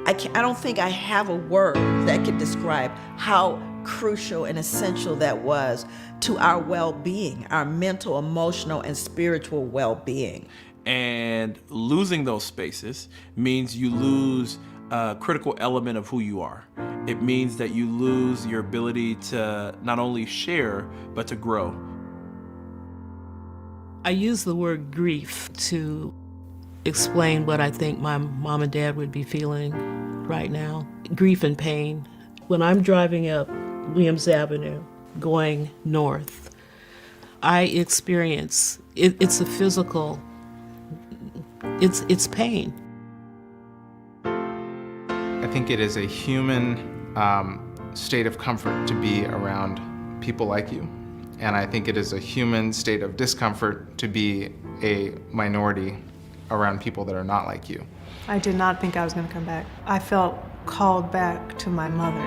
I don't think I have a word that could describe how crucial and essential that was to our well-being, our mental, emotional, and spiritual well-being. And losing those spaces means you lose a critical element of who you are. It means that you lose your ability to not only share, but to grow. I use the word grief to explain what I think my mom and dad would be feeling right now. Grief and pain. When I'm driving up Williams Avenue, going north, I experience, it's a physical, it's pain. I think it is a human state of comfort to be around people like you. And I think it is a human state of discomfort to be a minority around people that are not like you. I did not think I was going to come back. I felt called back to my mother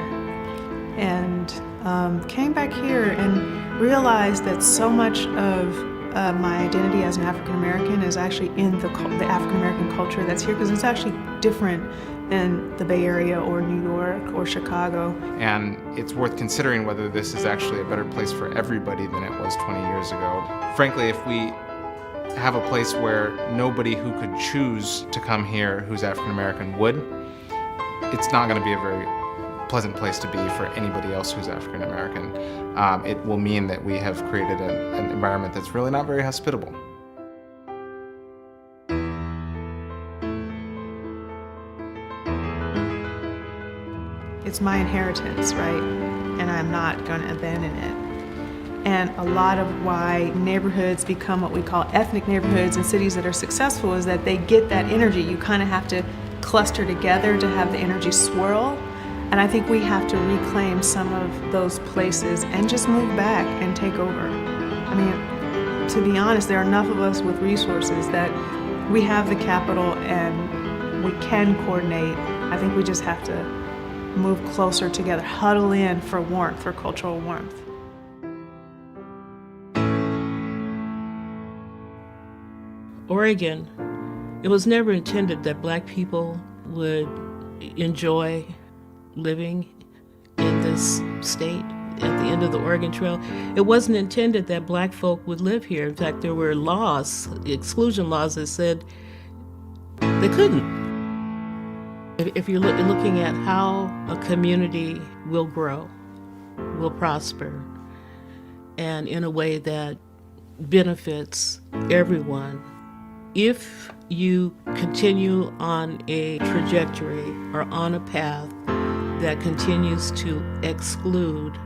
and came back here and realized that so much of my identity as an African American is actually in the African American culture that's here, because it's actually different than the Bay Area or New York or Chicago. And it's worth considering whether this is actually a better place for everybody than it was 20 years ago. Frankly, if we have a place where nobody who could choose to come here who's African American would, it's not going to be a very pleasant place to be for anybody else who's African American. It will mean that we have created an environment that's really not very hospitable. It's my inheritance, right? And I'm not going to abandon it. And a lot of why neighborhoods become what we call ethnic neighborhoods in cities that are successful is that they get that energy. You kind of have to cluster together to have the energy swirl. And I think we have to reclaim some of those places and just move back and take over. I mean, to be honest, there are enough of us with resources that we have the capital and we can coordinate. I think we just have to move closer together, huddle in for warmth, for cultural warmth. Oregon, it was never intended that Black people would enjoy living in this state at the end of the Oregon Trail. It wasn't intended that Black folk would live here. In fact, there were laws, exclusion laws, that said they couldn't. If you're looking at how a community will grow, will prosper, and in a way that benefits everyone, if you continue on a trajectory or on a path that continues to exclude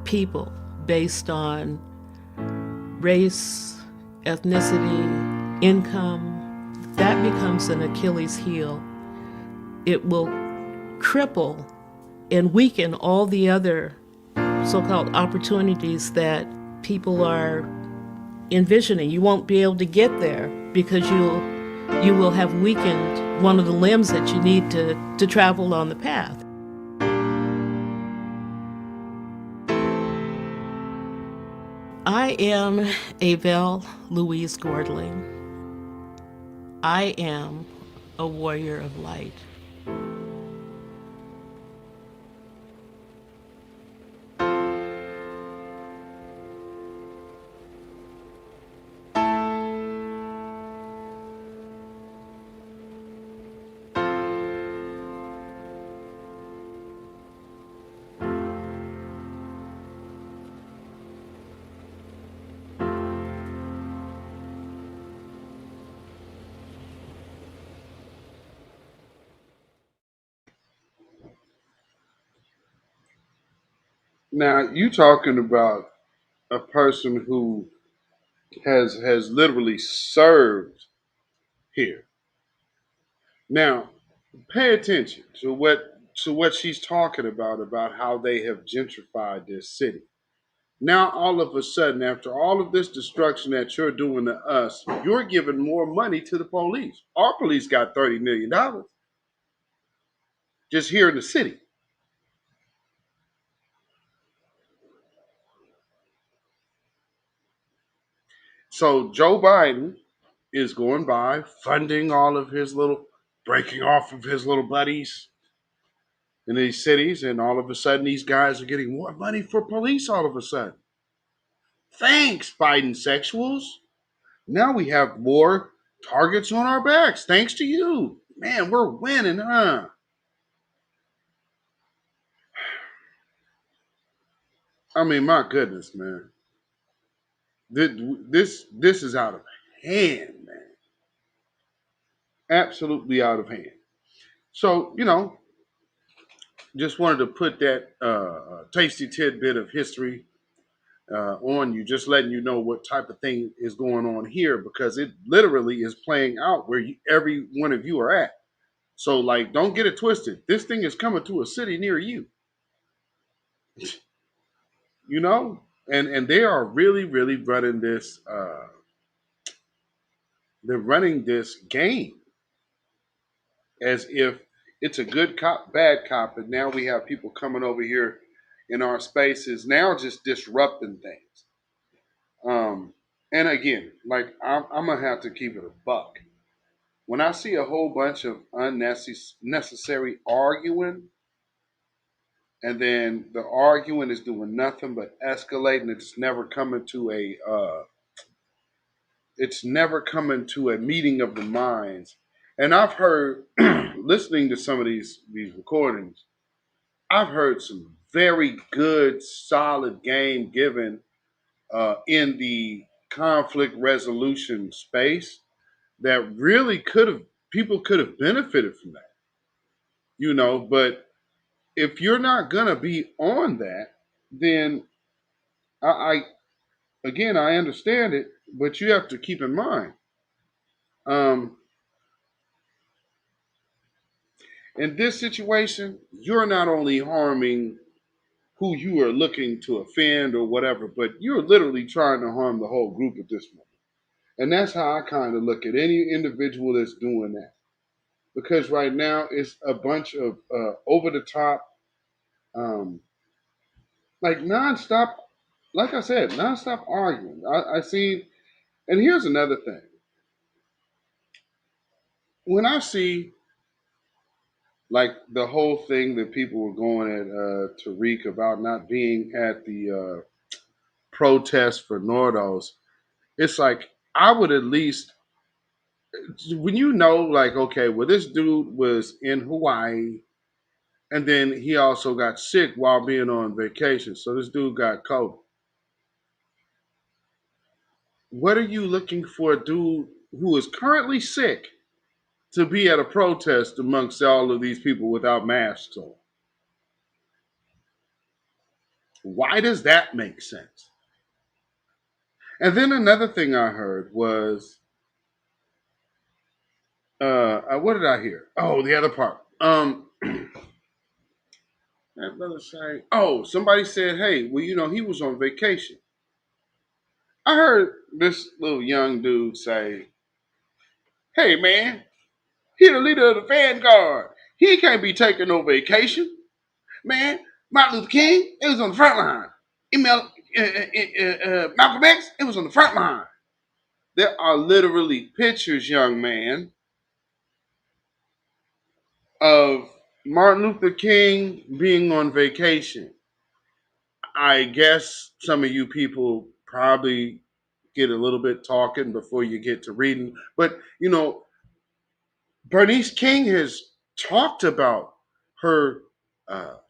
people based on race, ethnicity, income, that becomes an Achilles heel. It will cripple and weaken all the other so-called opportunities that people are envisioning. You won't be able to get there because you will have weakened one of the limbs that you need to travel on the path. I am Avelle Louise Gordling. I am a warrior of light. Now you talking about a person who has literally served here. Now, pay attention to what she's talking about how they have gentrified this city. Now, all of a sudden, after all of this destruction that you're doing to us, you're giving more money to the police. Our police got $30 million just here in the city. So Joe Biden is going by funding all of his little, breaking off of his little buddies in these cities, and all of a sudden these guys are getting more money for police all of a sudden. Thanks, Biden sexuals. Now we have more targets on our backs. Thanks to you. Man, we're winning, huh? I mean, my goodness, man. This is out of hand, man. Absolutely out of hand. So, just wanted to put that tasty tidbit of history on you, just letting you know what type of thing is going on here, because it literally is playing out where every one of you are at. So, like, don't get it twisted. This thing is coming to a city near you, and they are really, really running this. They're running this game as if it's a good cop, bad cop, and now we have people coming over here in our spaces now, just disrupting things. And again, like I'm gonna have to keep it a buck. When I see a whole bunch of unnecessary arguing, and then the arguing is doing nothing but escalating, it's never coming to a meeting of the minds. And I've heard, listening to some of these recordings, I've heard some very good, solid game given in the conflict resolution space that really people could have benefited from that, but if you're not going to be on that, then I again, I understand it, but you have to keep in mind, um, in this situation, you're not only harming who you are looking to offend or whatever, but you're literally trying to harm the whole group at this moment. And that's how I kind of look at any individual that's doing that. Because right now it's a bunch of over the top, um, like nonstop, like I said, nonstop arguing. I see, and here's another thing. When I see like the whole thing that people were going at Tariq about not being at the protest for Nordos, it's like I would at least, when like, okay, well, this dude was in Hawaii and then he also got sick while being on vacation. So this dude got COVID. What are you looking for a dude who is currently sick to be at a protest amongst all of these people without masks on? Why does that make sense? And then another thing I heard was, what did I hear? Oh, the other part. That brother say, oh, somebody said, hey, well, he was on vacation. I heard this little young dude say, hey, man, he the leader of the vanguard. He can't be taking no vacation. Man, Martin Luther King, it was on the front line. Malcolm X, it was on the front line. There are literally pictures, young man, of Martin Luther King being on vacation. I guess some of you people probably get a little bit talking before you get to reading. But, Bernice King has talked about her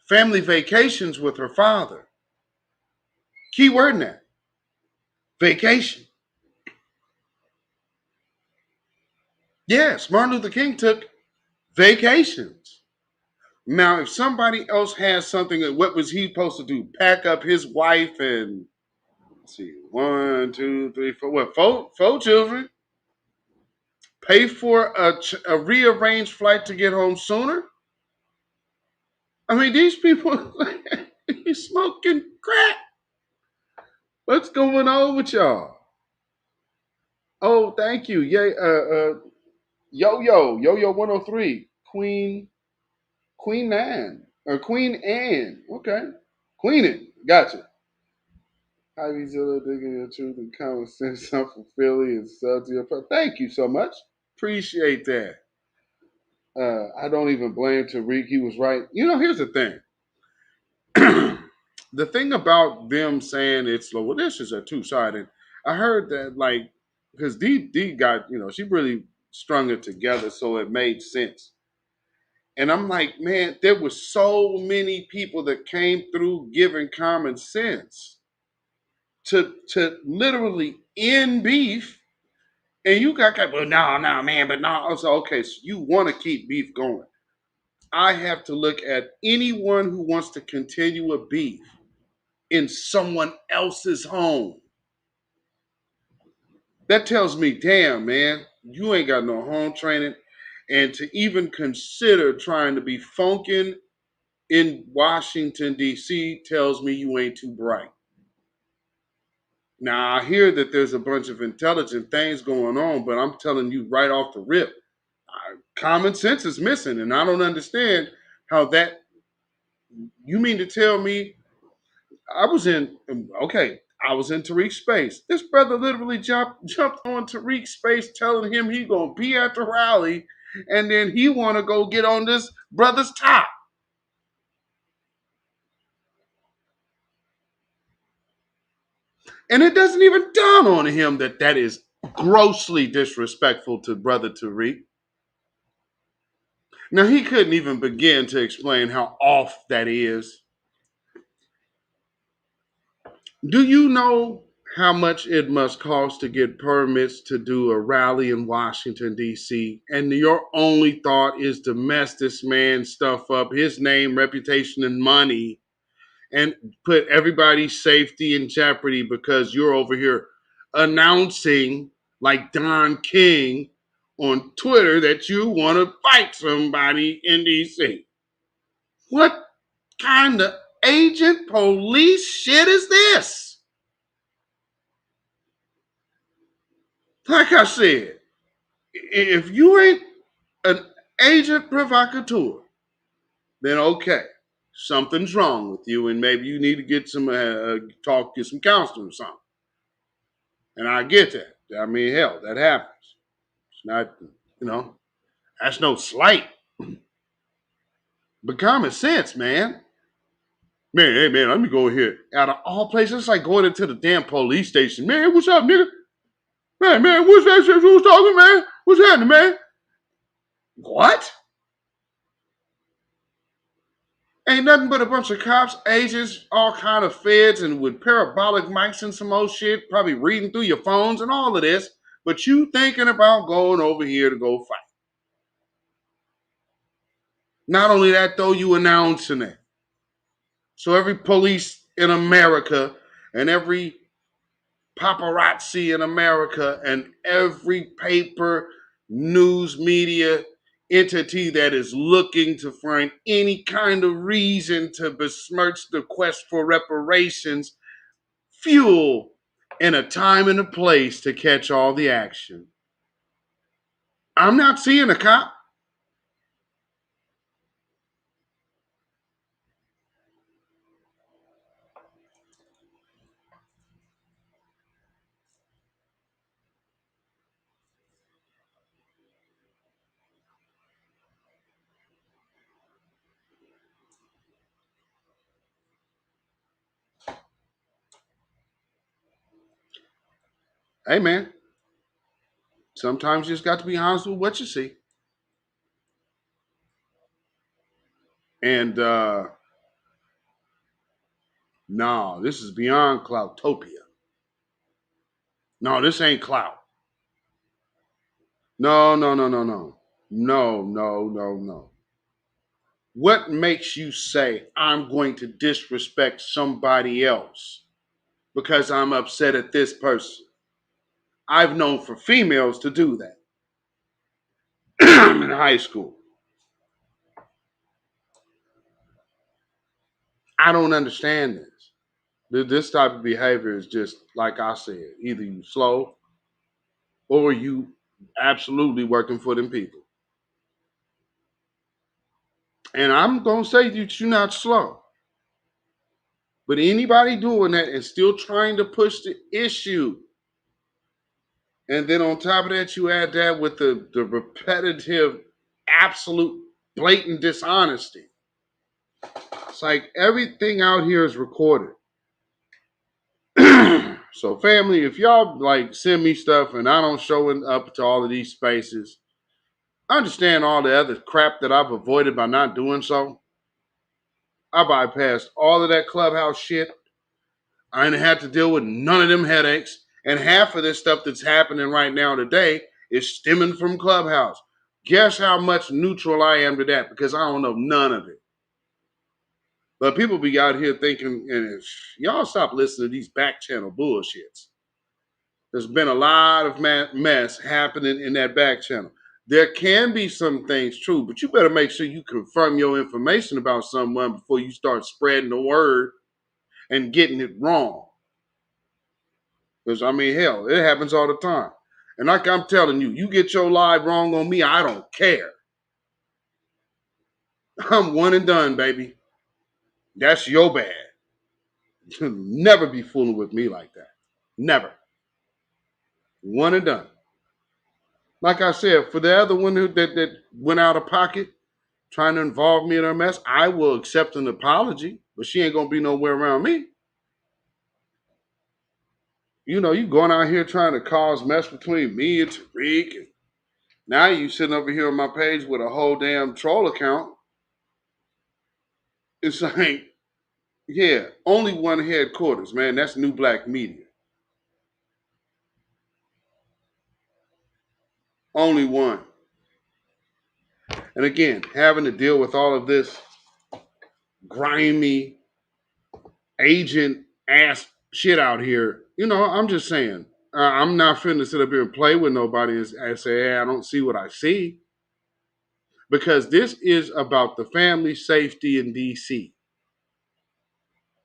family vacations with her father. Key word in that, vacation. Yes, Martin Luther King took vacations Now, if somebody else has something, what was he supposed to do? Pack up his wife and let's see, 1, 2, 3, 4, what? Four children. Pay for a rearranged flight to get home sooner. I mean, these people, he's smoking crack. What's going on with y'all? Oh, thank you. Yay, Yo 103, Queen Nan or Queen Anne. Okay, Queen it. Gotcha. Ivy Zilla digging your truth and common sense. I'm from Philly and sell to your. Thank you so much. Appreciate that. I don't even blame Tariq. He was right. You know, here's the thing. The thing about them saying it's low, well, this is a two-sided. I heard that like because D got, she really strung it together so it made sense. And I'm like, man, there were so many people that came through giving common sense to literally end beef. And you got, well, no, man, but no. I was like, okay, so you want to keep beef going. I have to look at anyone who wants to continue a beef in someone else's home. That tells me, damn, man, you ain't got no home training. And to even consider trying to be funkin' in Washington, D.C. tells me you ain't too bright. Now, I hear that there's a bunch of intelligent things going on, but I'm telling you right off the rip, common sense is missing. And I don't understand how that, you mean to tell me I was in Tariq's space. This brother literally jumped on Tariq's space telling him he gonna be at the rally and then he wanna go get on this brother's top. And it doesn't even dawn on him that that is grossly disrespectful to brother Tariq. Now, he couldn't even begin to explain how off that is. Do you know how much it must cost to get permits to do a rally in Washington, D.C.? And your only thought is to mess this man's stuff up, his name, reputation, and money, and put everybody's safety in jeopardy because you're over here announcing, like Don King on Twitter, that you want to fight somebody in D.C. What kind of agent police shit is this? Like I said, if you ain't an agent provocateur, then okay, something's wrong with you, and maybe you need to get some get some counseling or something. And I get that. I mean, hell, that happens. It's not, that's no slight, but common sense, man. Man, hey man, let me go here. Out of all places, it's like going into the damn police station. Man, what's up, nigga? Man, what's that shit? Who's talking, man? What's happening, man? What? Ain't nothing but a bunch of cops, agents, all kind of feds, and with parabolic mics and some old shit, probably reading through your phones and all of this. But you thinking about going over here to go fight. Not only that, though, you announcing it. So every police in America and every paparazzi in America and every paper, news media entity that is looking to find any kind of reason to besmirch the quest for reparations, fuel in a time and a place to catch all the action. I'm not seeing a cop. Hey, man, sometimes you just got to be honest with what you see. And no, this is beyond Cloutopia. No, this ain't clout. No. No. What makes you say I'm going to disrespect somebody else because I'm upset at this person? I've known for females to do that. I'm in high school. I don't understand this. This type of behavior is just, like I said, either you slow or you absolutely working for them people. And I'm going to say that you're not slow. But anybody doing that and still trying to push the issue, and then on top of that, you add that with the repetitive, absolute, blatant dishonesty. It's like everything out here is recorded. So family, if y'all like send me stuff and I don't show up to all of these spaces, I understand all the other crap that I've avoided by not doing so. I bypassed all of that clubhouse shit. I didn't have to deal with none of them headaches. And half of this stuff that's happening right now today is stemming from Clubhouse. Guess how much neutral I am to that? Because I don't know none of it. But people be out here thinking, and y'all stop listening to these back channel bullshits. There's been a lot of mess happening in that back channel. There can be some things true, but you better make sure you confirm your information about someone before you start spreading the word and getting it wrong. Because, I mean, hell, it happens all the time. And like I'm telling you, you get your lie wrong on me, I don't care. I'm one and done, baby. That's your bad. You'll never be fooling with me like that. Never. One and done. Like I said, for the other one that went out of pocket, trying to involve me in her mess, I will accept an apology, but she ain't going to be nowhere around me. You know, you going out here trying to cause mess between me and Tariq. And now you sitting over here on my page with a whole damn troll account. It's like, yeah, only one headquarters, man. That's New Black Media. Only one. And again, having to deal with all of this grimy agent ass shit out here, you know, I'm just saying, I'm not finna sit up here and play with nobody and say, hey, I don't see what I see. Because this is about the family safety in D.C.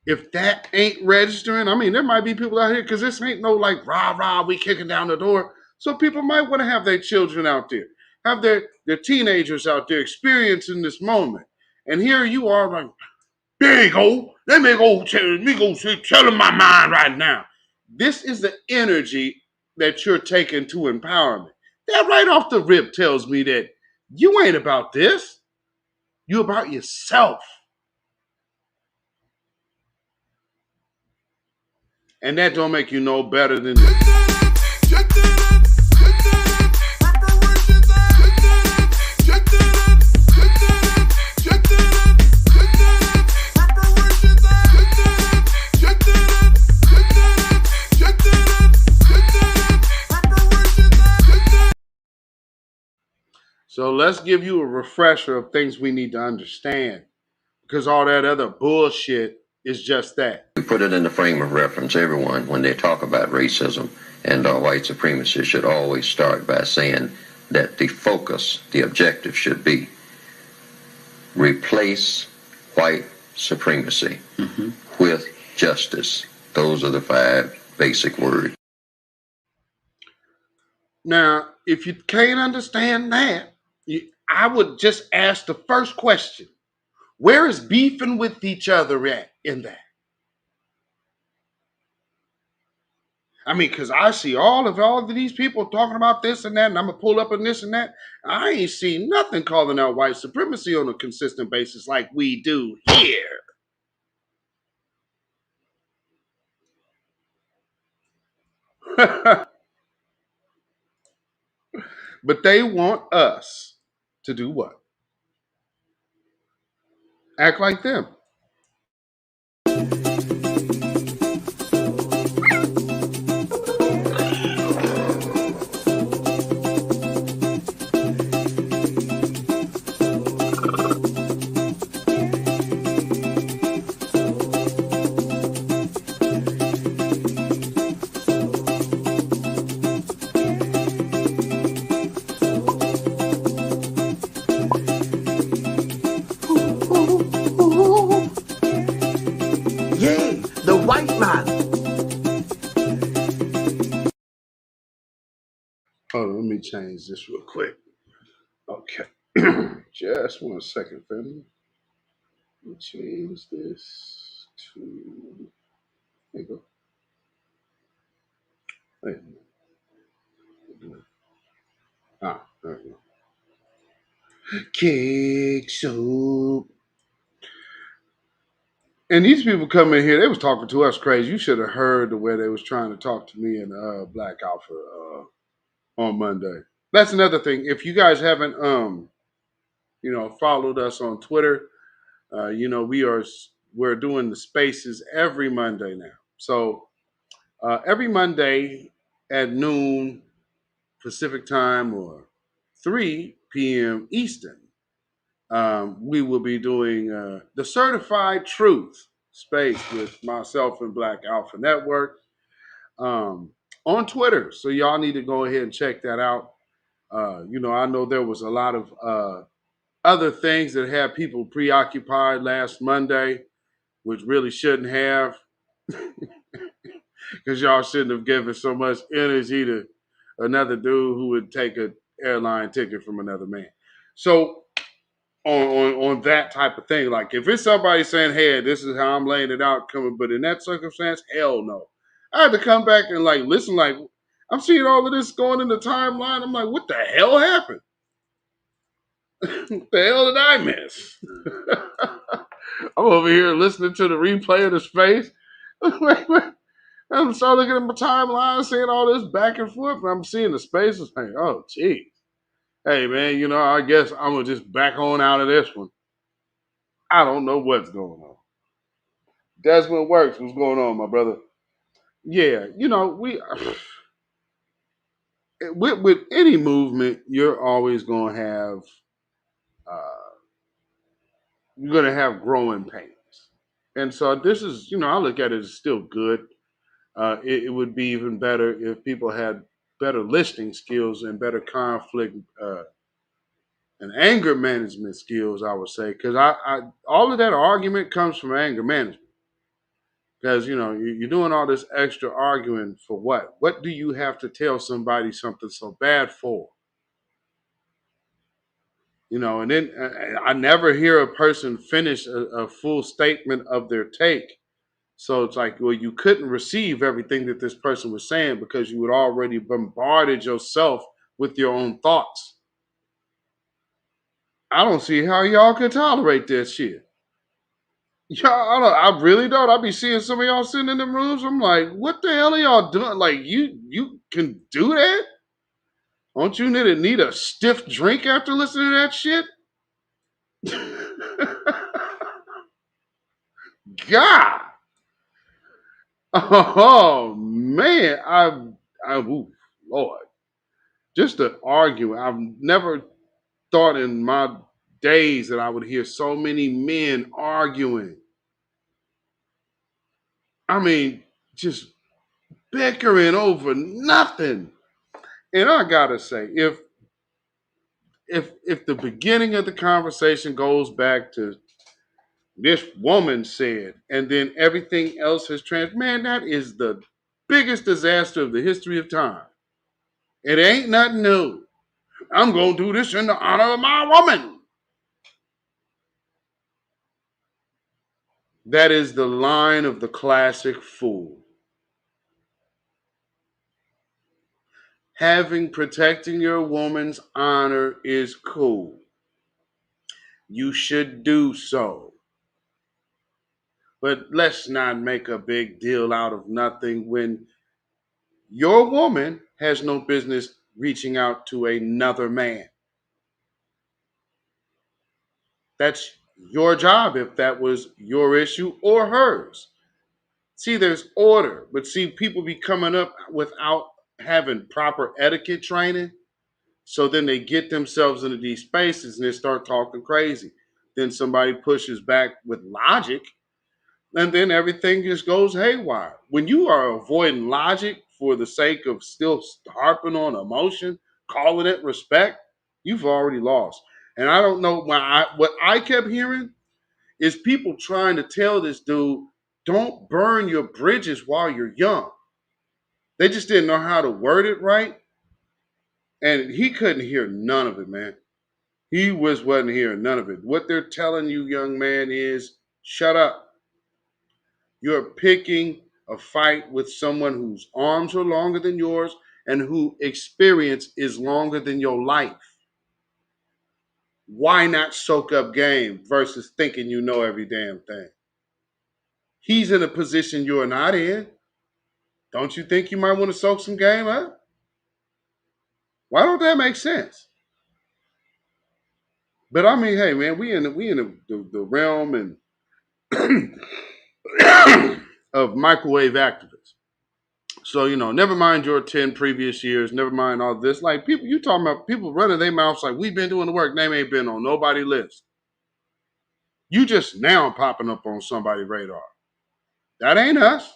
If that ain't registering, I mean, there might be people out here, because this ain't no like, rah, we kicking down the door. So people might want to have their children out there, have their teenagers out there experiencing this moment. And here you are like, there you go. Let me go tell them my mind right now. This is the energy that you're taking to empowerment. That right off the rip tells me that you ain't about this. You're about yourself. And that don't make you no better than this. So let's give you a refresher of things we need to understand, because all that other bullshit is just that. We put it in the frame of reference. Everyone, when they talk about racism and white supremacy, should always start by saying that the focus, the objective should be replace white supremacy with justice. Those are the 5 basic words. Now, if you can't understand that, I would just ask the first question. Where is beefing with each other at in that? I mean, because I see all of these people talking about this and that, and I'm going to pull up on this and that. I ain't seen nothing calling out white supremacy on a consistent basis like we do here. But they want us to do what? Act like them. Hold on, let me change this real quick. Okay. Just 1 second, family. Let me change this to. There you go. Wait a minute. There we go. Kick soup. And these people come in here, they was talking to us crazy. You should have heard the way they was trying to talk to me and Black Alpha on Monday. That's another thing. If you guys haven't followed us on Twitter, we're doing the spaces every Monday now. So every Monday at noon Pacific time or 3 p.m. Eastern, we will be doing the Certified Truth space with myself and Black Alpha Network on Twitter. So y'all need to go ahead and check that out. I know there was a lot of other things that had people preoccupied last Monday, which really shouldn't have, because y'all shouldn't have given so much energy to another dude who would take an airline ticket from another man. So on that type of thing, like if it's somebody saying, "Hey, this is how I'm laying it out," coming, but in that circumstance, hell no. I had to come back and listen. I'm seeing all of this going in the timeline. I'm like, what the hell happened? What the hell did I miss? I'm over here listening to the replay of the space. I'm starting looking at my timeline, seeing all this back and forth, and I'm seeing the spaces. Like, oh, geez. Hey, man, I guess I'm going to just back on out of this one. I don't know what's going on. Desmond Works, what's going on, my brother? Yeah, we with any movement, you're always going to have growing pains. And so this is, I look at it as still good. It would be even better if people had better listening skills and better conflict and anger management skills, I would say, because I all of that argument comes from anger management. Because you're doing all this extra arguing for what? What do you have to tell somebody something so bad for? And then I never hear a person finish a full statement of their take. So it's like, well, you couldn't receive everything that this person was saying because you had already bombarded yourself with your own thoughts. I don't see how y'all can tolerate this shit. Y'all, I really don't. I be seeing some of y'all sitting in the rooms. I'm like, what the hell are y'all doing? Like, you can do that? Don't you need a stiff drink after listening to that shit? God. Oh man, ooh, Lord, just to argue. I've never thought in my days that I would hear so many men arguing. I mean, just bickering over nothing. And I gotta say, if the beginning of the conversation goes back to this woman said, and then everything else has man, that is the biggest disaster of the history of time. It ain't nothing new. I'm gonna do this in the honor of my woman. That is the line of the classic fool. Protecting your woman's honor is cool. You should do so. But let's not make a big deal out of nothing when your woman has no business reaching out to another man. That's your job if that was your issue or hers. See, there's order, but see, people be coming up without having proper etiquette training. So then they get themselves into these spaces and they start talking crazy. Then somebody pushes back with logic, and then everything just goes haywire. When you are avoiding logic for the sake of still harping on emotion, calling it respect, you've already lost. And I don't know what I kept hearing is people trying to tell this dude, don't burn your bridges while you're young. They just didn't know how to word it right. And he couldn't hear none of it, man. He wasn't hearing none of it. What they're telling you, young man, is shut up. You're picking a fight with someone whose arms are longer than yours and whose experience is longer than your life. Why not soak up game versus thinking you know every damn thing? He's in a position you're not in. Don't you think you might want to soak some game up? Why don't that make sense? But I mean, hey man, we in the realm and of microwave activists. So, never mind your 10 previous years, never mind all this. Like people, you talking about people running their mouths like we've been doing the work. Name ain't been on nobody's list. You just now popping up on somebody's radar. That ain't us.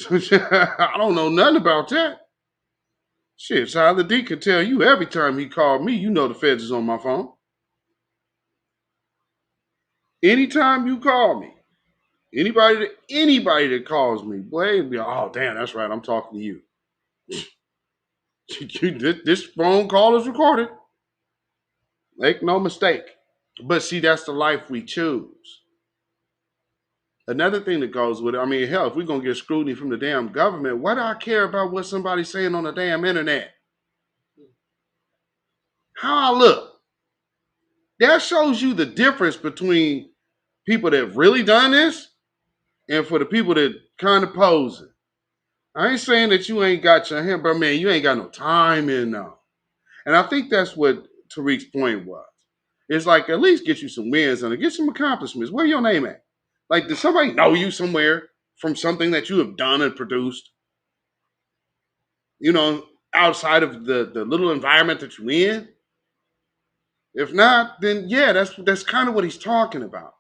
I don't know nothing about that. Shit, Tyler D can tell you every time he called me, the feds is on my phone. Anytime you call me, anybody that calls me, boy, be oh damn, that's right, I'm talking to you. This phone call is recorded. Make no mistake. But see, that's the life we choose. Another thing that goes with it, I mean, hell, if we're going to get scrutiny from the damn government, why do I care about what somebody's saying on the damn internet? How I look. That shows you the difference between people that have really done this and for the people that kind of posing. I ain't saying that you ain't got your hand, but man, you ain't got no time in now. And I think that's what Tariq's point was. It's like at least get you some wins on it, get some accomplishments. Where your name at? Like, did somebody know you somewhere from something that you have done and produced? Outside of the little environment that you're in. If not, then yeah, that's kind of what he's talking about.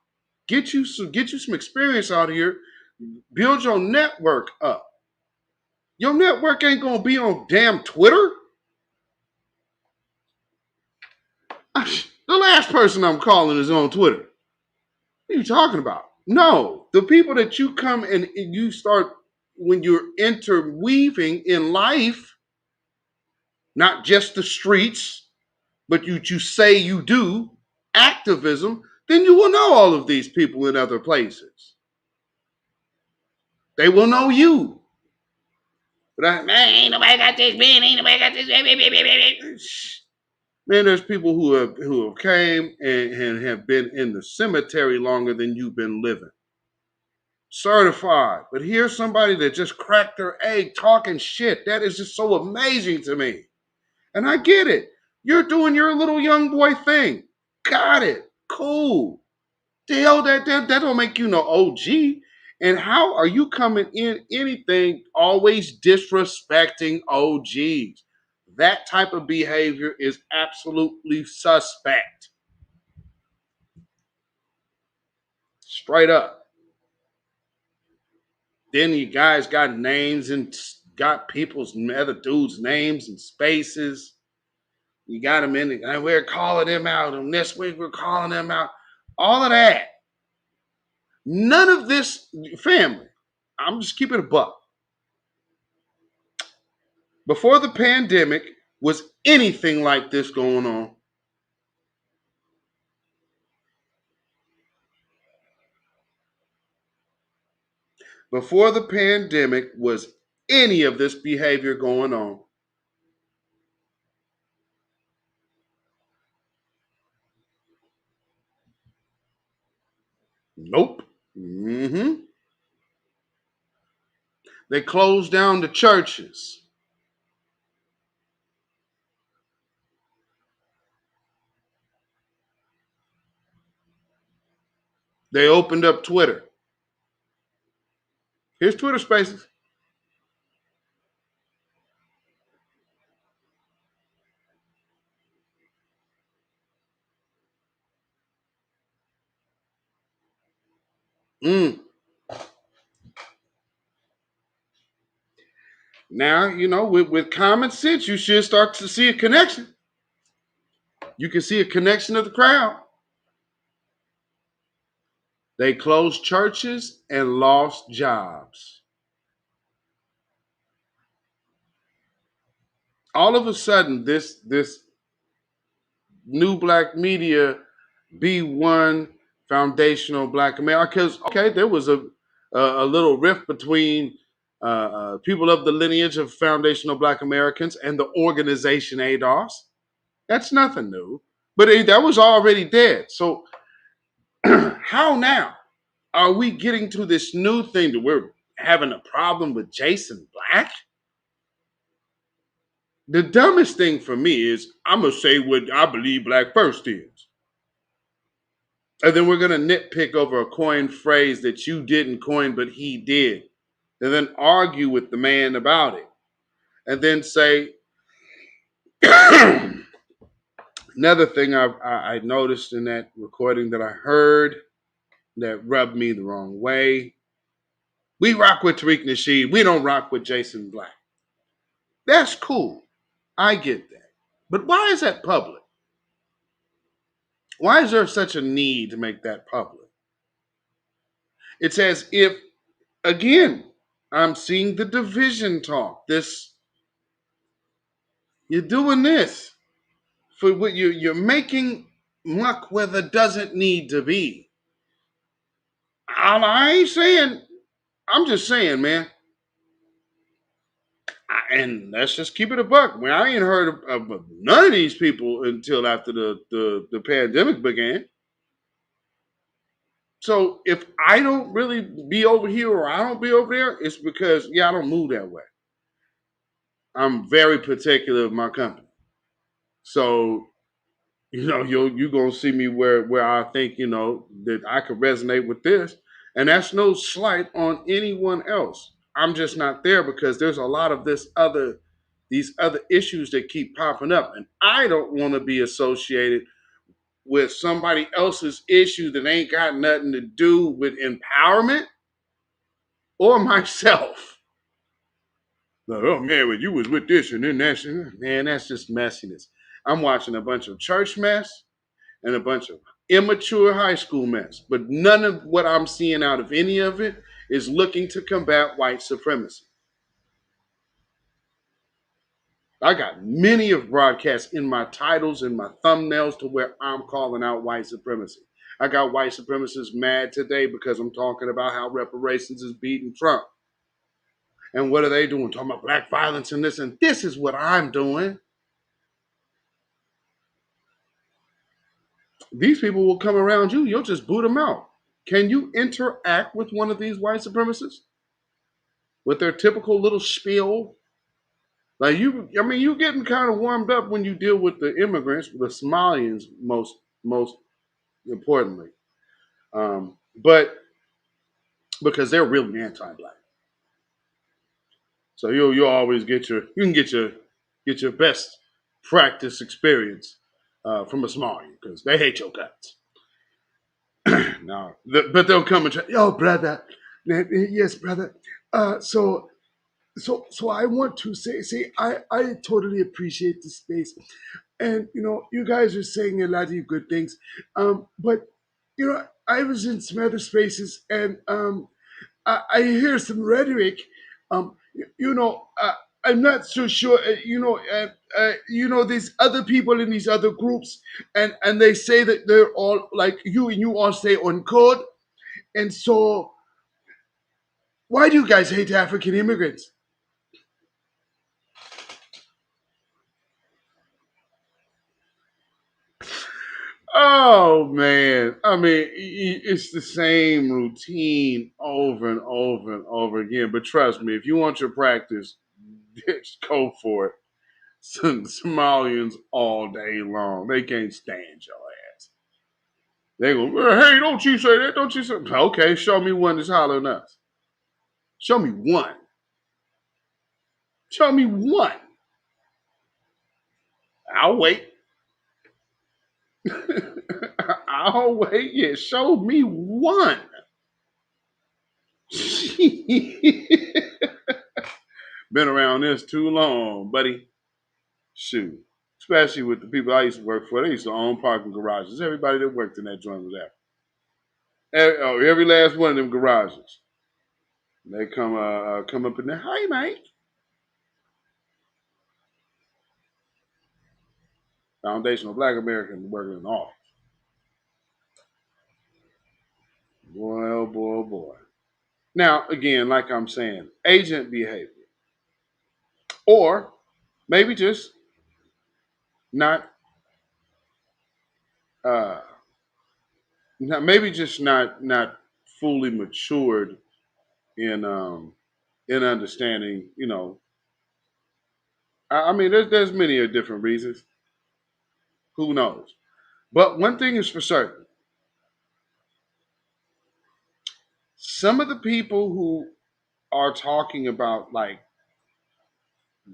Get you some experience out here. Build your network up. Your network ain't gonna be on damn Twitter. The last person I'm calling is on Twitter. What are you talking about? No, the people that you come and you start when you're interweaving in life, not just the streets, but you say you do activism, then you will know all of these people in other places. They will know you. But man, ain't nobody got this, man. Ain't nobody got this. Man, there's people who have came and have been in the cemetery longer than you've been living. Certified. But here's somebody that just cracked their egg talking shit. That is just so amazing to me. And I get it. You're doing your little young boy thing. Got it. Cool. The hell that don't make you no OG. And how are you coming in anything always disrespecting OGs? That type of behavior is absolutely suspect. Straight up. Then you guys got names and got people's other dudes' names and spaces. You got them in, and we're calling them out. And this week we're calling them out. All of that. None of this, family. I'm just keeping it a buck. Before the pandemic, was anything like this going on? Before the pandemic, was any of this behavior going on? Nope. They closed down the churches. They opened up Twitter. Here's Twitter Spaces. Now, with common sense, you should start to see a connection. You can see a connection of the crowd. They closed churches and lost jobs. All of a sudden, this new black media be one foundational black Americans. Okay, there was a little rift between people of the lineage of foundational black Americans and the organization ADOS. That's nothing new, but that was already dead. So how now are we getting to this new thing that we're having a problem with Jason Black? The dumbest thing for me is I'm gonna say what I believe Black First is. And then we're going to nitpick over a coined phrase that you didn't coin, but he did. And then argue with the man about it. And then say, another thing I noticed in that recording that I heard that rubbed me the wrong way. We rock with Tariq Nasheed. We don't rock with Jason Black. That's cool. I get that. But why is that public? Why is there such a need to make that public? It's as if, again, I'm seeing the division talk. You're doing this for what you're making muck where there doesn't need to be. I ain't saying. I'm just saying, man. And let's just keep it a buck. Man, I ain't heard of none of these people until after the pandemic began. So if I don't really be over here or I don't be over there, it's because I don't move that way. I'm very particular of my company. So you're gonna see me where I think that I could resonate with this, and that's no slight on anyone else. I'm just not there because there's a lot of these other issues that keep popping up, and I don't want to be associated with somebody else's issue that ain't got nothing to do with empowerment or myself. Like, oh man, when you was with this and then that, man, that's just messiness. I'm watching a bunch of church mess and a bunch of immature high school mess. But none of what I'm seeing out of any of it is looking to combat white supremacy. I got many of broadcasts in my titles and my thumbnails to where I'm calling out white supremacy. I got white supremacists mad today because I'm talking about how reparations is beating Trump. And what are they doing? Talking about black violence and this is what I'm doing. These people will come around you, you'll just boot them out. Can you interact with one of these white supremacists? With their typical little spiel? Like you're getting kind of warmed up when you deal with the immigrants, the Somalians most importantly. But because they're really anti-black. So you'll always get your best practice experience from a Somalian because they hate your guts. But they'll come and try, yo, brother. Yes, brother. So I want to say I totally appreciate the space. And you guys are saying a lot of good things. But I was in some other spaces and I hear some rhetoric. Um, you know, I'm not so sure. There's other people in these other groups, and they say that they're all like you, and you all stay on code. And so, why do you guys hate African immigrants? Oh man, I mean, it's the same routine over and over and over again. But trust me, if you want your practice, just go for it. Somalians all day long. They can't stand your ass. They go, hey, don't you say that? Don't you say that? Okay, show me one that's hollering us. Show me one. Show me one. I'll wait. I'll wait. Yeah, show me one. Been around this too long, buddy. Shoot. Especially with the people I used to work for. They used to own parking garages. Everybody that worked in that joint was there. Every last one of them garages. They come up in there. Hi, mate. Foundational Black American working in the office. Boy, oh boy, oh boy. Now, again, like I'm saying, agent behavior. Or maybe just not uh maybe just not fully matured in understanding, I mean there's many different reasons. Who knows? But one thing is for certain. Some of the people who are talking about like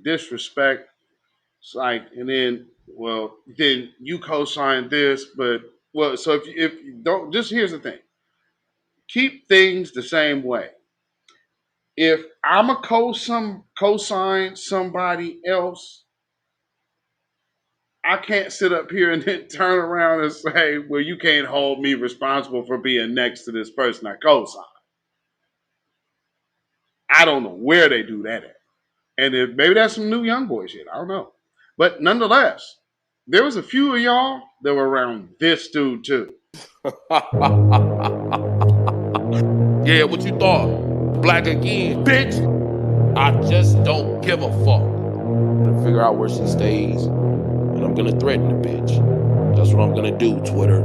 disrespect, it's like, and then, well, then you co-sign this, but well, so if you don't, just here's the thing: keep things the same way. If I'm a co-sign somebody else, I can't sit up here and then turn around and say, well, you can't hold me responsible for being next to this person I co-sign. I don't know where they do that at. And if, maybe that's some new young boy shit. I don't know. But nonetheless, there was a few of y'all that were around this dude too. Yeah, what you thought? Black again, bitch? I just don't give a fuck. I'm gonna figure out where she stays, and I'm gonna threaten the bitch. That's what I'm gonna do, Twitter.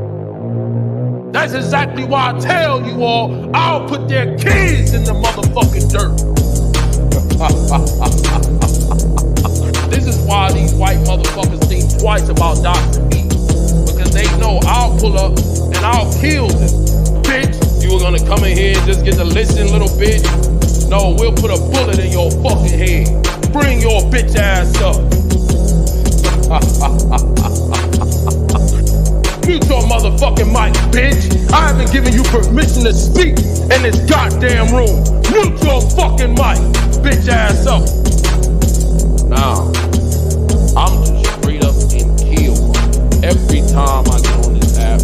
That's exactly why I tell you all, I'll put their kids in the motherfucking dirt. This is why these white motherfuckers think twice about Dr. B. Because they know I'll pull up and I'll kill them. Bitch, you were gonna come in here and just get to listen, little bitch? No, we'll put a bullet in your fucking head. Bring your bitch ass up. Mute your motherfucking mic, bitch. I haven't given you permission to speak in this goddamn room. Mute your fucking mic, bitch ass up. Now, I'm just straight up and kill. Every time I get on this app,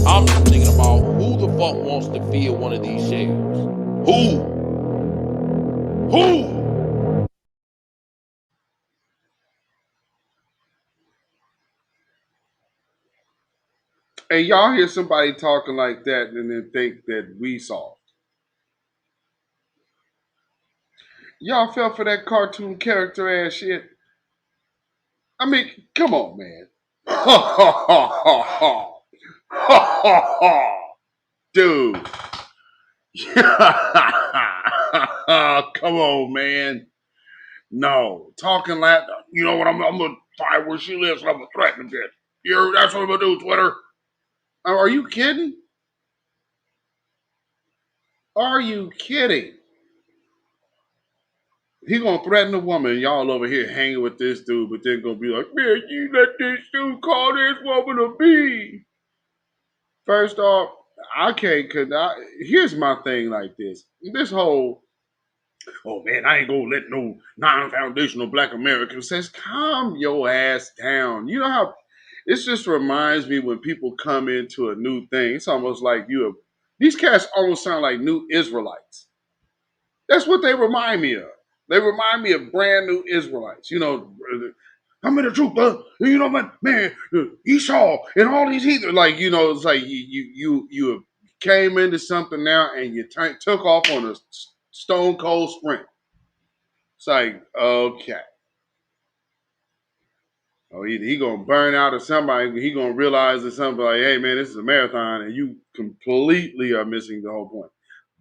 I'm just thinking about who the fuck wants to fill one of these shares. Who? And y'all hear somebody talking like that and then think that we soft. Y'all fell for that cartoon character ass shit. I mean, come on, man. Dude. Come on, man. No. Talking like, you know what, I'm gonna find where she lives and I'm gonna threaten her. That's what I'm gonna do, Twitter. Are you kidding? Are you kidding? He gonna threaten a woman, y'all over here hanging with this dude, but then gonna be like, man, you let this dude call this woman a bee. First off, I can't, here's my thing like this. This whole, oh man, I ain't gonna let no non-foundational Black American says, calm your ass down. You know how, this just reminds me when people come into a new thing, it's almost like these cats almost sound like new Israelites. That's what they remind me of. They remind me of brand new Israelites. I'm in the truth, you know what, man, Esau and all these heathens. Like, it's like you came into something now and you took off on a stone cold sprint. It's like, okay. Oh, he gonna burn out or somebody. He gonna realize that something like, hey man, this is a marathon, and you completely are missing the whole point.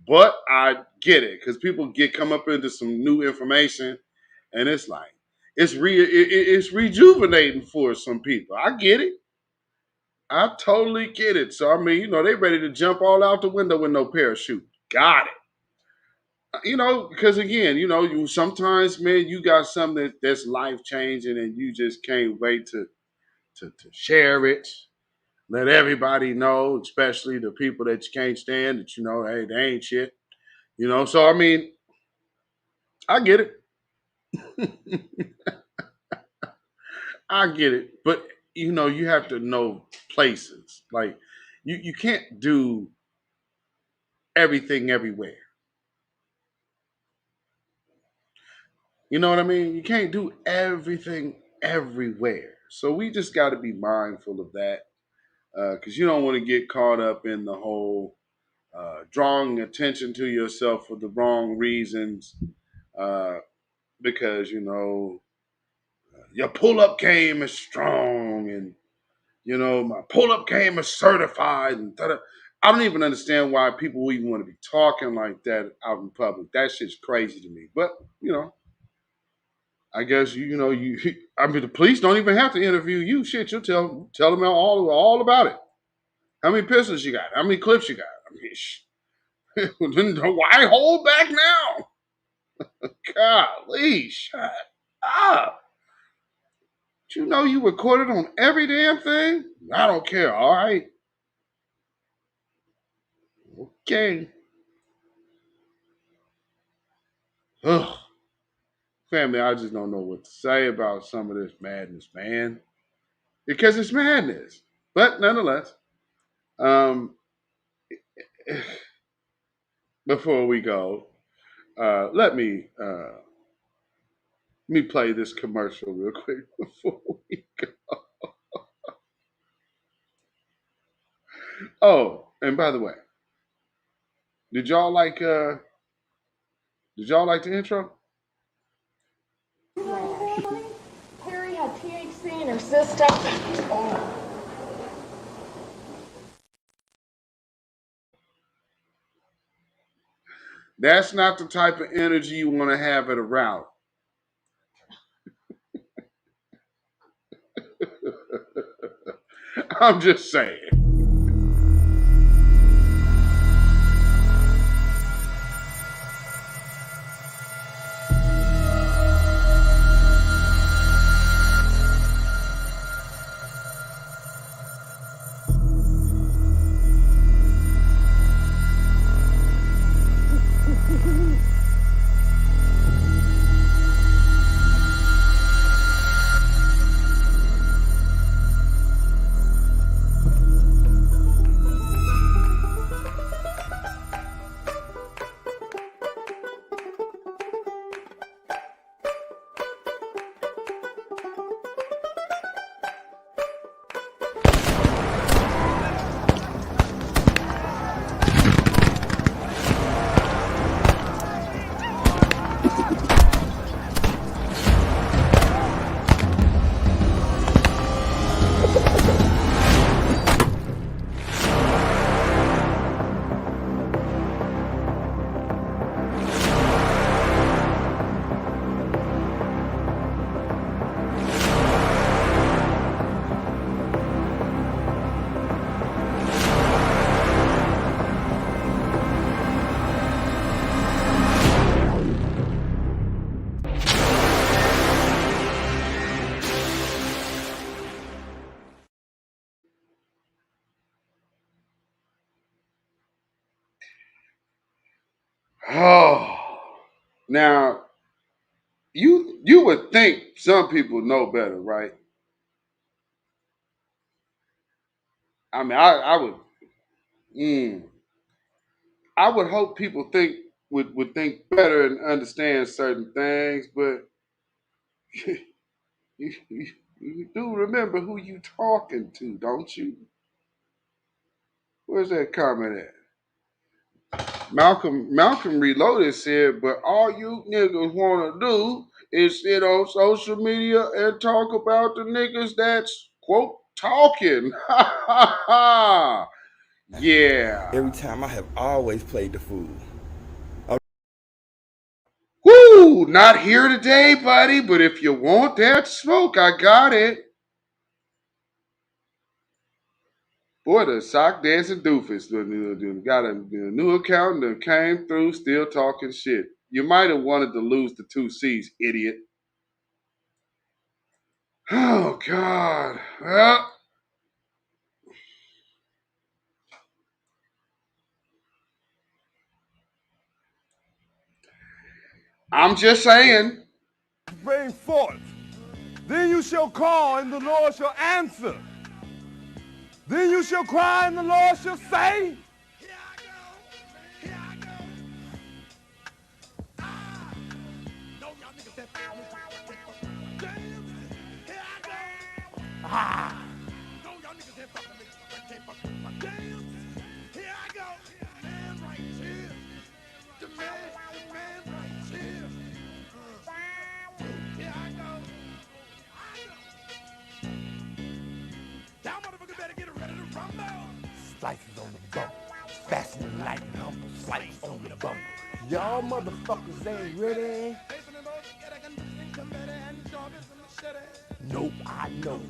But I get it because people come up into some new information, and it's like it's rejuvenating for some people. I get it. I totally get it. So I mean, they ready to jump all out the window with no parachute. Got it. Because again, you sometimes, man, you got something that's life changing, and you just can't wait to share it. Let everybody know, especially the people that you can't stand, that hey, they ain't shit. So I mean, I get it. I get it. But you have to know places. Like you can't do everything everywhere. You know what I mean? You can't do everything everywhere. So we just got to be mindful of that because you don't want to get caught up in the whole drawing attention to yourself for the wrong reasons because, your pull-up game is strong and, my pull-up game is certified and da-da. I don't even understand why people even want to be talking like that out in public. That shit's crazy to me. But, I guess the police don't even have to interview you. Shit, you'll tell them all about it. How many pistols you got? How many clips you got? Why hold back now? Golly, shut up. You recorded on every damn thing? I don't care, all right? Okay. Ugh. Family, I just don't know what to say about some of this madness, man. Because it's madness. But nonetheless, before we go, let me play this commercial real quick before we go. Oh, and by the way, did y'all like the intro? Perry had THC in her system. That's not the type of energy you want to have at a rally. I'm just saying. Oh, now you would think some people know better, right? I mean, I would hope people would think better and understand certain things, but you do remember who you talking to, don't you? Where's that comment at? Malcolm Reloaded said, but all you niggas want to do is sit on social media and talk about the niggas that's, quote, talking. Ha ha ha. Yeah. Every time I have always played the fool. Woo! Not here today, buddy, but if you want that smoke, I got it. Boy, the sock dancing doofus got a new account that came through still talking shit. You might have wanted to lose the 2 C's, idiot. Oh, God. Well, I'm just saying. Bring forth. Then you shall call, and the Lord shall answer. Then you shall cry, and the Lord shall say, Slices on the bump, faster than lightning, humble slice on the bump. Y'all motherfuckers ain't ready. Nope, I know.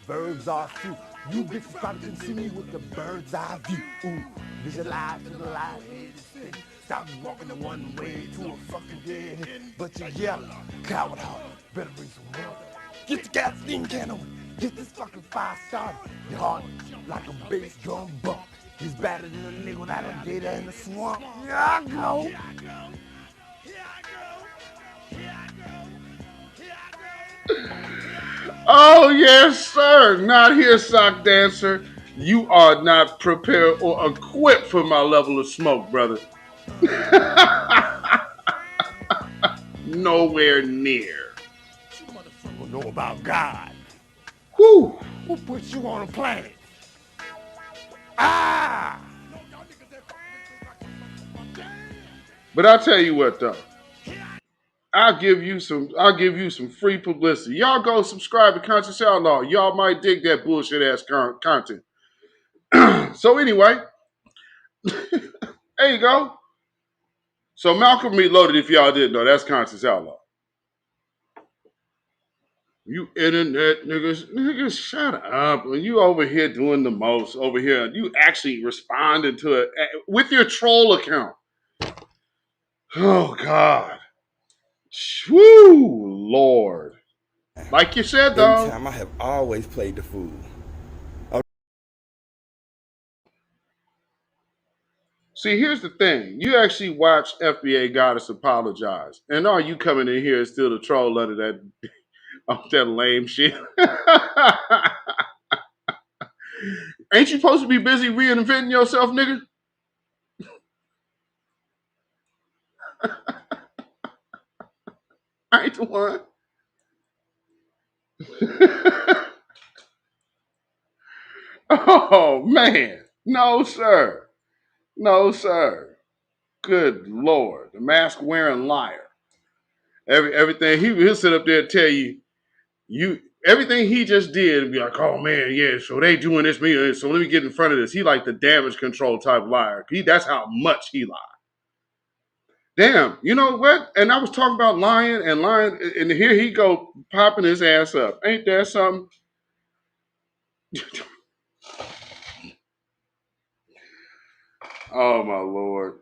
Birds are few. You bitches probably can see me with the bird's eye view. Ooh, visualize to the light. Stop walking the one way to a fucking dead end. But you're yellow, coward heart. Better bring some water. Get the gasoline can on. Get this fucking fire started. Your heart like a bass drum bump. He's better than a nigga without a gator in the swamp. Here I go. Oh, yes, sir. Not here, sock dancer. You are not prepared or equipped for my level of smoke, brother. Nowhere near. People know about God. Whew. Who put you on a planet? Ah! But I'll tell you what, though. I'll give you some free publicity. Y'all go subscribe to Conscious Outlaw. Y'all might dig that bullshit ass content. So anyway, there you go. So Malcolm Reloaded, if y'all didn't know, that's Conscious Outlaw. You internet niggas, shut up. You over here doing the most over here. You actually responded to it with your troll account. Oh, God. Woo, Lord. Like you said, though. Every time I have always played the fool. See, here's the thing. You actually watch FBA Goddess apologize. And are you coming in here still to troll under that lame shit? Ain't you supposed to be busy reinventing yourself, nigga? I ain't the one. Oh, man. No, sir. No, sir. Good Lord. The mask-wearing liar. Everything, he'll sit up there and tell you, everything he just did and be like, oh man, yeah, so they doing this, me, so let me get in front of this. He like the damage control type liar. That's how much he lied. Damn, you know what? And I was talking about lying, and here he go popping his ass up. Ain't that something? Oh my Lord.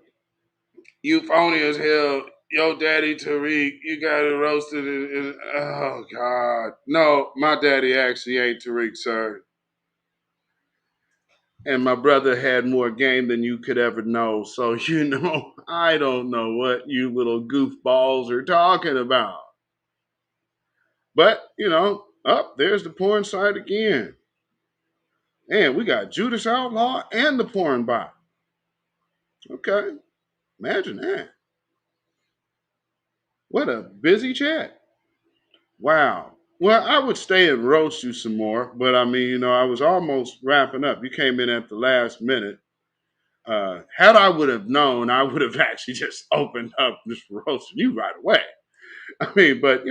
You phony as hell. Yo, daddy Tariq, you got it roasted. Oh God. No, my daddy actually ain't Tariq, sir. And my brother had more game than you could ever know. So, I don't know what you little goofballs are talking about. But, there's the porn site again. And we got Judas Outlaw and the porn bot. Okay. Imagine that. What a busy chat. Wow. Well, I would stay and roast you some more. But, I was almost wrapping up. You came in at the last minute. Had I would have known, I would have actually just opened up just roasting you right away. But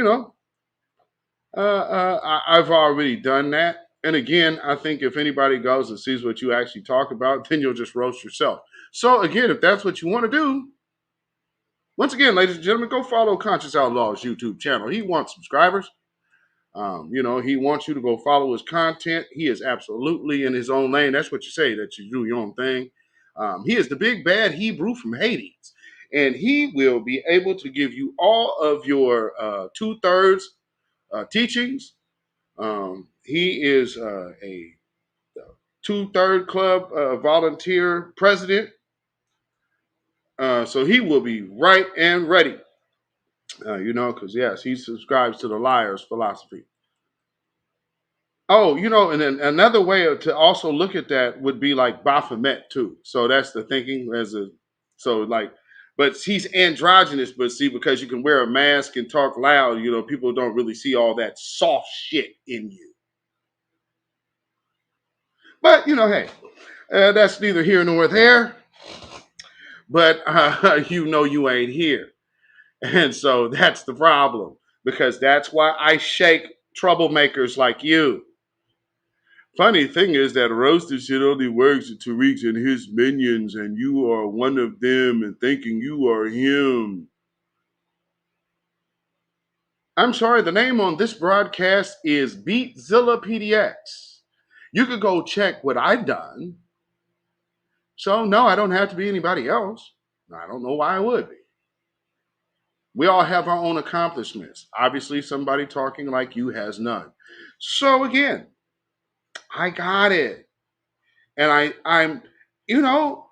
I've already done that. And again, I think if anybody goes and sees what you actually talk about, then you'll just roast yourself. So again, if that's what you want to do, once again, ladies and gentlemen, go follow Conscious Outlaw's YouTube channel. He wants subscribers. He wants you to go follow his content. He is absolutely in his own lane. That's what you say, that you do your own thing. He is the big bad Hebrew from Hades. And he will be able to give you all of your 2/3 teachings. He is a 2/3 club volunteer president. So he will be right and ready. Because yes, he subscribes to the liar's philosophy. Oh, and then another way to also look at that would be like Baphomet too. So that's the thinking but he's androgynous, but see, because you can wear a mask and talk loud, people don't really see all that soft shit in you. But, hey, that's neither here nor there. But you ain't here. And so that's the problem. because that's why I shake troublemakers like you. Funny thing is that roaster shit only works with Tariq and his minions, and you are one of them and thinking you are him. I'm sorry, the name on this broadcast is beatzillapdx. You could go check what I've done. So, no, I don't have to be anybody else. I don't know why I would be. We all have our own accomplishments. Obviously, somebody talking like you has none. So, again, I got it. And I'm,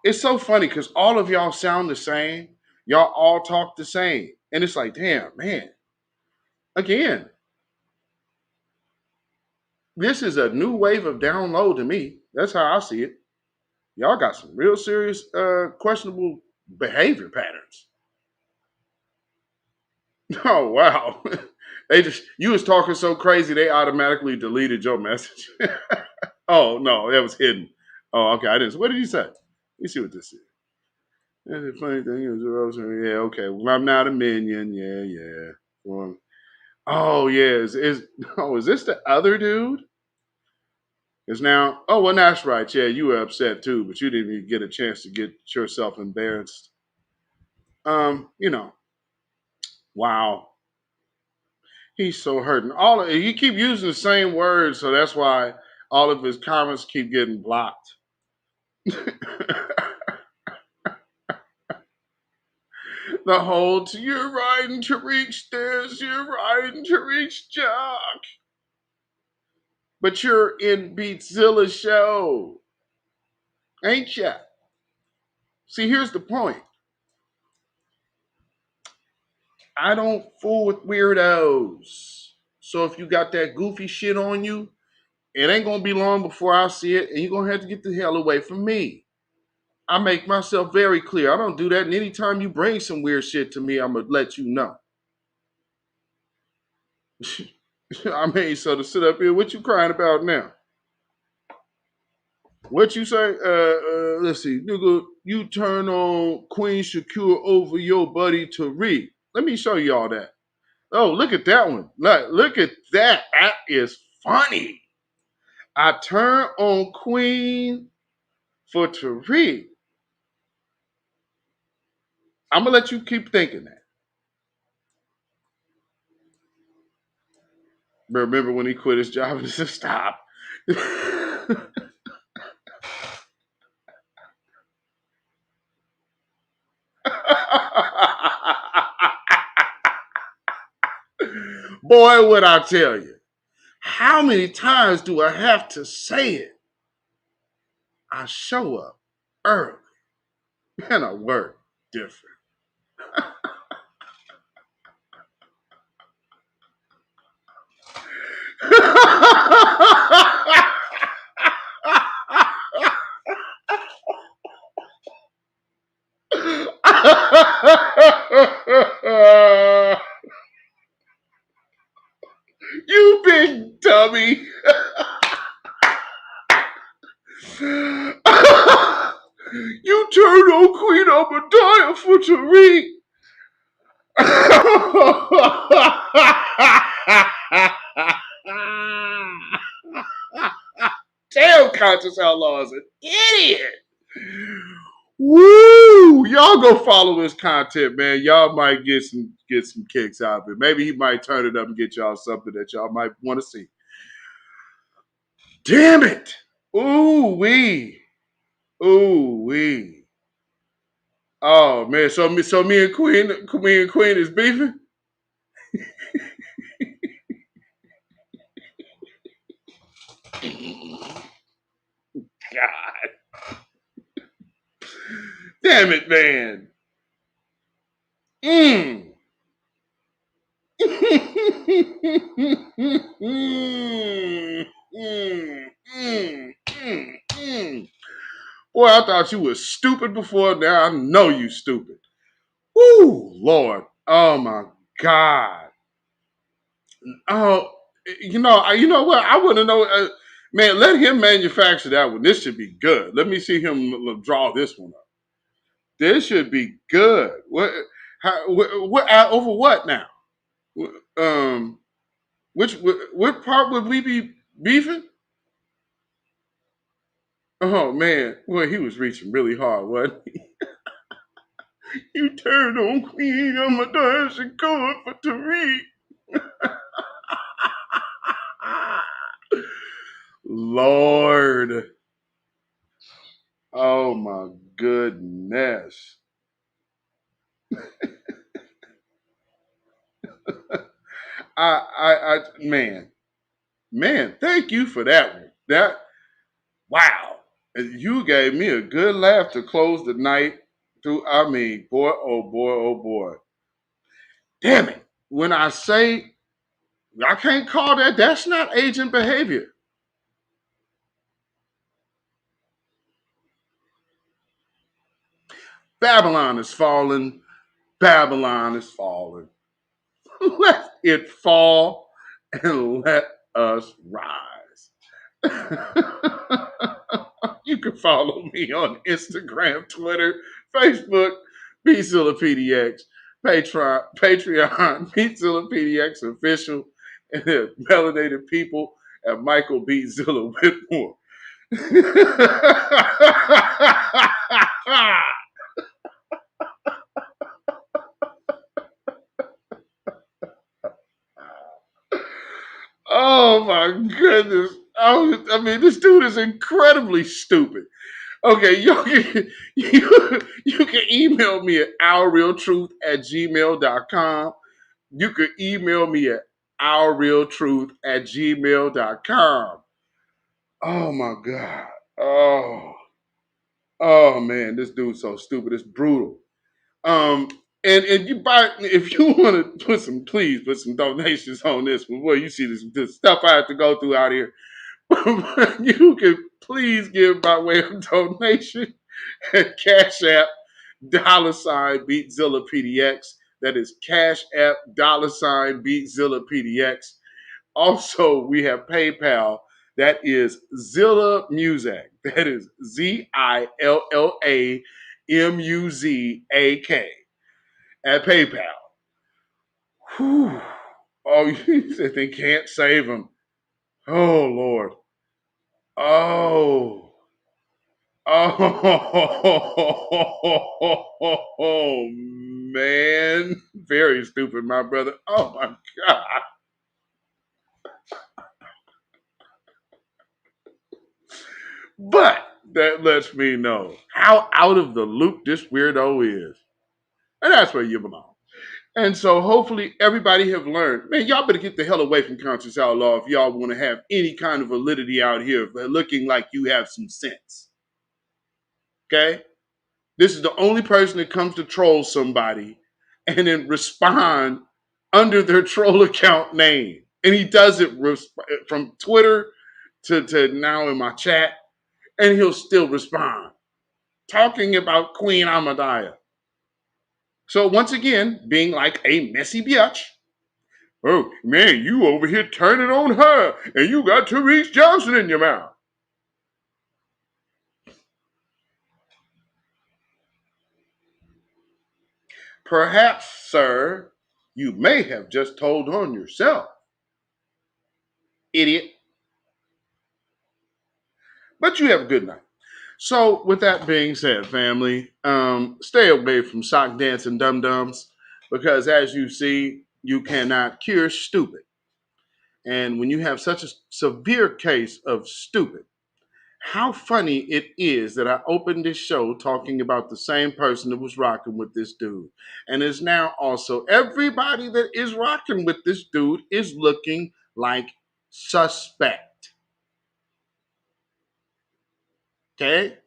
it's so funny because all of y'all sound the same. Y'all all talk the same. And it's like, damn, man. Again, this is a new wave of download to me. That's how I see it. Y'all got some real serious, questionable behavior patterns. Oh, wow. You was talking so crazy, they automatically deleted your message. Oh, no, that was hidden. Oh, okay. I didn't. What did you say? Let me see what this is. And the funny thing is, yeah, okay. Well, I'm not a minion. Yeah. Well, oh, yeah. Is this the other dude? Is now, oh, well, that's right. Yeah, you were upset too, but you didn't even get a chance to get yourself embarrassed. Wow. He's so hurting. He keep using the same words, so that's why all of his comments keep getting blocked. The whole you're riding to reach this, you're riding to reach Jock. But you're in Beatzilla's show, ain't ya? See, here's the point. I don't fool with weirdos. So if you got that goofy shit on you, it ain't gonna be long before I see it, and you're gonna have to get the hell away from me. I make myself very clear. I don't do that. And anytime you bring some weird shit to me, I'm gonna let you know. I mean, so to sit up here, what you crying about now? What you say? Let's see, nigga, you turn on Queen Shakur over your buddy Tariq. Let me show y'all that. Oh, look at that one. Look at that. That is funny. I turn on Queen for Tariq. I'm gonna let you keep thinking that. Remember when he quit his job and said, stop. Boy, what I tell you. How many times do I have to say it? I show up early and I work different. You big dummy. You turned on Queen Obadiah for Tariq. Damn, Conscious Outlaw is an idiot. Woo! Y'all go follow his content, man. Y'all might get some kicks out of it. Maybe he might turn it up and get y'all something that y'all might want to see. Damn it! Ooh wee. Ooh wee. Oh man, so me and Queen is beefing? God. Damn it, man. Boy, I thought you was stupid before. Now I know you stupid. Woo, Lord. Oh my God. Oh, you know what? I want to know. Man, let him manufacture that one. This should be good. Let me see him draw this one up. This should be good. What over what now? What part would we be beefing? Oh man, well, he was reaching really hard, wasn't he? You turned on Queen Amadeus and going for Tariq. Lord. Oh my goodness. Man, thank you for that one. Wow. You gave me a good laugh to close the night through. I mean, boy, oh boy, oh boy. Damn it. When I say I can't call that's not agent behavior. Babylon is falling. Babylon is falling. Let it fall and let us rise. You can follow me on Instagram, Twitter, Facebook, beatzillapdx, Patreon, beatzillapdx official, and the melanated people at Michael Beatzilla Whitmore. Oh my goodness. I mean, this dude is incredibly stupid. Okay, you can email me at ourrealtruth@gmail.com. You can email me at ourrealtruth@gmail.com. Oh my God. Oh man, this dude's so stupid. It's brutal. And you buy if you want to put some donations on this. But boy, you see this stuff I have to go through out here. You can please give by way of donation at CashApp $beatzillapdx. That is CashApp $beatzillapdx. Also, we have PayPal. That is Zilla Muzak. That is ZILLAMUZAK at PayPal. Whew. Oh, you said they can't save him. Oh, Lord. Oh. Oh, man. Very stupid, my brother. Oh, my God. But that lets me know how out of the loop this weirdo is. And that's where you belong. And so hopefully everybody have learned, man, y'all better get the hell away from Conscious Outlaw if y'all want to have any kind of validity out here looking like you have some sense. Okay? This is the only person that comes to troll somebody and then respond under their troll account name. And he does it from Twitter to now in my chat, and he'll still respond. Talking about Queen Amadaya. So once again, being like a messy bitch. Oh, man, you over here turning on her, and you got Therese Johnson in your mouth. Perhaps, sir, you may have just told on yourself. Idiot. But you have a good night. So, with that being said, family, stay away from sock dancing dum-dums because, as you see, you cannot cure stupid. And when you have such a severe case of stupid, how funny it is that I opened this show talking about the same person that was rocking with this dude. And is now also everybody that is rocking with this dude is looking like suspect. Okay?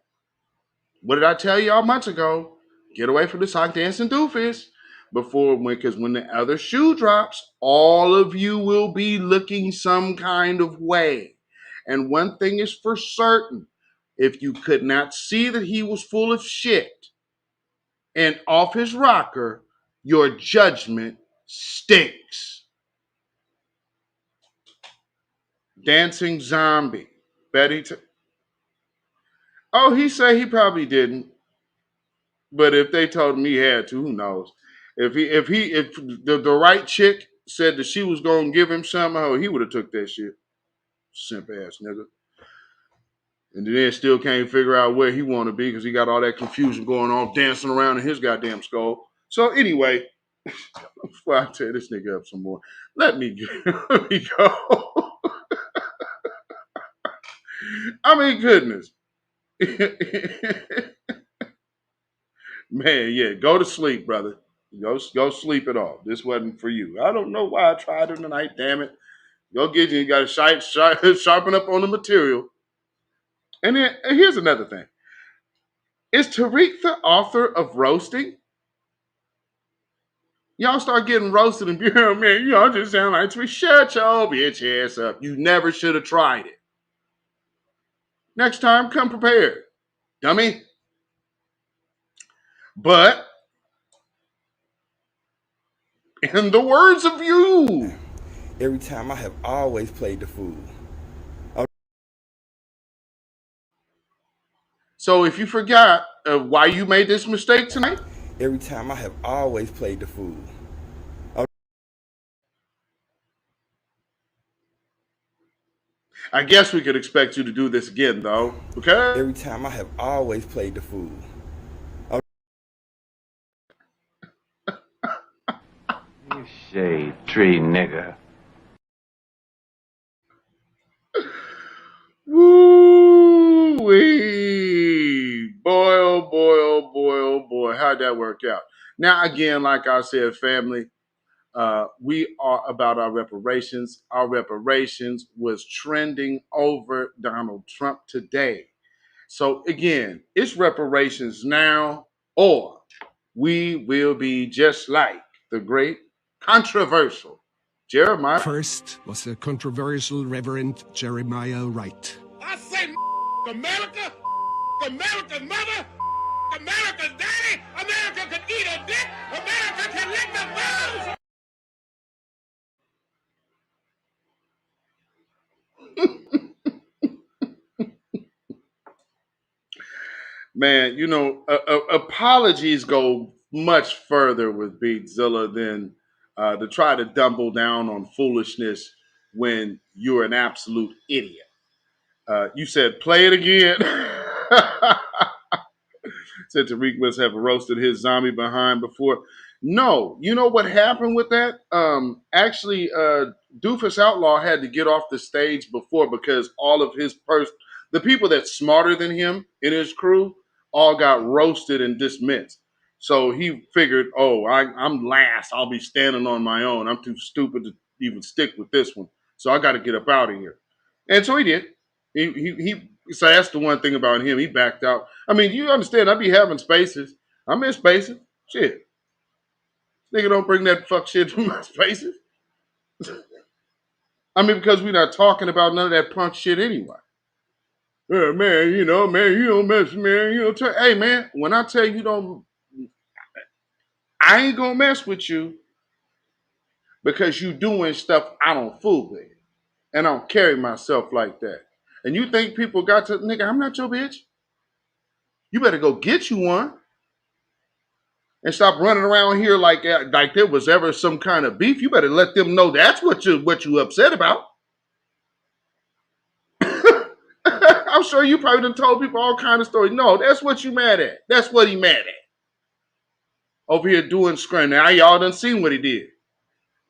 What did I tell y'all months ago? Get away from the sock dancing doofus because when the other shoe drops, all of you will be looking some kind of way. And one thing is for certain, if you could not see that he was full of shit and off his rocker, your judgment stinks. Dancing zombie. Oh, he said he probably didn't. But if they told him he had to, who knows? If the right chick said that she was gonna give him something, oh, he would have took that shit. Simp ass nigga. And then still can't figure out where he want to be because he got all that confusion going on, dancing around in his goddamn skull. So anyway, before I tear this nigga up some more, let me go. I mean, goodness. Man, yeah, go to sleep, brother. Go sleep it off. This wasn't for you. I don't know why I tried it tonight, damn it. Go get you. You got to sharpen up on the material. And then and here's another thing. Is Tariq the author of roasting? Y'all start getting roasted and be, oh, man, y'all just sound like Tariq. Shut your bitch ass up. You never should have tried it. Next time, come prepared, dummy. But in the words of you, Every time I have always played the fool. So if you forgot why you made this mistake tonight, Every time I have always played the fool. I guess we could expect you to do this again, though. Okay? Every time I have always played the fool. You shade tree nigga. Woo-wee. Boy, oh boy, oh boy, oh boy. How'd that work out? Now, again, like I said, family, we are about our reparations. Our reparations was trending over Donald Trump today. So, again, it's reparations now, or we will be just like the great controversial Jeremiah. First was the controversial Reverend Jeremiah Wright. I say America, America's mother, America's daddy, America can eat a dick, America can lick the balls. Man, you know, apologies go much further with Beatzilla than to try to double down on foolishness when you're an absolute idiot. You said, play it again. Said Tariq must have roasted his zombie behind before. No, you know what happened with that? Actually, Doofus Outlaw had to get off the stage before because all of his the people that's smarter than him in his crew all got roasted and dismissed. So he figured, oh, I'm last. I'll be standing on my own. I'm too stupid to even stick with this one. So I got to get up out of here. And so he did. So that's the one thing about him. He backed out. I mean, you understand, I be having spaces. I'm in spaces. Shit. Nigga don't bring that fuck shit to my spaces. I mean, because we're not talking about none of that punk shit anyway. Man, you don't mess, man. Hey, man, when I tell you don't, I ain't gonna mess with you because you doing stuff I don't fool with. And I don't carry myself like that. And you think people got to, nigga, I'm not your bitch. You better go get you one. And stop running around here like there was ever some kind of beef. You better let them know that's what you upset about. I'm sure you probably done told people all kind of stories. No, that's what you mad at. That's what he mad at. Over here doing screen. Now y'all done seen what he did.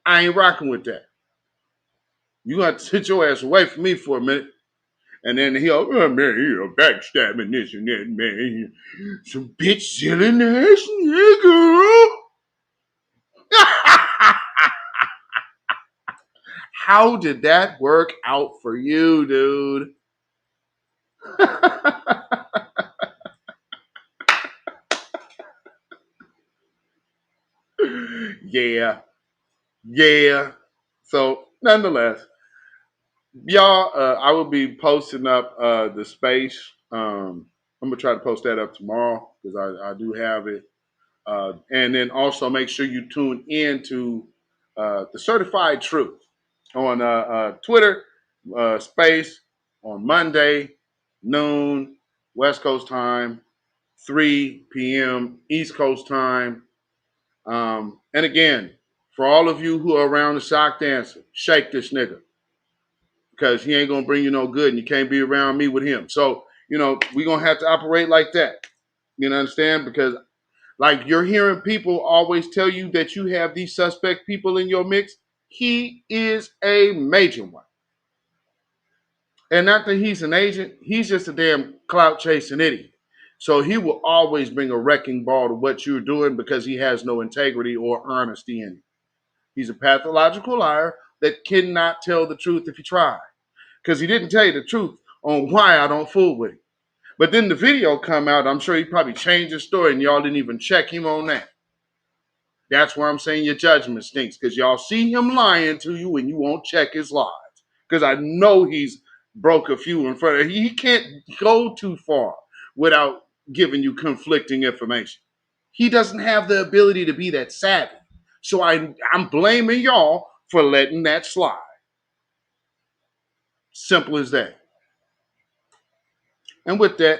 I ain't rocking with that. You got to sit your ass away from me for a minute. And then he'll, oh, man, you're backstabbing this and that, man. Some bitch stealing ass nigga. How did that work out for you, dude? Yeah. So, nonetheless, y'all, I will be posting up the space. I'm gonna try to post that up tomorrow because I do have it. And then also make sure you tune in to the Certified Truth on Twitter space on Monday, noon, West Coast time, 3 p.m. East Coast time. And again, for all of you who are around the sock dancer, shake this nigga. Because he ain't going to bring you no good and you can't be around me with him. So, we're going to have to operate like that. You understand? Because, like, you're hearing people always tell you that you have these suspect people in your mix. He is a major one. And not that he's an agent, he's just a damn clout-chasing idiot. So he will always bring a wrecking ball to what you're doing because he has no integrity or honesty in him. He's a pathological liar that cannot tell the truth if he tried. Because he didn't tell you the truth on why I don't fool with him. But then the video come out, I'm sure he probably changed his story and y'all didn't even check him on that. That's where I'm saying your judgment stinks, because y'all see him lying to you and you won't check his lies. Because I know he's broke a few in front of you. He can't go too far without giving you conflicting information. He doesn't have the ability to be that savvy. So I'm blaming y'all for letting that slide. Simple as that. And with that,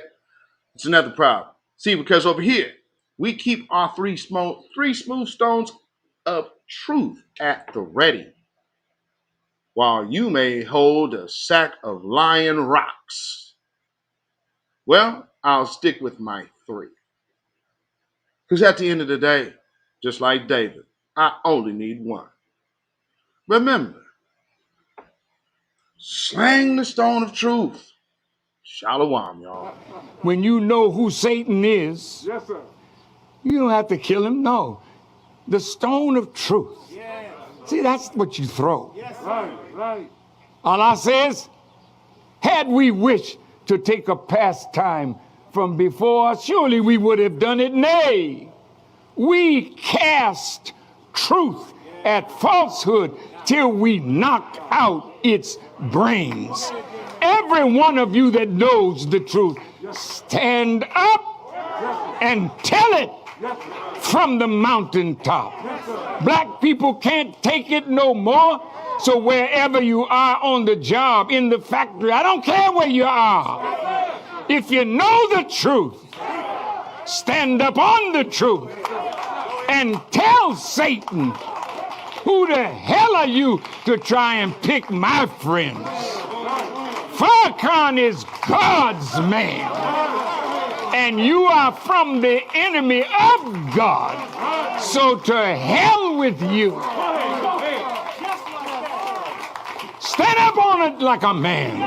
it's another problem. See, because over here, we keep our three smooth stones of truth at the ready, while you may hold a sack of lying rocks. Well, I'll stick with my 3. Because at the end of the day, just like David, I only need 1. Remember, slang the stone of truth. Shalom, y'all. When you know who Satan is, yes, sir, you don't have to kill him, no. The stone of truth. Yes. See, that's what you throw. Yes, right. Allah says, had we wished to take a pastime from before, surely we would have done it. Nay, we cast truth at falsehood till we knock out its brains. Every one of you that knows the truth, stand up and tell it from the mountaintop. Black people can't take it no more. So wherever you are on the job, in the factory, I don't care where you are. If you know the truth, stand up on the truth and tell Satan, who the hell are you to try and pick my friends? Farrakhan is God's man, and you are from the enemy of God. So to hell with you. Stand up on it like a man.